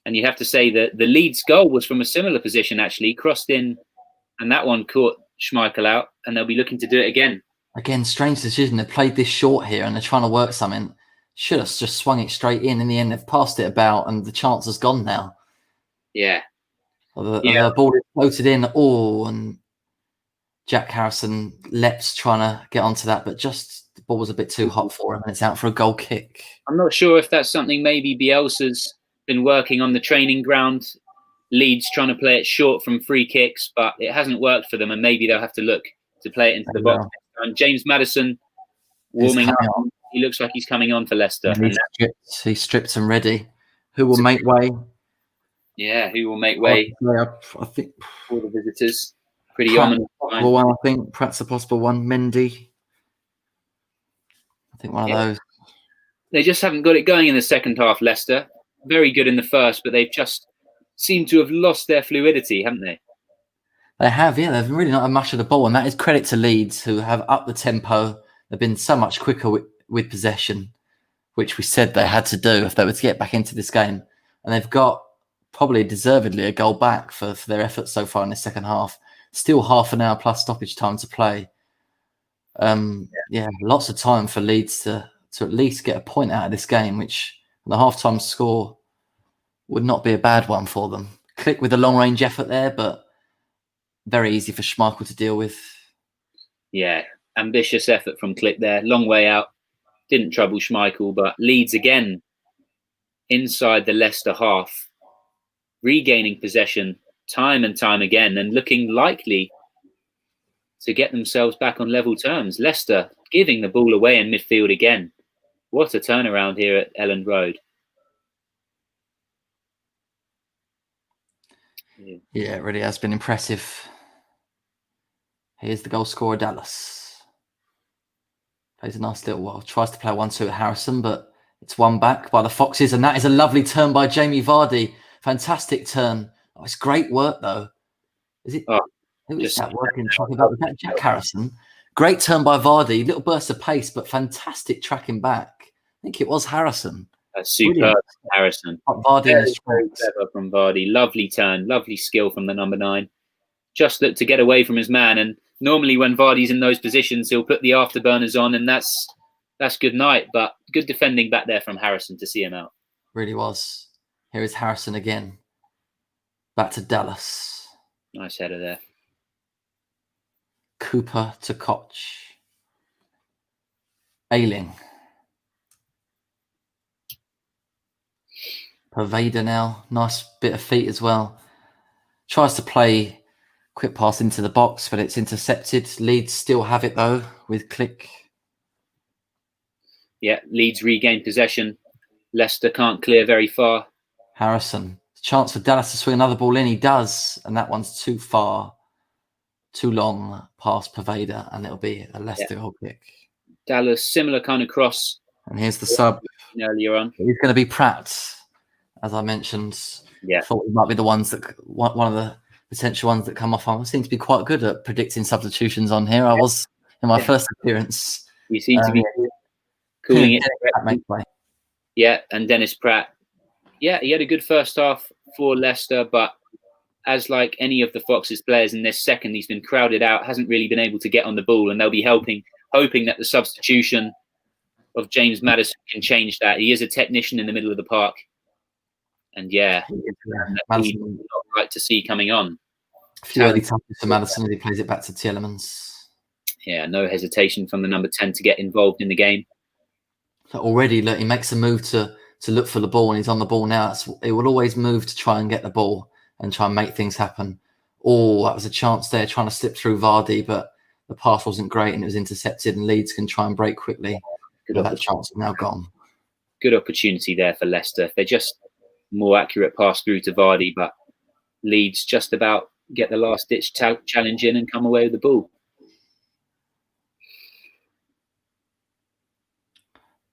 And you have to say that the Leeds goal was from a similar position, actually, crossed in, and that one caught Schmeichel out, and they'll be looking to do it again. Again, strange decision. They played this short here, and they're trying to work something. Should have just swung it straight in. In the end, they've passed it about, and the chance has gone now. Yeah. The ball is floated in. Oh, and Jack Harrison leaps trying to get onto that, but just the ball was a bit too hot for him, and it's out for a goal kick. I'm not sure if that's something maybe Bielsa's been working on the training ground. Leeds trying to play it short from free kicks, but it hasn't worked for them, and maybe they'll have to look to play it into the box. And James Maddison warming up. He looks like he's coming on for Leicester. He's stripped and ready. Who will make way? Yeah, who will make way? I think for the visitors. Pretty ominous. One, I think. Perhaps a possible one. Mendy. I think one of those. They just haven't got it going in the second half, Leicester. Very good in the first, but they've just seemed to have lost their fluidity, haven't they? They have, yeah. They've really not had much of the ball, and that is credit to Leeds, who have upped the tempo. They've been so much quicker with possession, which we said they had to do if they were to get back into this game. And they've got probably deservedly a goal back for their efforts so far in the second half. Still half an hour plus stoppage time to play. Lots of time for Leeds to at least get a point out of this game, which the half-time score would not be a bad one for them. Click with a long-range effort there, but very easy for Schmeichel to deal with. Yeah, ambitious effort from Click there. Long way out. Didn't trouble Schmeichel, but Leeds again inside the Leicester half, regaining possession time and time again and looking likely to get themselves back on level terms. Leicester giving the ball away in midfield again. What a turnaround here at Elland Road. Yeah, it really has been impressive. Here's the goal scorer, Dallas. Plays a nice little while. Tries to play 1-2 at Harrison, but it's won back by the Foxes, and that is a lovely turn by Jamie Vardy. Fantastic turn. Oh, it's great work, though. Is it? Who is that working? Talking about that Jack Harrison. Great turn by Vardy. Little burst of pace, but fantastic tracking back. I think it was Harrison. Superb, Harrison. Vardy very clever from Vardy. Lovely turn, lovely skill from the number 9. Just looked to get away from his man, and normally when Vardy's in those positions, he'll put the afterburners on, and that's good night. But good defending back there from Harrison to see him out. Really was. Here is Harrison again. Back to Dallas. Nice header there. Cooper to Koch. Ayling. Pervader now. Nice bit of feet as well. Tries to play quick pass into the box, but it's intercepted. Leeds still have it, though, with Click. Yeah, Leeds regain possession. Leicester can't clear very far. Harrison. Chance for Dallas to swing another ball in. He does, and that one's too far. Too long past Pervader, and it'll be a Leicester goal kick. Dallas, similar kind of cross. And here's the sub. Earlier on. He's going to be Pratt, as I mentioned. Yeah. Thought he might be the ones that one of the potential ones that come off. I seem to be quite good at predicting substitutions on here. I was in my first appearance. You seem to be calling it. Yeah, and Dennis Pratt. Yeah, he had a good first half for Leicester, but as like any of the Foxes players in this second, he's been crowded out, hasn't really been able to get on the ball, and they'll be hoping that the substitution of James Maddison can change that. He is a technician in the middle of the park. And Madison, not right to see coming on. A few early touches for Madison as he plays it back to Tielemans. Yeah, no hesitation from the number 10 to get involved in the game. So already, look, he makes a move to look for the ball, and he's on the ball now. He will always move to try and get the ball and try and make things happen. Oh, that was a chance there, trying to slip through Vardy, but the pass wasn't great and it was intercepted, and Leeds can try and break quickly. But that chance is now gone. Good opportunity there for Leicester. They're just more accurate pass through to Vardy, but Leeds just about get the last-ditch challenge in and come away with the ball.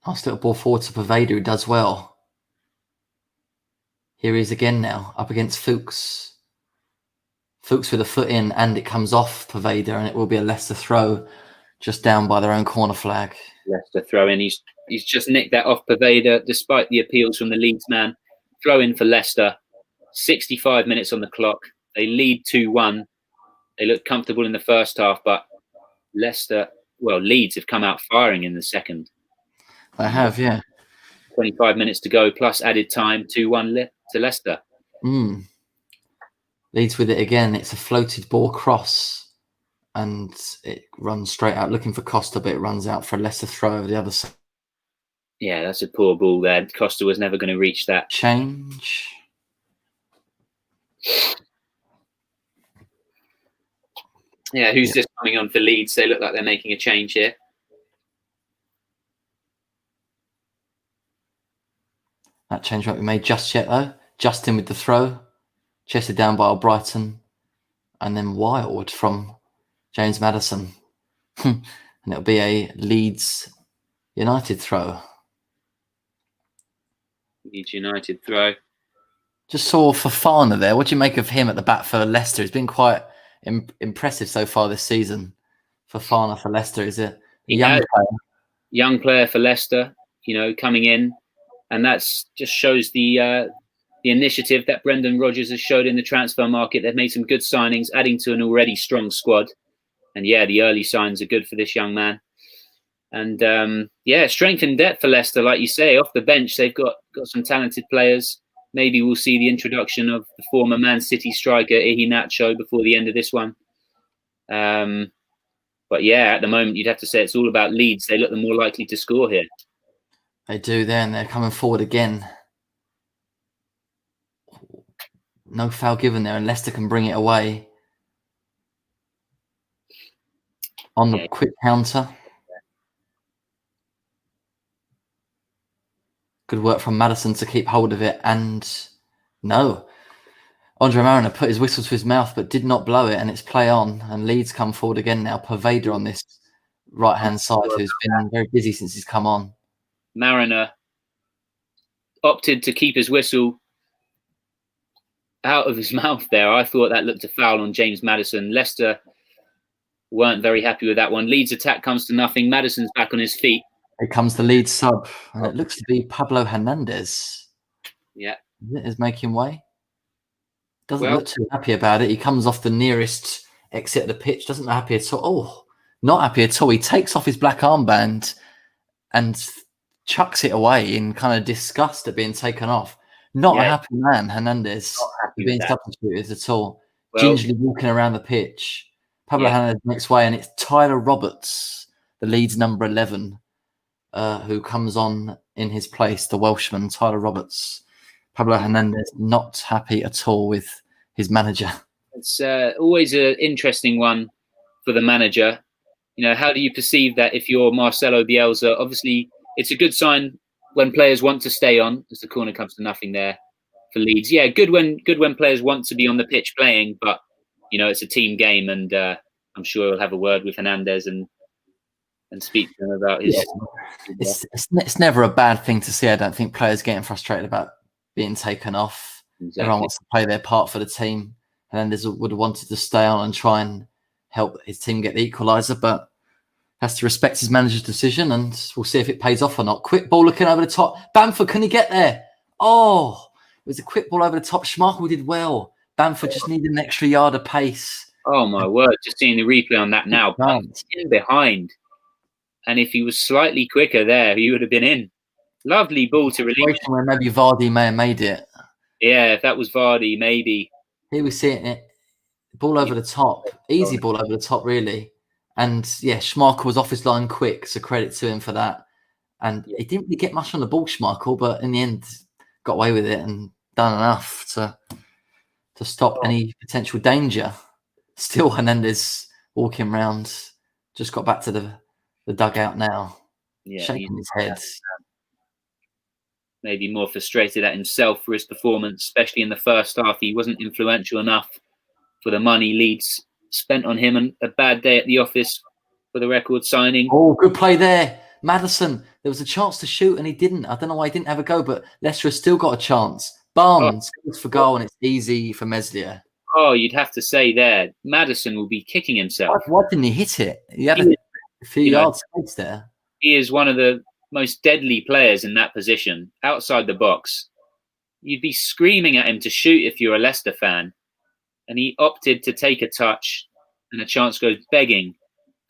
Nice little ball forward to Pervader, who does well. Here he is again now, up against Fuchs. Fuchs with a foot in, and it comes off Poveda, and it will be a Leicester throw just down by their own corner flag. Leicester throw in. He's just nicked that off Poveda, despite the appeals from the Leeds man. Throw in for Leicester. 65 minutes on the clock. They lead 2-1. They look comfortable in the first half, but Leeds have come out firing in the second. They have, yeah. 25 minutes to go, plus added time, 2-1 to Leicester. Leeds with it again. It's a floated ball cross, and it runs straight out, looking for Costa, but it runs out for a Leicester throw over the other side. Yeah, that's a poor ball there. Costa was never going to reach that. Change. Yeah, who's this coming on for Leeds? They look like they're making a change here. That change won't be made just yet, though. Justin with the throw. Chested down by Albrighton. And then wild from James Maddison. And it'll be a Leeds United throw. Leeds United throw. Just saw Fofana there. What do you make of him at the back for Leicester? He's been quite impressive so far this season. Fofana for Leicester is a young player. Young player for Leicester, coming in. And that's just shows the initiative that Brendan Rodgers has showed in the transfer market. They've made some good signings, adding to an already strong squad. And yeah, the early signs are good for this young man. And strength in depth for Leicester, like you say. Off the bench, they've got some talented players. Maybe we'll see the introduction of the former Man City striker Iheanacho before the end of this one. But yeah, at the moment, you'd have to say it's all about Leeds. They look the more likely to score here. They do there, and they're coming forward again. No foul given there, and Leicester can bring it away. On the quick counter. Good work from Maddison to keep hold of it, and no. Andre Mariner put his whistle to his mouth but did not blow it, and it's play on, and Leeds come forward again now. Poveda on this right-hand side, who's been very busy since he's come on. Mariner opted to keep his whistle out of his mouth there. I thought that looked a foul on James Maddison. Leicester weren't very happy with that one. Leeds attack comes to nothing. Maddison's back on his feet. Here comes the Leeds sub, and it looks to be Pablo Hernandez. Yeah. Is making way. Doesn't look too happy about it. He comes off the nearest exit of the pitch. Doesn't look happy at all. Oh, not happy at all. He takes off his black armband and chucks it away in kind of disgust at being taken off. Not a happy man, Hernandez, being substituted at all. Gingerly walking around the pitch. Pablo Hernandez makes way, and it's Tyler Roberts, the Leeds number 11, who comes on in his place, the Welshman, Tyler Roberts. Pablo Hernandez not happy at all with his manager. It's always an interesting one for the manager. How do you perceive that if you're Marcelo Bielsa? Obviously, it's a good sign when players want to stay on, as the corner comes to nothing there for Leeds. Yeah, good when players want to be on the pitch playing, but it's a team game, and I'm sure he'll have a word with Hernandez and speak to him about his. Yeah. It's never a bad thing to see. I don't think players getting frustrated about being taken off. Exactly. Everyone wants to play their part for the team. Hernandez would have wanted to stay on and try and help his team get the equaliser, but has to respect his manager's decision, and we'll see if it pays off or not. Quick ball looking over the top. Bamford, can he get there? Oh, it was a quick ball over the top. Schmeichel did well. Bamford just needed an extra yard of pace. Oh, my word. Just seeing the replay on that now. Bamford's in behind. And if he was slightly quicker there, he would have been in. Lovely ball to release. Where maybe Vardy may have made it. Yeah, if that was Vardy, maybe. Here we see it. Ball over the top. Easy ball over the top, really. And yeah, Schmeichel was off his line quick, so credit to him for that. And he didn't really get much on the ball, Schmeichel, but in the end, got away with it and done enough to stop any potential danger. Still, Hernandez walking around, just got back to the dugout now, shaking his head. Maybe more frustrated at himself for his performance, especially in the first half. He wasn't influential enough for the money Leeds spent on him, and a bad day at the office for the record signing. Oh, good play there. Maddison, there was a chance to shoot and he didn't. I don't know why he didn't have a go, but Leicester has still got a chance. Barnes goes for goal, and it's easy for Meslier. Oh, you'd have to say there, Maddison will be kicking himself. Why didn't he hit it? He had a few yards space there. He is one of the most deadly players in that position, outside the box. You'd be screaming at him to shoot if you're a Leicester fan. And he opted to take a touch, and a chance goes begging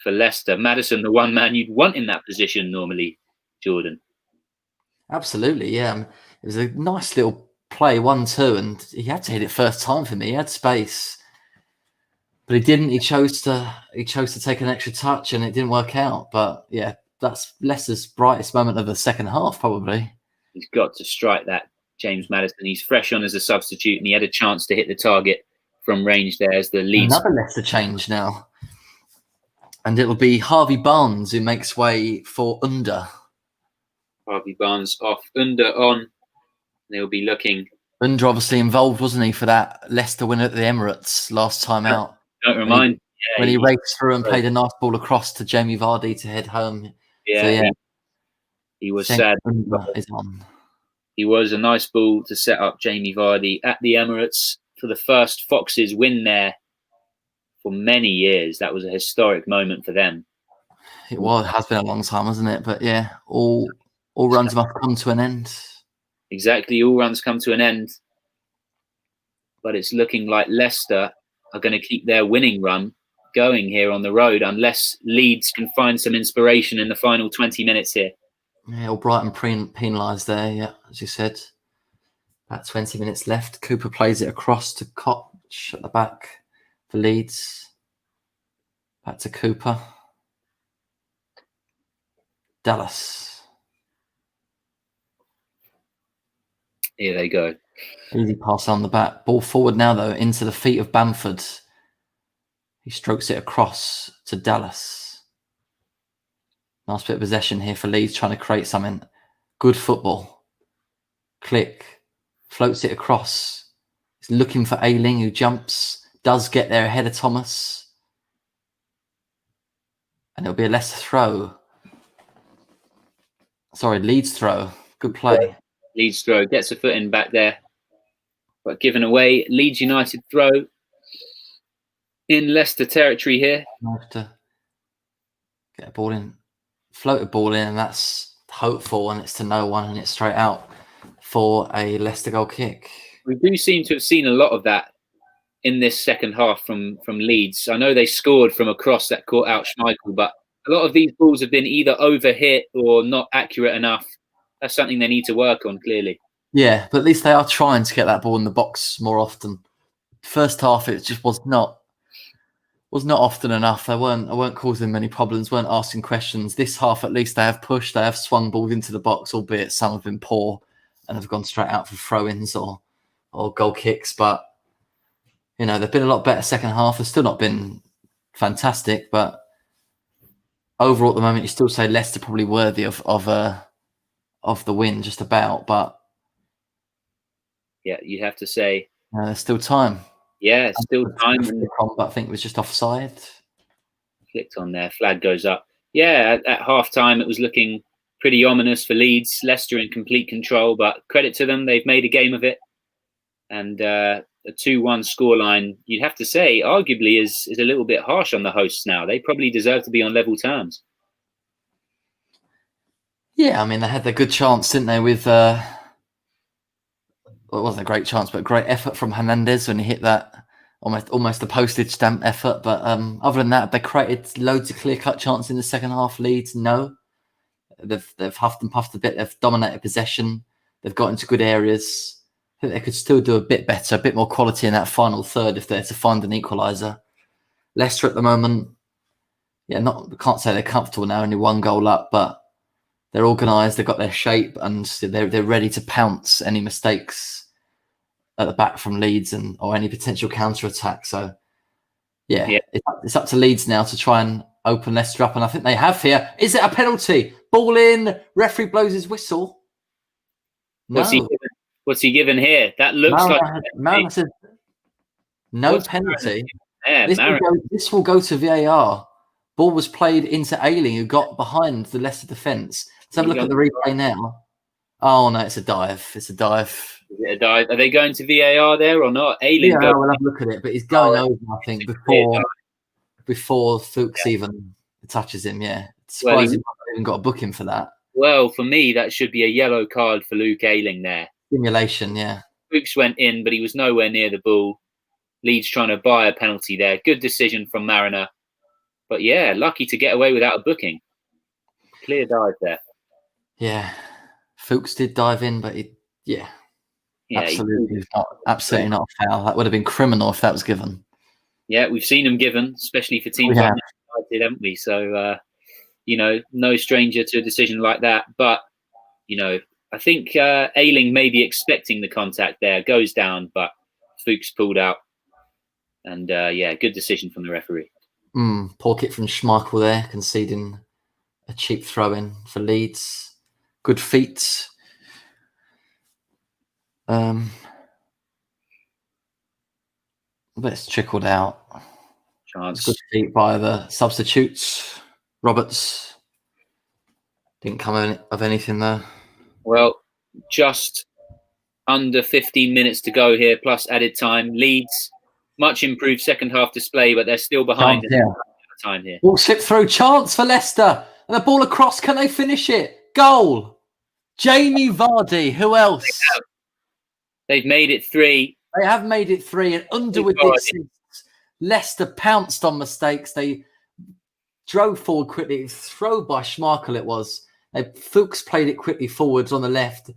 for Leicester. Maddison, the one man you'd want in that position normally, Jordan. Absolutely, yeah. It was a nice little play, 1-2, and he had to hit it first time for me. He had space, but he didn't. He chose to take an extra touch, and it didn't work out. But yeah, that's Leicester's brightest moment of the second half, probably. He's got to strike that, James Maddison. He's fresh on as a substitute, and he had a chance to hit the target from range there as the Leeds. Another Leicester change now, and it'll be Harvey Barnes who makes way for Under. Harvey Barnes off, Under on. They'll be looking. Under obviously involved, wasn't he, for that Leicester win at the Emirates last time out? Don't remind. When he raced through and played a nice ball across to Jamie Vardy to head home. Yeah, so, yeah. He was sad. Is on. He was a nice ball to set up Jamie Vardy at the Emirates for the first Foxes win there for many years. That was a historic moment for them. It has been a long time, hasn't it? But yeah, all runs must come to an end. Exactly, all runs come to an end. But it's looking like Leicester are going to keep their winning run going here on the road, unless Leeds can find some inspiration in the final 20 minutes here. Yeah, Brighton penalised there, yeah, as you said. About 20 minutes left. Cooper plays it across to Koch at the back for Leeds. Back to Cooper. Dallas. Here they go. Easy pass on the back. Ball forward now, though, into the feet of Bamford. He strokes it across to Dallas. Nice bit of possession here for Leeds, trying to create something. Good football. Click. Floats it across. He's looking for Ayling, who jumps. Does get there ahead of Thomas. And it'll be a Leicester throw. Sorry, Leeds throw. Good play. Leeds throw. Gets a foot in back there. But given away. Leeds United throw. In Leicester territory here. I have to get a ball in. Float a ball in, and that's hopeful, and it's to no one, and it's straight out for a Leicester goal kick. We do seem to have seen a lot of that in this second half from Leeds. I know they scored from a cross that caught out Schmeichel, but a lot of these balls have been either overhit or not accurate enough. That's something they need to work on, clearly. Yeah, but at least they are trying to get that ball in the box more often. First half, it just was not often enough. They weren't causing many problems, weren't asking questions. This half, at least, they have pushed. They have swung balls into the box, albeit some have been poor and have gone straight out for throw-ins or goal kicks. But, they've been a lot better second half. They've still not been fantastic, but overall at the moment, you still say Leicester probably worthy of the win, just about. But yeah, you have to say there's still time. Yeah, still time. But I think it was just offside. Clicked on there. Flag goes up. Yeah, at half time, it was looking pretty ominous for Leeds. Leicester in complete control, but credit to them. They've made a game of it. And a 2-1 scoreline, you'd have to say, arguably is a little bit harsh on the hosts now. They probably deserve to be on level terms. Yeah, I mean, they had their good chance, didn't they, with... Well, it wasn't a great chance, but great effort from Hernandez when he hit that almost a postage stamp effort. But other than that, they created loads of clear-cut chances in the second half. Leeds, no. They've huffed and puffed a bit. They've dominated possession. They've got into good areas. I think they could still do a bit better, a bit more quality in that final third if they're to find an equaliser. Leicester at the moment, can't say they're comfortable now, only one goal up, but they're organised, they've got their shape, and they're ready to pounce any mistakes at the back from Leeds or any potential counter-attack. So, yeah. It's up to Leeds now to try and open Leicester up, and I think they have here. Is it a penalty? Ball in, referee blows his whistle. No. What's he given here? That looks Maran said no penalty. Yeah, this will go to VAR. Ball was played into Ayling, who got behind the Leicester defence. Let's have a look at the replay now. Oh no, it's a dive. It's a dive. Is it a dive? Are they going to VAR there or not? Ayling Yeah, goes. we'll have a look at it, but he's going over, I It's think, a clear before Fuchs dive. even touches him. Yeah, Well, surprising he even got a booking for that. well, for me, that should be a yellow card for Luke Ayling there. Simulation, yeah. Fuchs went in, but he was nowhere near the ball. Leeds trying to buy a penalty there. Good decision from Mariner. But yeah, lucky to get away without a booking. Clear dive there. Yeah. Fuchs did dive in, but absolutely not a foul. That would have been criminal if that was given. Yeah, we've seen them given, especially for teams like United, haven't we? So, no stranger to a decision like that. But, I think Ayling may be expecting the contact there, goes down, but Fuchs pulled out. And, good decision from the referee. Poor kick from Schmeichel there, conceding a cheap throw-in for Leeds. Good feet. But it's trickled out. Chance. Good feet by the substitutes. Roberts didn't come of anything there. Well, just under 15 minutes to go here, plus added time. Leeds, much improved second half display, but they're still behind time here. Ball slip through, chance for Leicester. And the ball across, can they finish it? Goal! Jamie Vardy, who else? They've made it 3. They have made it 3, and under with the assists. Leicester pounced on mistakes. They drove forward quickly. Throw by Schmeichel it was. Fuchs played it quickly forwards on the left.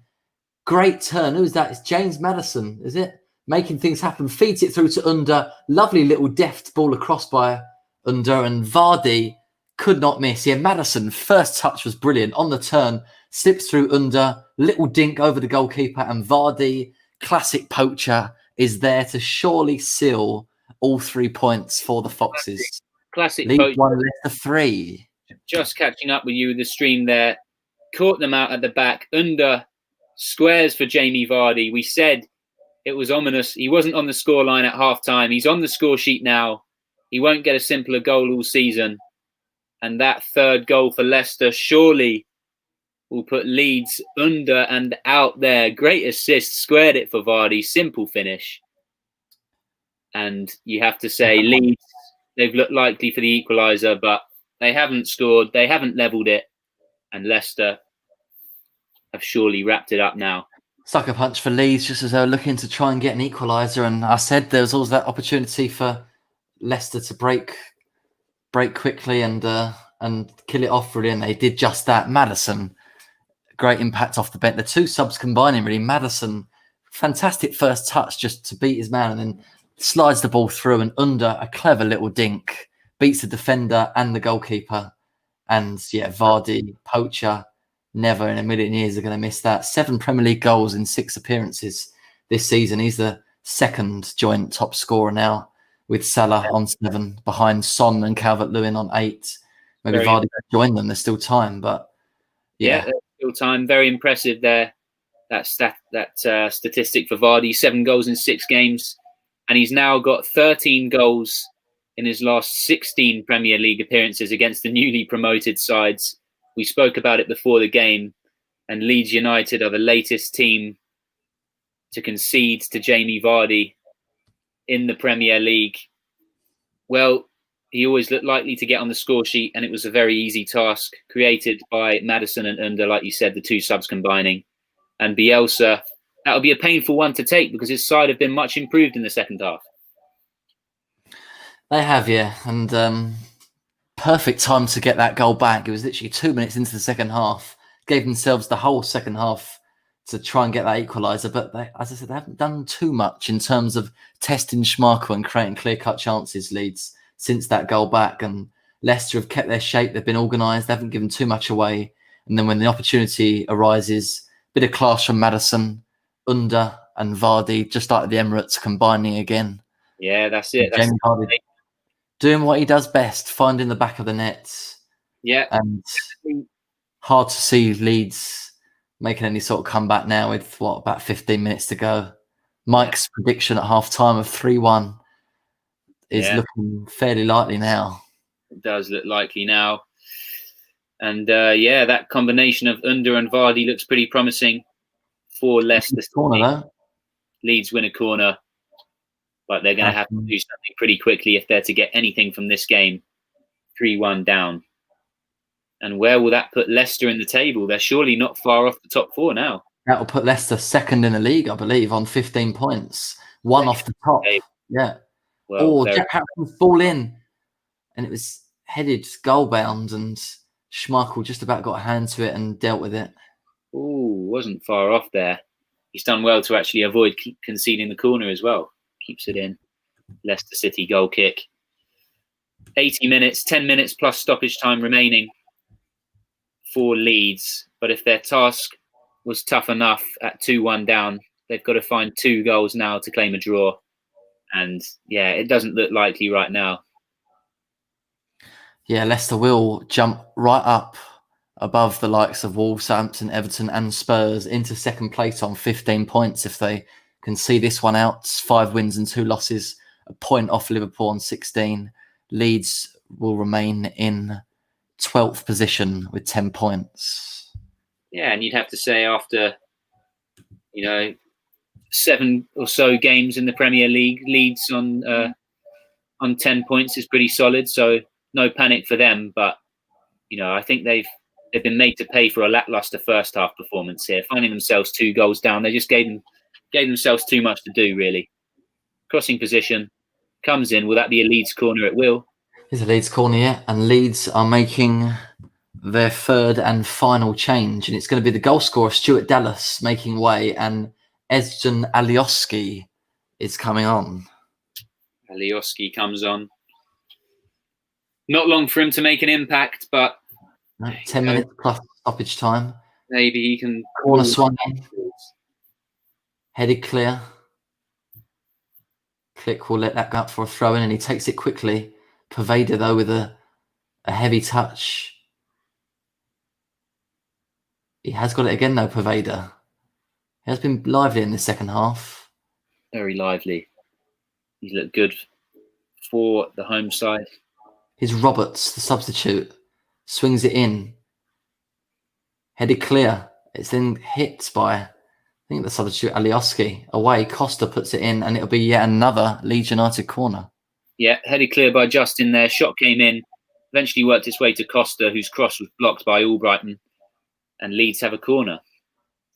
Great turn. Who's that? It's James Maddison, is it? Making things happen. Feeds it through to Under. Lovely little deft ball across by Under, and Vardy could not miss. Yeah, Maddison, first touch was brilliant. On the turn, slips through Under. Little dink over the goalkeeper, and Vardy, classic poacher, is there to surely seal all 3 points for the Foxes. Classic Leeds poacher. 1, Leicester 3. Just catching up with you with the stream there. Caught them out at the back. Under squares for Jamie Vardy. We said it was ominous. He wasn't on the scoreline at halftime. He's on the score sheet now. He won't get a simpler goal all season. And that third goal for Leicester surely will put Leeds under and out there. Great assist, squared it for Vardy. Simple finish. And you have to say, Leeds, they've looked likely for the equaliser, but they haven't scored. They haven't levelled it. And Leicester have surely wrapped it up now. Sucker punch for Leeds, just as they were looking to try and get an equaliser. And I said there was always that opportunity for Leicester to break quickly and kill it off, really. And they did just that. Maddison, great impact off the bench. The two subs combining, really. Maddison, fantastic first touch just to beat his man, and then slides the ball through and Under, a clever little dink, beats the defender and the goalkeeper. And yeah, Vardy, poacher, never in a million years are going to miss that. 7 Premier League goals in 6 appearances this season. He's the second joint top scorer now, with Salah on 7, behind Son and Calvert-Lewin on 8. Maybe Vardy could join them. There's still time, but yeah, there's still time. Very impressive there. That statistic for Vardy: 7 goals in 6 games, and he's now got 13 goals in his last 16 Premier League appearances against the newly promoted sides. We spoke about it before the game, and Leeds United are the latest team to concede to Jamie Vardy in the Premier League. Well, he always looked likely to get on the score sheet, and it was a very easy task created by Maddison and Under, like you said, the two subs combining. And Bielsa, that would be a painful one to take because his side have been much improved in the second half. They have, yeah. And perfect time to get that goal back. It was literally 2 minutes into the second half. Gave themselves the whole second half to try and get that equaliser. But as I said, they haven't done too much in terms of testing Schmeichel and creating clear-cut chances, Leeds, since that goal back. And Leicester have kept their shape. They've been organised. They haven't given too much away. And then when the opportunity arises, bit of class from Maddison, Under and Vardy, just like the Emirates, combining again. Yeah, that's it. Jamie Vardy doing what he does best, finding the back of the net. Yeah. And hard to see Leeds making any sort of comeback now with, about 15 minutes to go. Mike's prediction at half-time of 3-1 is looking fairly likely now. It does look likely now. And, that combination of Under and Vardy looks pretty promising. for Leicester Corner City. though. Leeds win a corner, but they're going to have to do something pretty quickly if they're to get anything from this game. 3-1 down. And where will that put Leicester in the table? They're surely not far off the top 4 now. That will put Leicester second in the league, I believe, on 15 points. One off the top. Yeah. Well, Jack Harrison fall in, and it was headed goal bound, and Schmeichel just about got a hand to it and dealt with it. Ooh, wasn't far off there. He's done well to actually avoid conceding the corner as well. Keeps it in. Leicester City goal kick. 80 minutes, 10 minutes plus stoppage time remaining for Leeds. But if their task was tough enough at 2-1 down, they've got to find 2 goals now to claim a draw. And yeah, it doesn't look likely right now. Yeah, Leicester will jump right up above the likes of Wolverhampton, Everton and Spurs into second place on 15 points if they can see this one out. 5 wins and 2 losses, a point off Liverpool on 16. Leeds will remain in 12th position with 10 points. Yeah, and you'd have to say after, 7 or so games in the Premier League, Leeds on 10 points is pretty solid. So no panic for them. But, I think they've been made to pay for a lackluster first half performance here, finding themselves 2 goals down. They just gave themselves too much to do, really. Crossing position comes in. Will that be a Leeds corner? It will. It's a Leeds corner, yeah. And Leeds are making their 3rd and final change. And it's going to be the goal scorer, Stuart Dallas, making way. And Ezjan Alioski is coming on. Alioski comes on. Not long for him to make an impact, but 10 minutes plus stoppage time. Maybe he can. Corner swung in. Headed clear. Click will let that go up for a throw in, and he takes it quickly. Poveda, though, with a heavy touch. He has got it again, though, Poveda. He has been lively in the second half. Very lively. He's looked good for the home side. Here's Roberts, the substitute. Swings it in. Headed clear. It's then hit by, I think, the substitute Alioski. Away, Costa puts it in, and it'll be yet another Leeds United corner. Yeah, headed clear by Justin there. Shot came in. Eventually worked its way to Costa, whose cross was blocked by Albrighton. And Leeds have a corner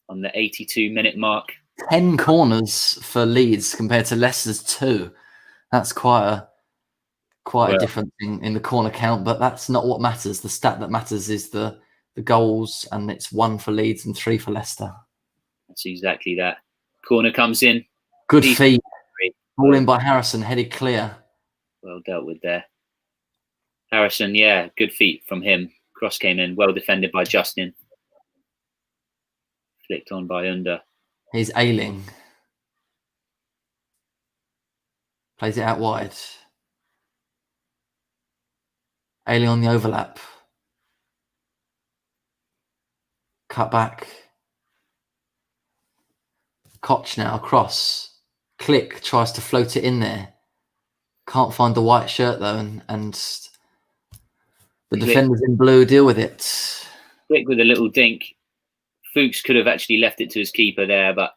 on the 82-minute mark. 10 corners for Leeds compared to Leicester's 2. That's quite a difference in the corner count, but that's not what matters. The stat that matters is the goals, and it's 1 for Leeds and 3 for Leicester. That's exactly that. Corner comes in. Good feet. Ball in by Harrison, headed clear. Well dealt with there. Harrison, yeah, good feet from him. Cross came in, well defended by Justin. Flicked on by Under. Here's Ayling. Plays it out wide. Ayling on the overlap. Cut back. Koch now across. Click tries to float it in there. Can't find the white shirt though, and the defenders in blue deal with it. Click with a little dink. Fuchs could have actually left it to his keeper there, but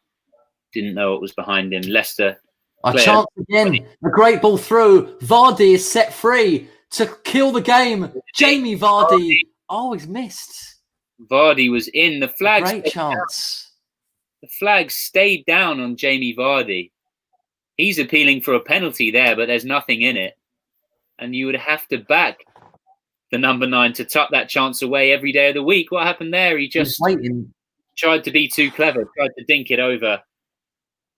didn't know what was behind him. Leicester. A chance again. A great ball through. Vardy is set free to kill the game. Jamie Vardy. Oh, he's missed. Vardy was in. The flag. Great chance. The flag stayed down on Jamie Vardy. He's appealing for a penalty there, but there's nothing in it. And you would have to back the number 9 to tuck that chance away every day of the week. What happened there? He just tried to be too clever, tried to dink it over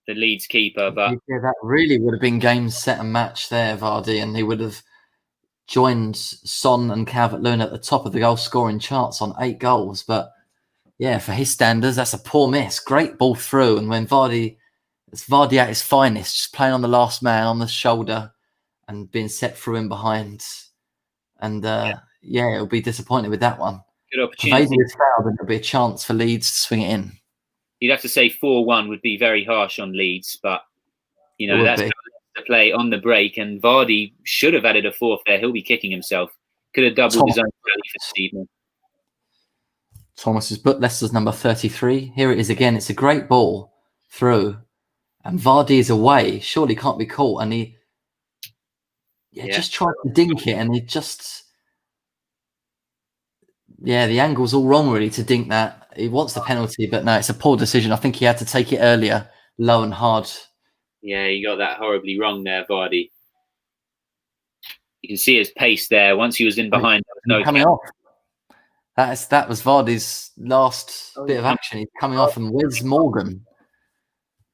the Leeds keeper. But yeah, that really would have been game, set and match there, Vardy, and he would have joined Son and Calvert-Lewin at the top of the goal scoring charts on 8 goals. But yeah, for his standards, that's a poor miss. Great ball through, and when it's Vardy at his finest, just playing on the last man on the shoulder and being set through in behind. And it'll be disappointed with that one. Good opportunity. If fouled, then there'll be a chance for Leeds to swing it in. You'd have to say 4-1 would be very harsh on Leeds, but that's to play on the break. And Vardy should have added a 4th there. He'll be kicking himself. Could have doubled his own tally for this evening. Thomas has put Leicester's number 33. Here it is again. It's a great ball through. And Vardy is away. Surely can't be caught. And he just tried to dink it. And he just... Yeah, the angle's all wrong, really, to dink that. He wants the penalty, but no, it's a poor decision. I think he had to take it earlier, low and hard. Yeah, he got that horribly wrong there, Vardy. You can see his pace there. Once he was in behind, there was coming off. That was Vardy's last bit of action. He's coming off, and where's Morgan?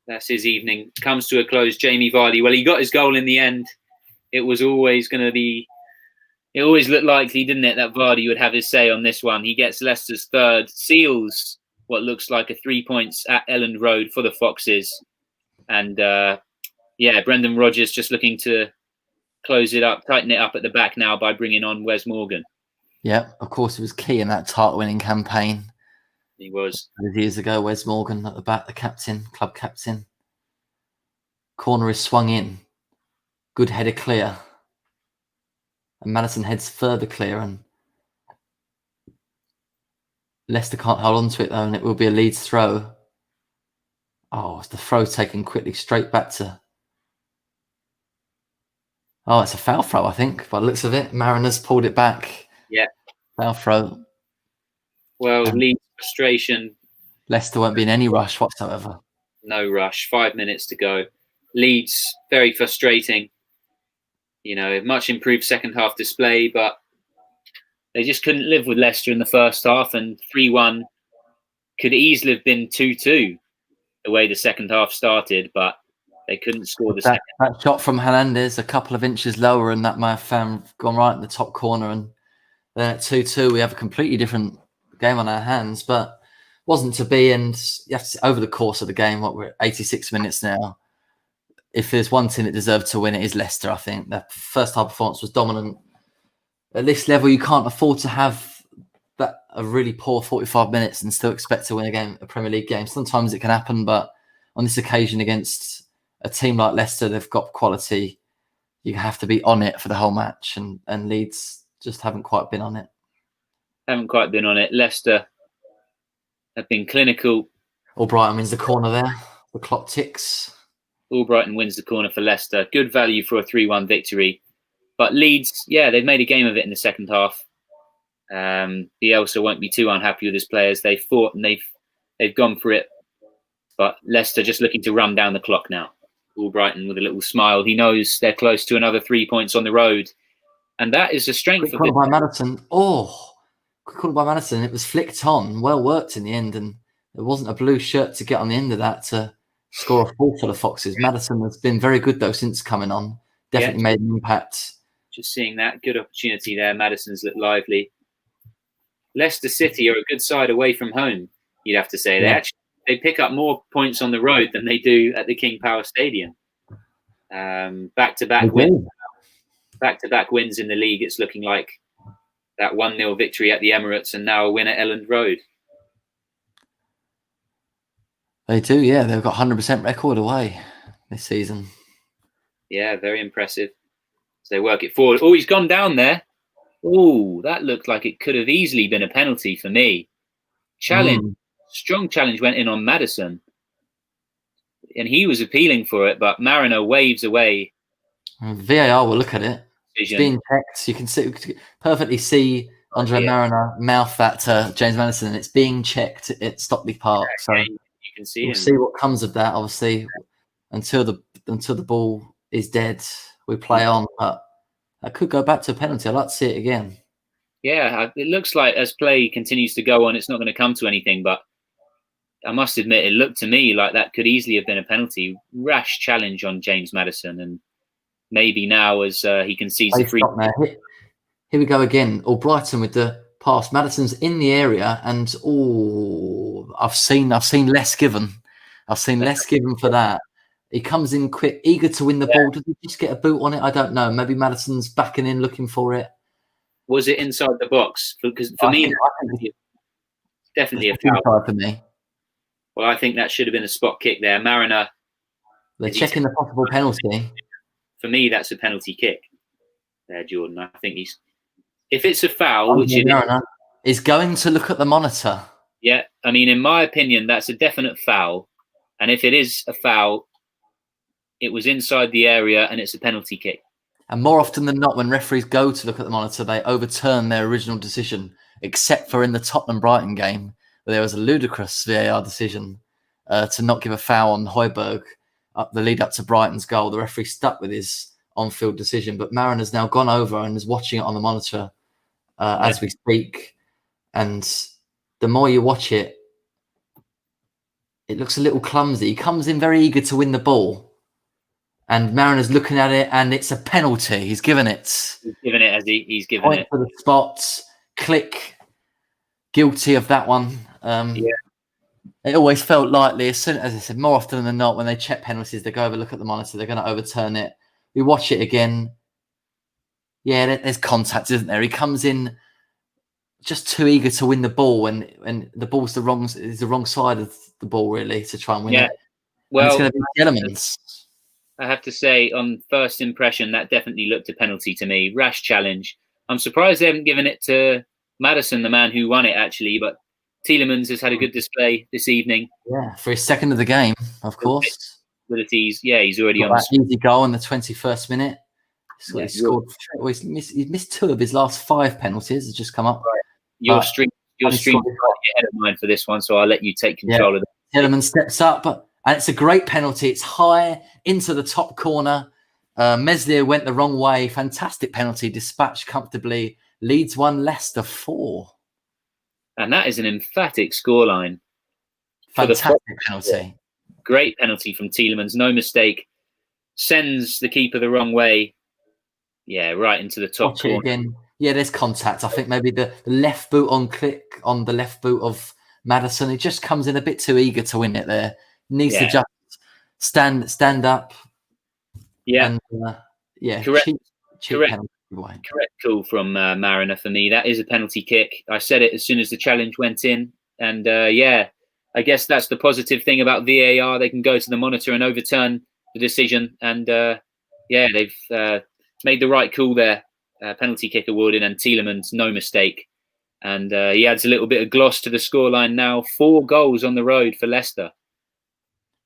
That's his evening. Comes to a close. Jamie Vardy. Well, he got his goal in the end. It was always going to be... It always looked likely, didn't it, that Vardy would have his say on this one. He gets Leicester's third, seals what looks like a 3 points at Elland Road for the Foxes. And, Brendan Rodgers just looking to close it up, tighten it up at the back now by bringing on Wes Morgan. Yeah, of course, he was key in that title-winning campaign. He was. Years ago, Wes Morgan at the back, the captain, club captain. Corner is swung in. Good header clear. And Maddison heads further clear, and Leicester can't hold on to it, though, and it will be a Leeds throw. Oh, it's the throw taken quickly straight back to... Oh, it's a foul throw, I think, by the looks of it. Mariners pulled it back. Yeah. Foul throw. Well, Leeds frustration. Leicester won't be in any rush whatsoever. No rush. 5 minutes to go. Leeds, very frustrating. Much improved second half display, but they just couldn't live with Leicester in the first half, and 3-1 could easily have been 2-2 the way the second half started, but they couldn't score the second. That shot from Hernandez, a couple of inches lower, and that may have gone right in the top corner. And then at 2-2, we have a completely different game on our hands, but wasn't to be. And you have to see, over the course of the game, we're at 86 minutes now. If there's one team that deserved to win, it is Leicester, I think. Their first half performance was dominant. At this level, you can't afford to have a really poor 45 minutes and still expect to win a Premier League game. Sometimes it can happen, but on this occasion against a team like Leicester, they've got quality. You have to be on it for the whole match, and Leeds just haven't quite been on it. Haven't quite been on it. Leicester have been clinical. Albrighton wins the corner there. The clock ticks. Albrighton wins the corner for Leicester. Good value for a 3-1 victory. But Leeds, they've made a game of it in the second half. Bielsa won't be too unhappy with his players. They fought and they've gone for it. But Leicester just looking to run down the clock now. Albrighton with a little smile. He knows they're close to another 3 points on the road. And that is the strength of it. By Maddison. Quick call by Maddison. It was flicked on. Well worked in the end. And there wasn't a blue shirt to get on the end of that to score a 4 for the Foxes. Maddison has been very good, though, since coming on. Definitely made an impact. Just seeing that good opportunity there. Maddison's looked lively. Leicester City are a good side away from home, you'd have to say. Yeah. They pick up more points on the road than they do at the King Power Stadium. Back-to-back wins. Back-to-back wins in the league. It's looking like that 1-0 victory at the Emirates and now a win at Elland Road. They do, yeah. They've got 100% record away this season. Yeah, very impressive. So they work it forward. Oh, he's gone down there. Oh, that looked like it could have easily been a penalty for me. Strong challenge went in on Maddison. And he was appealing for it, but Mariner waves away. VAR will look at it. It's being checked. You can perfectly see Andre Mariner mouth that to James Maddison, and it's being checked at Stockley Park. So you can see we'll see what comes of that. Obviously, until the ball is dead, we play on. But that could go back to a penalty. I'd like to see it again. Yeah, it looks like as play continues to go on, it's not going to come to anything. But I must admit, it looked to me like that could easily have been a penalty. Rash challenge on James Maddison, and maybe now as he concedes the free. Here we go again. Albrighton with the pass. Maddison's in the area, and I've seen less given. I've seen less given for that. He comes in quick, eager to win the ball. Did he just get a boot on it? I don't know. Maybe Maddison's backing in, looking for it. Was it inside the box? Because for me, definitely a foul for me. Well, I think that should have been a spot kick there. Mariner. They're checking the possible penalty. For me, that's a penalty kick there, Jordan. I think if it's a foul, which Mariner is going to look at the monitor. Yeah, I mean, in my opinion, that's a definite foul. And if it is a foul, it was inside the area and it's a penalty kick. And more often than not, when referees go to look at the monitor, they overturn their original decision, except for in the Tottenham-Brighton game, where there was a ludicrous VAR decision to not give a foul on Højbjerg up the lead up to Brighton's goal. The referee stuck with his on-field decision, but Marin has now gone over and is watching it on the monitor as we speak. And the more you watch it, it looks a little clumsy. He comes in very eager to win the ball. And Mariner's looking at it, and it's a penalty. He's given it. He's given it as he's given Point it. to the spot. Click. Guilty of that one. It always felt likely. As I said, more often than not, when they check penalties, they go over, look at the monitor, they're going to overturn it. We watch it again. Yeah, there's contact, isn't there? He comes in just too eager to win the ball, and the ball's the wrong side of the ball, really, to try and win it. Well, and it's going to be elements. I have to say, on first impression, that definitely looked a penalty to me. Rash challenge. I'm surprised they haven't given it to Maddison, the man who won it, actually. But Tielemans has had a good display this evening. Yeah, for his second of the game, of course. He's already on that easy goal in the 21st minute. He scored. He's missed 2 of his last 5 penalties. Has just come up. Right. Your stream ahead of mine for this one, so I'll let you take control of it. Tielemans steps up, and it's a great penalty. It's high into the top corner. Meslier went the wrong way. Fantastic penalty, dispatched comfortably. Leeds 1, Leicester 4. And that is an emphatic scoreline. Fantastic penalty. Great penalty from Tielemans. No mistake. Sends the keeper the wrong way. Yeah, right into the top corner. Again. Yeah, there's contact. I think maybe the left boot on click on the left boot of Maddison. He just comes in a bit too eager to win it there. Needs to just stand up. Yeah. And, correct. Cheap penalty. Correct call from Mariner for me. That is a penalty kick. I said it as soon as the challenge went in. And I guess that's the positive thing about VAR. They can go to the monitor and overturn the decision. And they've made the right call there. Penalty kick awarded, and Tielemans, no mistake. And he adds a little bit of gloss to the scoreline now. 4 goals on the road for Leicester.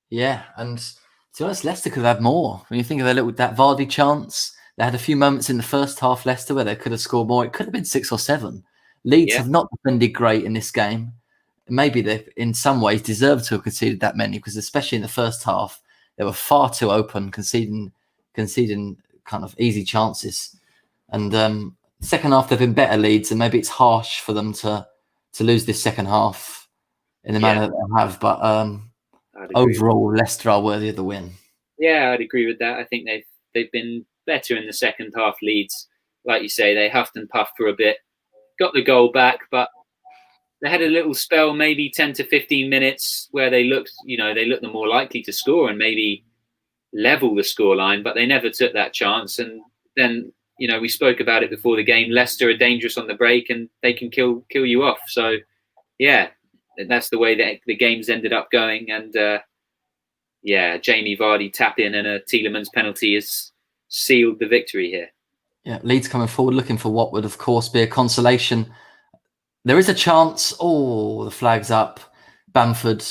Yeah, and to be honest, Leicester could have had more. When you think of that Vardy chance, they had a few moments in the first half, Leicester, where they could have scored more. It could have been 6 or 7. Leeds have not defended great in this game. Maybe they, in some ways, deserved to have conceded that many, because especially in the first half, they were far too open, conceding kind of easy chances. And second half, they've been better, Leeds, and maybe it's harsh for them to lose this second half in the manner that they have. But overall, Leicester are worthy of the win. Yeah, I'd agree with that. I think they've been better in the second half. Leeds, like you say, they huffed and puffed for a bit, got the goal back, but they had a little spell, maybe 10 to 15 minutes, where they looked the more likely to score and maybe level the scoreline, but they never took that chance. And then, we spoke about it before the game. Leicester are dangerous on the break, and they can kill you off. So, yeah, that's the way that the game's ended up going. And Jamie Vardy tap in and a Tielemans penalty has sealed the victory here. Yeah, Leeds coming forward, looking for what would, of course, be a consolation. There is a chance. Oh, the flag's up. Bamford,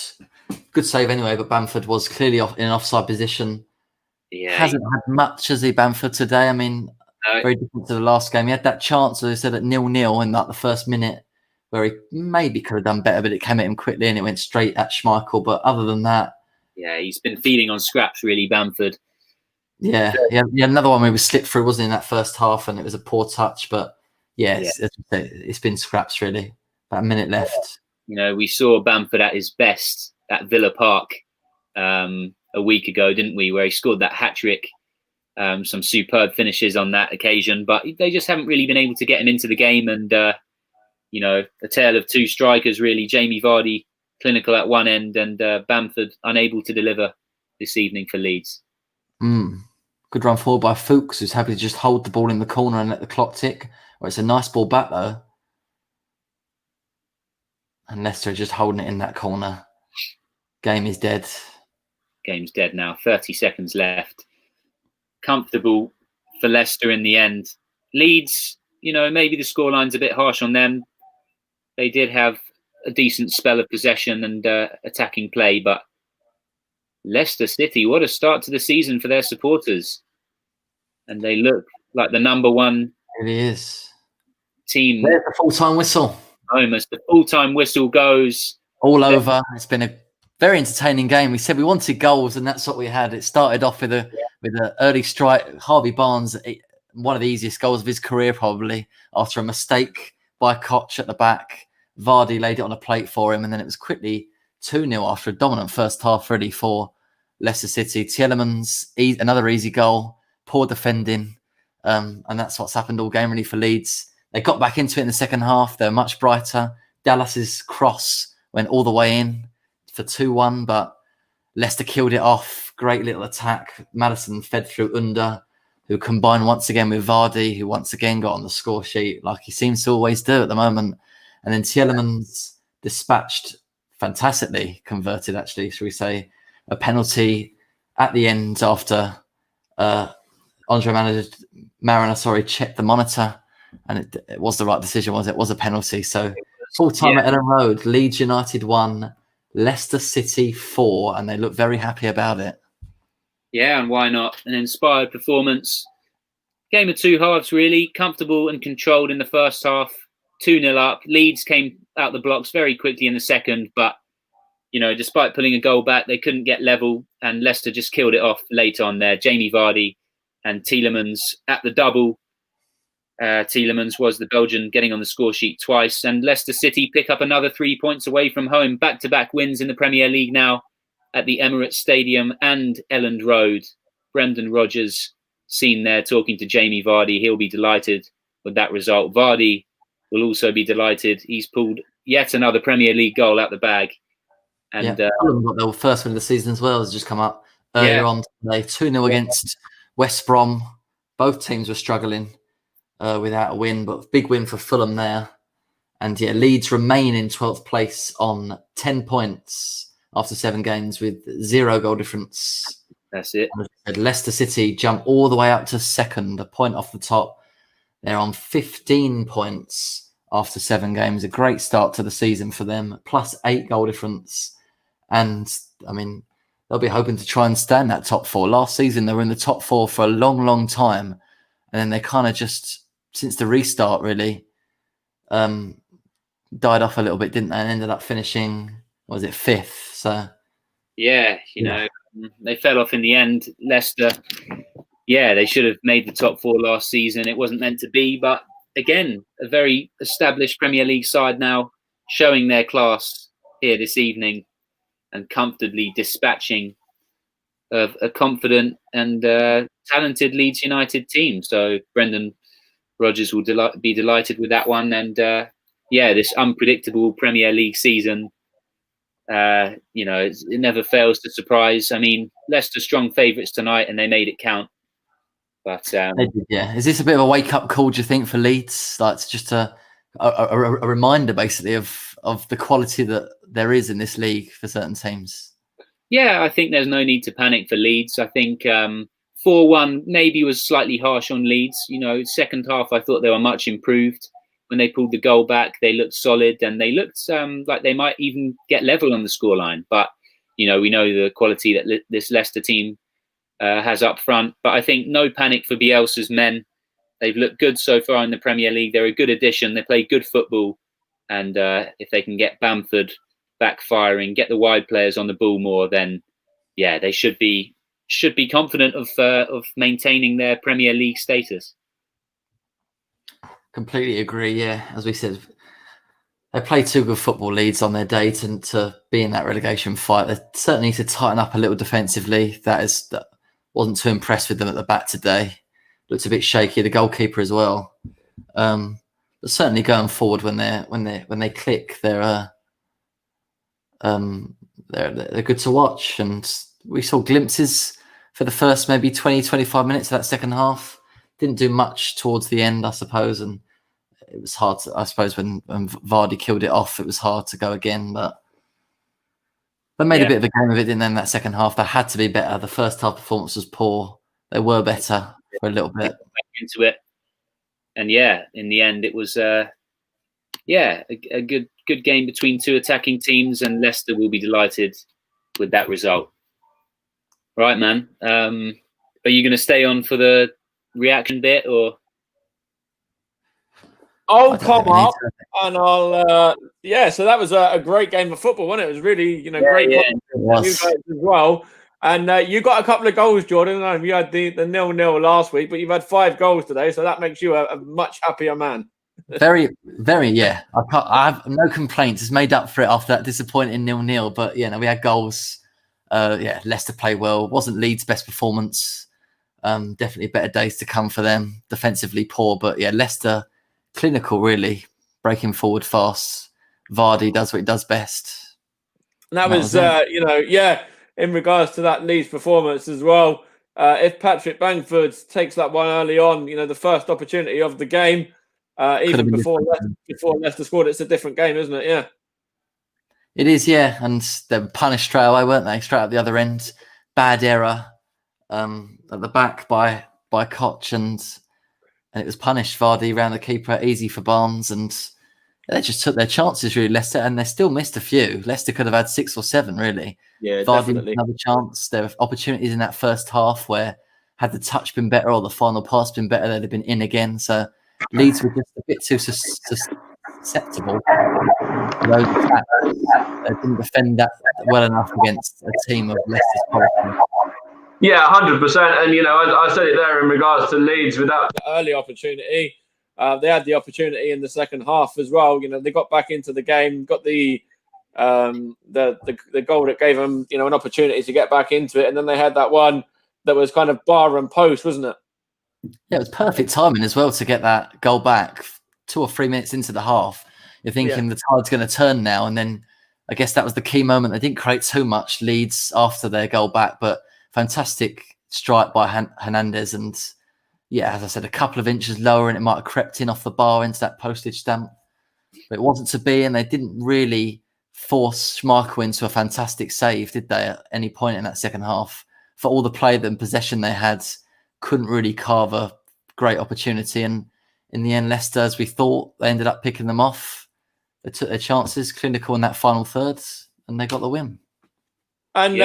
good save anyway, but Bamford was clearly in an offside position. Yeah, hasn't had much, has he, Bamford, today? I mean, very different to the last game. He had that chance, as I said, at 0-0 in the first minute, where he maybe could have done better, but it came at him quickly and it went straight at Schmeichel. But other than that, he's been feeding on scraps, really, Bamford. Yeah, another one where we slipped through, wasn't it, in that first half, and it was a poor touch. But it's been scraps, really. About a minute left. We saw Bamford at his best at Villa Park a week ago, didn't we? Where he scored that hat-trick, some superb finishes on that occasion. But they just haven't really been able to get him into the game. And, a tale of 2 strikers, really. Jamie Vardy, clinical at one end, and Bamford unable to deliver this evening for Leeds. Good run forward by Fuchs, who's happy to just hold the ball in the corner and let the clock tick. Well, it's a nice ball back, though. And Leicester just holding it in that corner. Game is dead. Game's dead now. 30 seconds left. Comfortable for Leicester in the end. Leeds, maybe the scoreline's a bit harsh on them. They did have a decent spell of possession and attacking play. But Leicester City, what a start to the season for their supporters. And they look like the number one team. There's the full-time whistle. Almost the full-time whistle goes. All over. It's been a very entertaining game. We said we wanted goals, and that's what we had. It started off with an early strike. Harvey Barnes, one of the easiest goals of his career, probably, after a mistake by Koch at the back. Vardy laid it on a plate for him, and then it was quickly 2-0 after a dominant first half, really, for Leicester City. Tielemans, another easy goal, poor defending, and that's what's happened all game, really, for Leeds. They got back into it in the second half. They're much brighter. Dallas's cross went all the way in for 2-1, but Leicester killed it off. Great little attack. Maddison fed through Under, who combined once again with Vardy, who once again got on the score sheet like he seems to always do at the moment. And then Tielemans dispatched fantastically, converted, actually, shall we say, a penalty at the end after Andre Mariner, checked the monitor, and it was the right decision, was it? It was a penalty. So full-time at Ellen Road, Leeds United 1, Leicester City 4, and they look very happy about it. Yeah, and why not? An inspired performance. Game of two halves, really. Comfortable and controlled in the first half. 2-0 up. Leeds came out the blocks very quickly in the second, but, you know, despite pulling a goal back, they couldn't get level, and Leicester just killed it off late on there. Jamie Vardy and Tielemans at the double. Tielemans was the Belgian getting on the score sheet twice, and Leicester City pick up another 3 points away from home. Back-to-back wins in the Premier League now at the Emirates Stadium and Elland Road. Brendan Rodgers seen there talking to Jamie Vardy. He'll be delighted with that result. Vardy will also be delighted. He's pulled yet another Premier League goal out the bag. And Fulham got their first win of the season as well. Has just come up earlier on today. 2-0 against West Brom. Both teams were struggling without a win, but big win for Fulham there. And Leeds remain in 12th place on 10 points after 7 games with 0 goal difference. That's it. And Leicester City jump all the way up to second, a point off the top. They're on 15 points after 7 games. A great start to the season for them, plus 8 goal difference. And, I mean, they'll be hoping to try and stay in that top 4. Last season, they were in the top 4 for a long, long time. And then they kind of just, since the restart, really, died off a little bit, didn't they? And ended up finishing, was it 5th? So, yeah, you know, they fell off in the end. Leicester, they should have made the top 4 last season. It wasn't meant to be, but again, a very established Premier League side now, showing their class here this evening and comfortably dispatching of a confident and talented Leeds United team. So Brendan Rodgers will be delighted with that one. And this unpredictable Premier League season, you know, it never fails to surprise. I mean, Leicester strong favourites tonight, and they made it count. But is this a bit of a wake-up call, do you think, for Leeds? Like, it's just a reminder, basically, of the quality that there is in this league for certain teams. Yeah, I think there's no need to panic for Leeds. I think 4-1 maybe was slightly harsh on Leeds. You know, second half, I thought they were much improved. When they pulled the goal back, they looked solid, and they looked like they might even get level on the scoreline. But, you know, we know the quality that this Leicester team has up front. But I think no panic for Bielsa's men. They've looked good so far in the Premier League. They're a good addition. They play good football. And if they can get Bamford backfiring, get the wide players on the ball more, then, they should be confident of maintaining their Premier League status. Completely agree. Yeah, as we said, they play too good football, Leeds, on their day to be in that relegation fight. They certainly need to tighten up a little defensively. That wasn't too impressed with them at the back today. Looked a bit shaky. The goalkeeper as well. But certainly going forward, when they click, they're good to watch. And we saw glimpses for the first maybe 20-25 minutes of that second half. Didn't do much towards the end, I suppose, and it was hard to, I suppose, when Vardy killed it off, it was hard to go again, but they made a bit of a game of it, didn't they, in that second half? They had to be better. The first half performance was poor. They were better for a little bit. Into it. And in the end, it was yeah, a good game between two attacking teams, and Leicester will be delighted with that result. Right, man. Are you going to stay on for the reaction bit, or? I'll come up and I'll. Yeah, so that was a great game of football, wasn't it? It was really, great. Yeah, you guys as well. And you got a couple of goals, Jordan. I know you had the 0-0 last week, but you've had 5 goals today, so that makes you a much happier man. Very, very, yeah. I have no complaints. It's made up for it after that disappointing 0-0. But we had goals. Leicester played well. Wasn't Leeds' best performance. Definitely better days to come for them. Defensively poor, but yeah, Leicester clinical, really breaking forward fast. Vardy does what he does best. And that was in regards to that Leeds performance as well. If Patrick Bamford takes that one early on, the first opportunity of the game, even before Leicester scored, it's a different game, isn't it? Yeah. It is, yeah. And they were punished straight away, weren't they? Straight at the other end. Bad error at the back by Koch, and it was punished. Vardy round the keeper, easy for Barnes, and they just took their chances, really, Leicester, and they still missed a few. Leicester could have had 6 or 7, really. Yeah, Vardy definitely. Another chance. There were opportunities in that first half where, had the touch been better or the final pass been better, they'd have been in again. So Leeds were just a bit too susceptible. They didn't defend that well enough against a team of Leicester's quality. Yeah, 100%. And, I said it there in regards to Leeds with that early opportunity. They had the opportunity in the second half as well. They got back into the game, got the goal that gave them, an opportunity to get back into it. And then they had that one that was kind of bar and post, wasn't it? Yeah, it was perfect timing as well to get that goal back 2 or 3 minutes into the half. You're thinking the tide's going to turn now. And then I guess that was the key moment. They didn't create too much Leeds after their goal back, but fantastic strike by Hernandez. And yeah, as I said, a couple of inches lower and it might have crept in off the bar into that postage stamp. But it wasn't to be, and they didn't really force Schmeichel into a fantastic save, did they, at any point in that second half? For all the play and possession they had, couldn't really carve a great opportunity. And in the end, Leicester, as we thought, they ended up picking them off. They took their chances, clinical in that final third, and they got the win. And,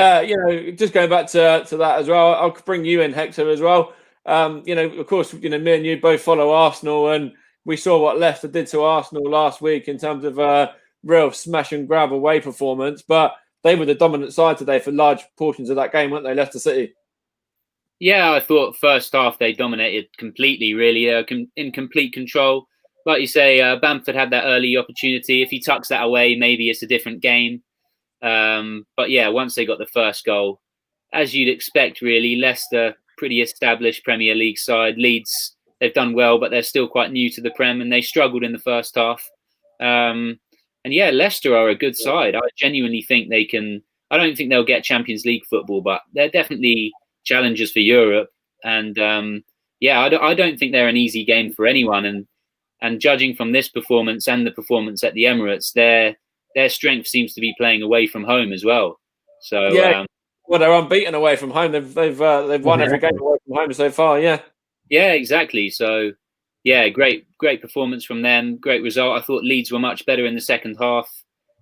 just going back to that as well, I'll bring you in, Hector, as well. Of course, me and you both follow Arsenal, and we saw what Leicester did to Arsenal last week in terms of real smash and grab away performance. But they were the dominant side today for large portions of that game, weren't they, Leicester City? Yeah, I thought first half they dominated completely, really, in complete control. Like you say, Bamford had that early opportunity. If he tucks that away, maybe it's a different game. But yeah, once they got the first goal, as you'd expect, really, Leicester, pretty established Premier League side. Leeds, they've done well, but they're still quite new to the Prem, and they struggled in the first half. And yeah, Leicester are a good side. I genuinely think they can. I don't think they'll get Champions League football, but they're definitely challengers for Europe. And I don't think they're an easy game for anyone. And judging from this performance and the performance at the Emirates, their strength seems to be playing away from home as well. So yeah, they're unbeaten away from home. They've won every game away from home so far. Yeah, exactly. So yeah, great performance from them. Great result. I thought Leeds were much better in the second half.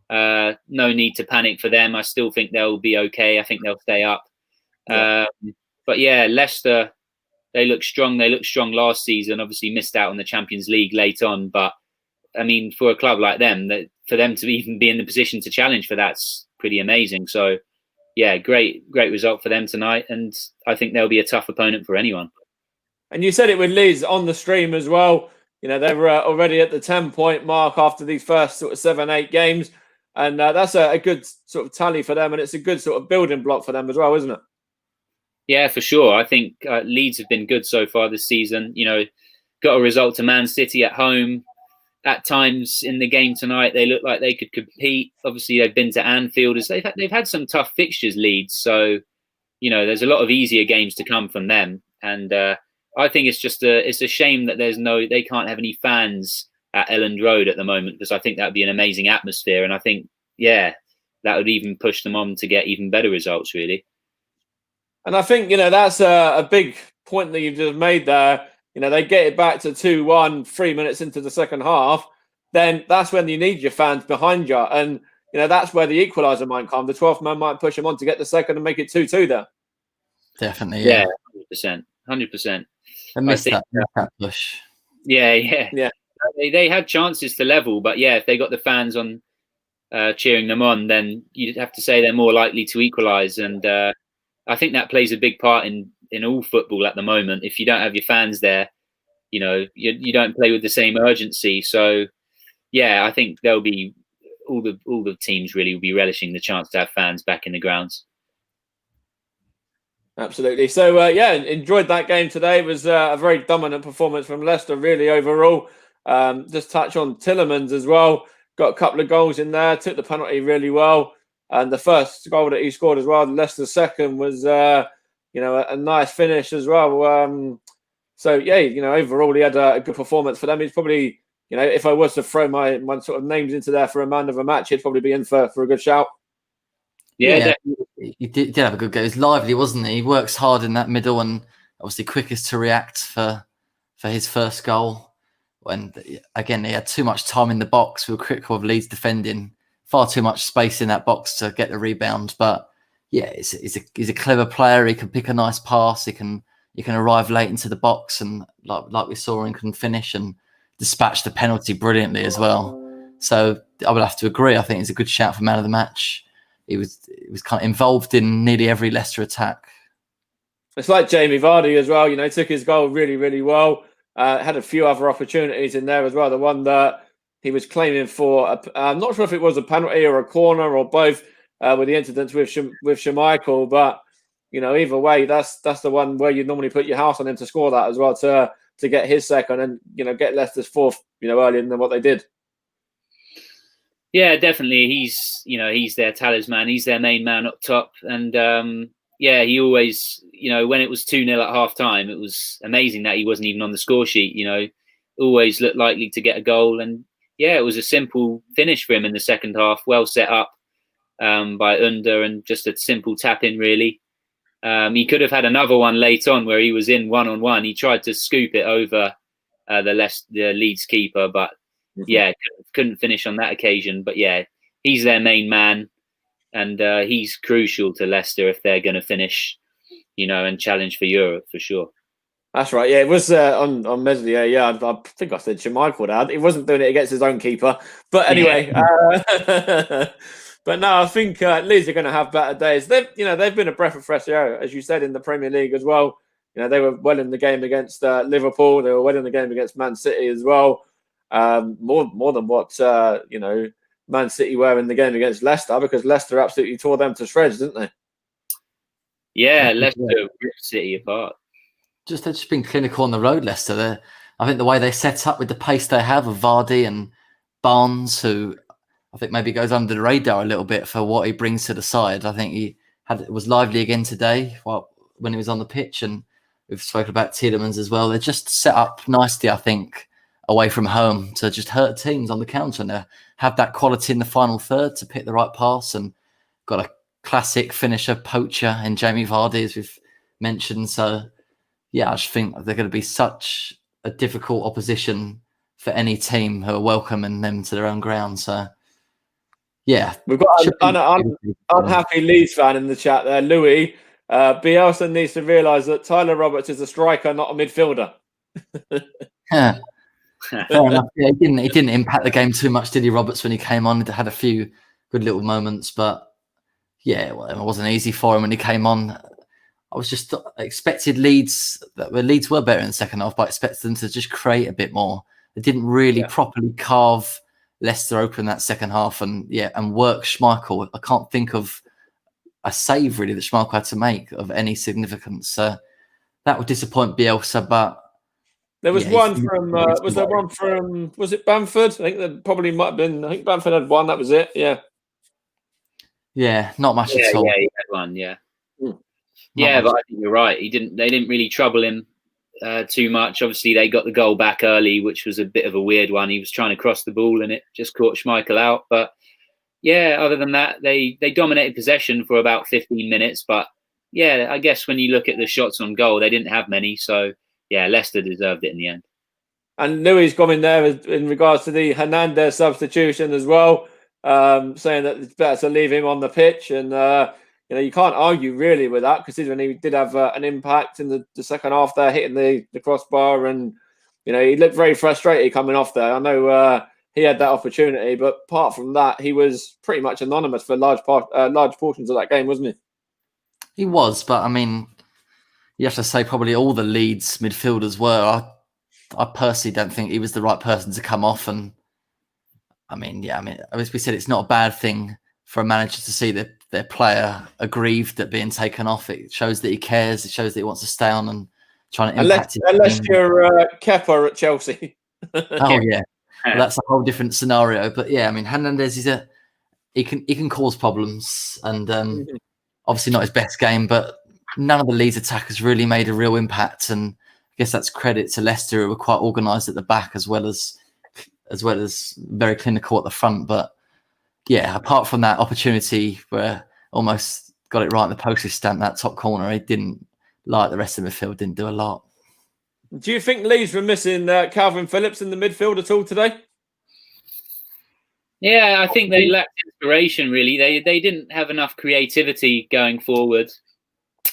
No need to panic for them. I still think they'll be okay. I think they'll stay up. Yeah. But yeah, Leicester, they look strong. They looked strong last season. Obviously missed out on the Champions League late on, but I mean, for a club like them, for them to even be in the position to challenge for that's pretty amazing. So yeah, great result for them tonight, and I think they'll be a tough opponent for anyone. And you said it with Leeds on the stream as well. They were already at the 10-point mark after these first sort of 7-8 games, and that's a good sort of tally for them, and it's a good sort of building block for them as well, isn't it? Yeah, for sure. I think Leeds have been good so far this season. Got a result to Man City at home. At times in the game tonight, they look like they could compete. Obviously, they've been to Anfield. They've had some tough fixtures, Leeds. So, there's a lot of easier games to come from them. And I think it's a shame that they can't have any fans at Elland Road at the moment, because I think that'd be an amazing atmosphere. And I think, that would even push them on to get even better results, really. And I think, that's a big point that you've just made there. They get it back to 2-1 3 minutes into the second half. then that's when you need your fans behind you. And, that's where the equaliser might come. The 12th man might push them on to get the second and make it 2-2 there. Definitely, yeah, 100%. I missed that push. Yeah. They had chances to level, but if they got the fans on cheering them on, then you'd have to say they're more likely to equalise. And I think that plays a big part in all football at the moment. If you don't have your fans there, you don't play with the same urgency. So I think there'll be all the teams really will be relishing the chance to have fans back in the grounds. Absolutely. So enjoyed that game today. It was a very dominant performance from Leicester, really, overall. Just touch on Tielemans as well. Got a couple of goals in there. Took the penalty really well, and the first goal that he scored as well, Leicester's second, was a nice finish as well. Overall he had a good performance for them. He's probably, if I was to throw my sort of names into there for a man of a match, he'd probably be in for a good shout. Yeah, he did have a good game. He was lively, wasn't he? He works hard in that middle and obviously quickest to react for his first goal. When again he had too much time in the box. We were critical of Leeds defending, far too much space in that box to get the rebound. But he's a clever player. He can pick a nice pass. He can arrive late into the box and like we saw him can finish and dispatch the penalty brilliantly as well. So I would have to agree. I think he's a good shout for man of the match. He was kind of involved in nearly every Leicester attack. It's like Jamie Vardy as well. He took his goal really, really well. Had a few other opportunities in there as well. The one that he was claiming for, I'm not sure if it was a penalty or a corner or both, with the incidents with Schmeichel. But either way, that's the one where you normally put your house on him to score that as well to get his second and get Leicester's fourth earlier than what they did. Yeah, definitely. He's their talisman. He's their main man up top. And he always, when it was 2-0 at half time, it was amazing that he wasn't even on the score sheet. Always looked likely to get a goal. And it was a simple finish for him in the second half. Well set up by Under and just a simple tap in, really. He could have had another one late on where he was in 1-on-1. He tried to scoop it over the Leeds keeper, but couldn't finish on that occasion. But he's their main man, and he's crucial to Leicester if they're going to finish, and challenge for Europe for sure. That's right. Yeah, it was on Meslier. Yeah, I think I said Schmeichel dad. He wasn't doing it against his own keeper, but anyway. But no, I think Leeds are going to have better days. They've been a breath of fresh air, as you said, in the Premier League as well. They were well in the game against Liverpool. They were well in the game against Man City as well. More than what Man City were in the game against Leicester, because Leicester absolutely tore them to shreds, didn't they? Yeah, Leicester ripped City apart. They've just been clinical on the road, Leicester. I think the way they set up with the pace they have of Vardy and Barnes, who I think maybe goes under the radar a little bit for what he brings to the side. I think he was lively again today when he was on the pitch, and we've spoken about Tielemans as well. They're just set up nicely, I think, away from home to just hurt teams on the counter, and they have that quality in the final third to pick the right pass, and got a classic finisher, poacher in Jamie Vardy, as we've mentioned. So I just think they're going to be such a difficult opposition for any team who are welcoming them to their own ground. So we've got an unhappy Leeds fan in the chat there, Louis. Bielsa needs to realise that Tyler Roberts is a striker, not a midfielder. Fair enough. He didn't impact the game too much, did he, Roberts, when he came on? He had a few good little moments, but it wasn't easy for him when he came on. I was just expected Leeds were better in the second half, but I expected them to just create a bit more. They didn't really properly carve Leicester open that second half and work Schmeichel. I can't think of a save really that Schmeichel had to make of any significance. So that would disappoint Bielsa, but there was one from was it Bamford? I think that probably might have been. I think Bamford had one. That was it. Yeah, not much at all. Yeah, he had one. Yeah, but I think you're right. They didn't really trouble him too much. Obviously, they got the goal back early, which was a bit of a weird one. He was trying to cross the ball and it just caught Schmeichel out. But other than that, they dominated possession for about 15 minutes. But I guess when you look at the shots on goal, they didn't have many. So Leicester deserved it in the end. And Louis got in there in regards to the Hernandez substitution as well, saying that it's better to leave him on the pitch. And, you can't argue really with that, considering he did have an impact in the second half there, hitting the crossbar. And, he looked very frustrated coming off there. I know he had that opportunity, but apart from that, he was pretty much anonymous for large portions of that game, wasn't he? He was, but I mean, you have to say probably all the Leeds midfielders were. I personally don't think he was the right person to come off. And as we said, it's not a bad thing for a manager to see their player aggrieved at being taken off. It shows that he cares. It shows that he wants to stay on and trying to impact it. Unless you're Kepa at Chelsea. Oh yeah, well, that's a whole different scenario. But yeah, I mean, Hernandez he can cause problems, and obviously not his best game, but none of the Leeds attackers really made a real impact. And I guess that's credit to Leicester, who were quite organised at the back as well as very clinical at the front. But yeah, apart from that opportunity where almost got it right in the postage stamp, that top corner, he didn't, like the rest of the midfield, didn't do a lot. Do you think Leeds were missing Calvin Phillips in the midfield at all today? Yeah, I think they lacked inspiration, really. They didn't have enough creativity going forward.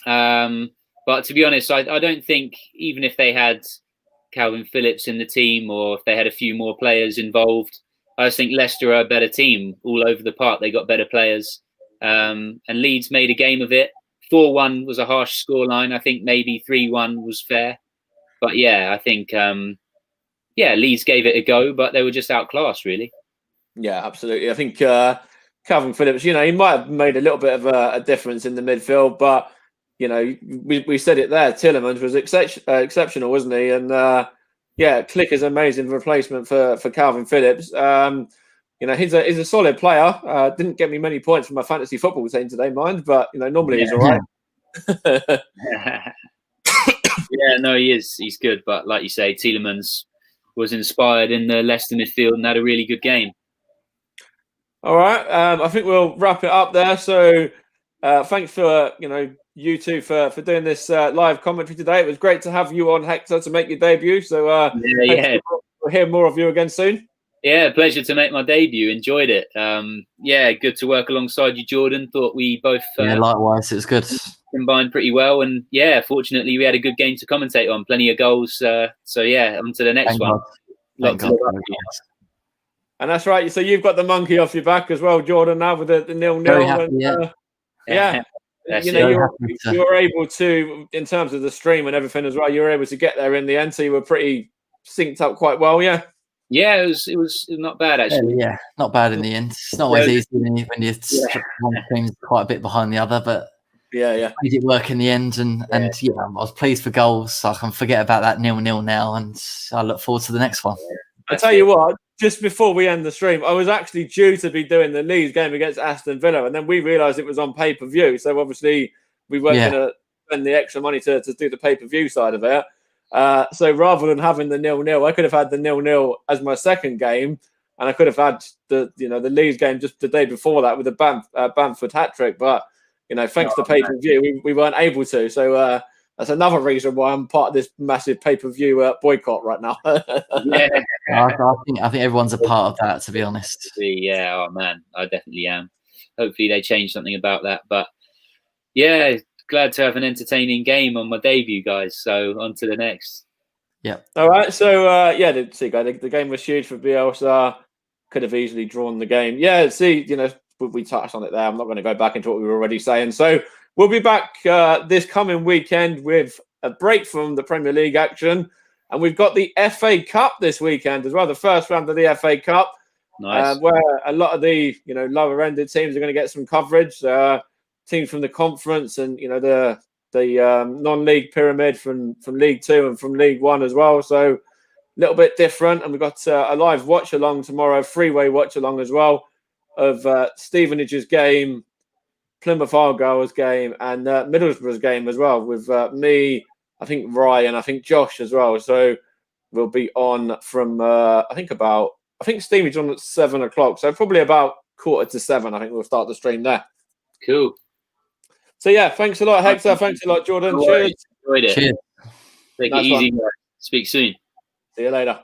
But to be honest, I don't think, even if they had Calvin Phillips in the team or if they had a few more players involved, I just think Leicester are a better team all over the park. They got better players. And Leeds made a game of it. 4-1 was a harsh scoreline. I think maybe 3-1 was fair. But yeah, I think, Leeds gave it a go, but they were just outclassed, really. Yeah, absolutely. I think Calvin Phillips, he might have made a little bit of a difference in the midfield, but, we said it there. Tielemans was exceptional, wasn't he? And, Click is an amazing replacement for Calvin Phillips. He's a solid player. Didn't get me many points from my fantasy football team today, mind, but, normally he's all right. Yeah, no, he is. He's good. But like you say, Tielemans was inspired in the Leicester midfield and had a really good game. All right. I think we'll wrap it up there. So thanks for, you two for doing this live commentary today. It was great to have you on, Hector, to make your debut. So we'll hear more of you again soon. Yeah, pleasure to make my debut. Enjoyed it. Good to work alongside you, Jordan. Thought we both likewise. It was good. Combined pretty well, and fortunately we had a good game to commentate on. Plenty of goals. On to the next one. And that's right. So you've got the monkey off your back as well, Jordan, now with the 0-0. You're able to, in terms of the stream and everything as well, you were able to get there in the end. So you were pretty synced up quite well, yeah. Yeah, it was not bad actually. Yeah, not bad in the end. It's not always easy when one team's quite a bit behind the other, but made it work in the end. And I was pleased for goals, so I can forget about that 0-0 now, and I look forward to the next one. I tell you what, just before we end the stream, I was actually due to be doing the Leeds game against Aston Villa, and then we realised it was on pay-per-view. So obviously we weren't going to spend the extra money to do the pay-per-view side of it. So rather than having the 0-0, I could have had the 0-0 as my second game, and I could have had the Leeds game just the day before that with the Bamford hat trick. But thanks to pay-per-view, we weren't able to. So that's another reason why I'm part of this massive pay-per-view boycott right now. I think everyone's a part of that, to be honest. Yeah, oh man, I definitely am. Hopefully they change something about that. But yeah, glad to have an entertaining game on my debut, guys. So on to the next. Yeah. All right. So the game was huge for Bielsa. Could have easily drawn the game. Yeah. We touched on it there. I'm not going to go back into what we were already saying. So we'll be back this coming weekend with a break from the Premier League action, and we've got the FA Cup this weekend as well. The first round of the FA Cup, where a lot of the lower-ended teams are going to get some coverage. Teams from the conference and the non-league pyramid from League 2 and from League 1 as well. So a little bit different. And we've got a live watch along tomorrow, freeway watch along as well, of Stevenage's game, Plymouth Argyle's game, and Middlesbrough's game as well, with me, I think Rye, and I think Josh as well. So we'll be on from I think Stevenage's on at 7 o'clock. So probably about 6:45. I think we'll start the stream there. Cool. So yeah, thanks a lot, Hector. Thanks a lot, Jordan. Cheers. Enjoyed it. Cheers. Take it easy. Speak soon. See you later.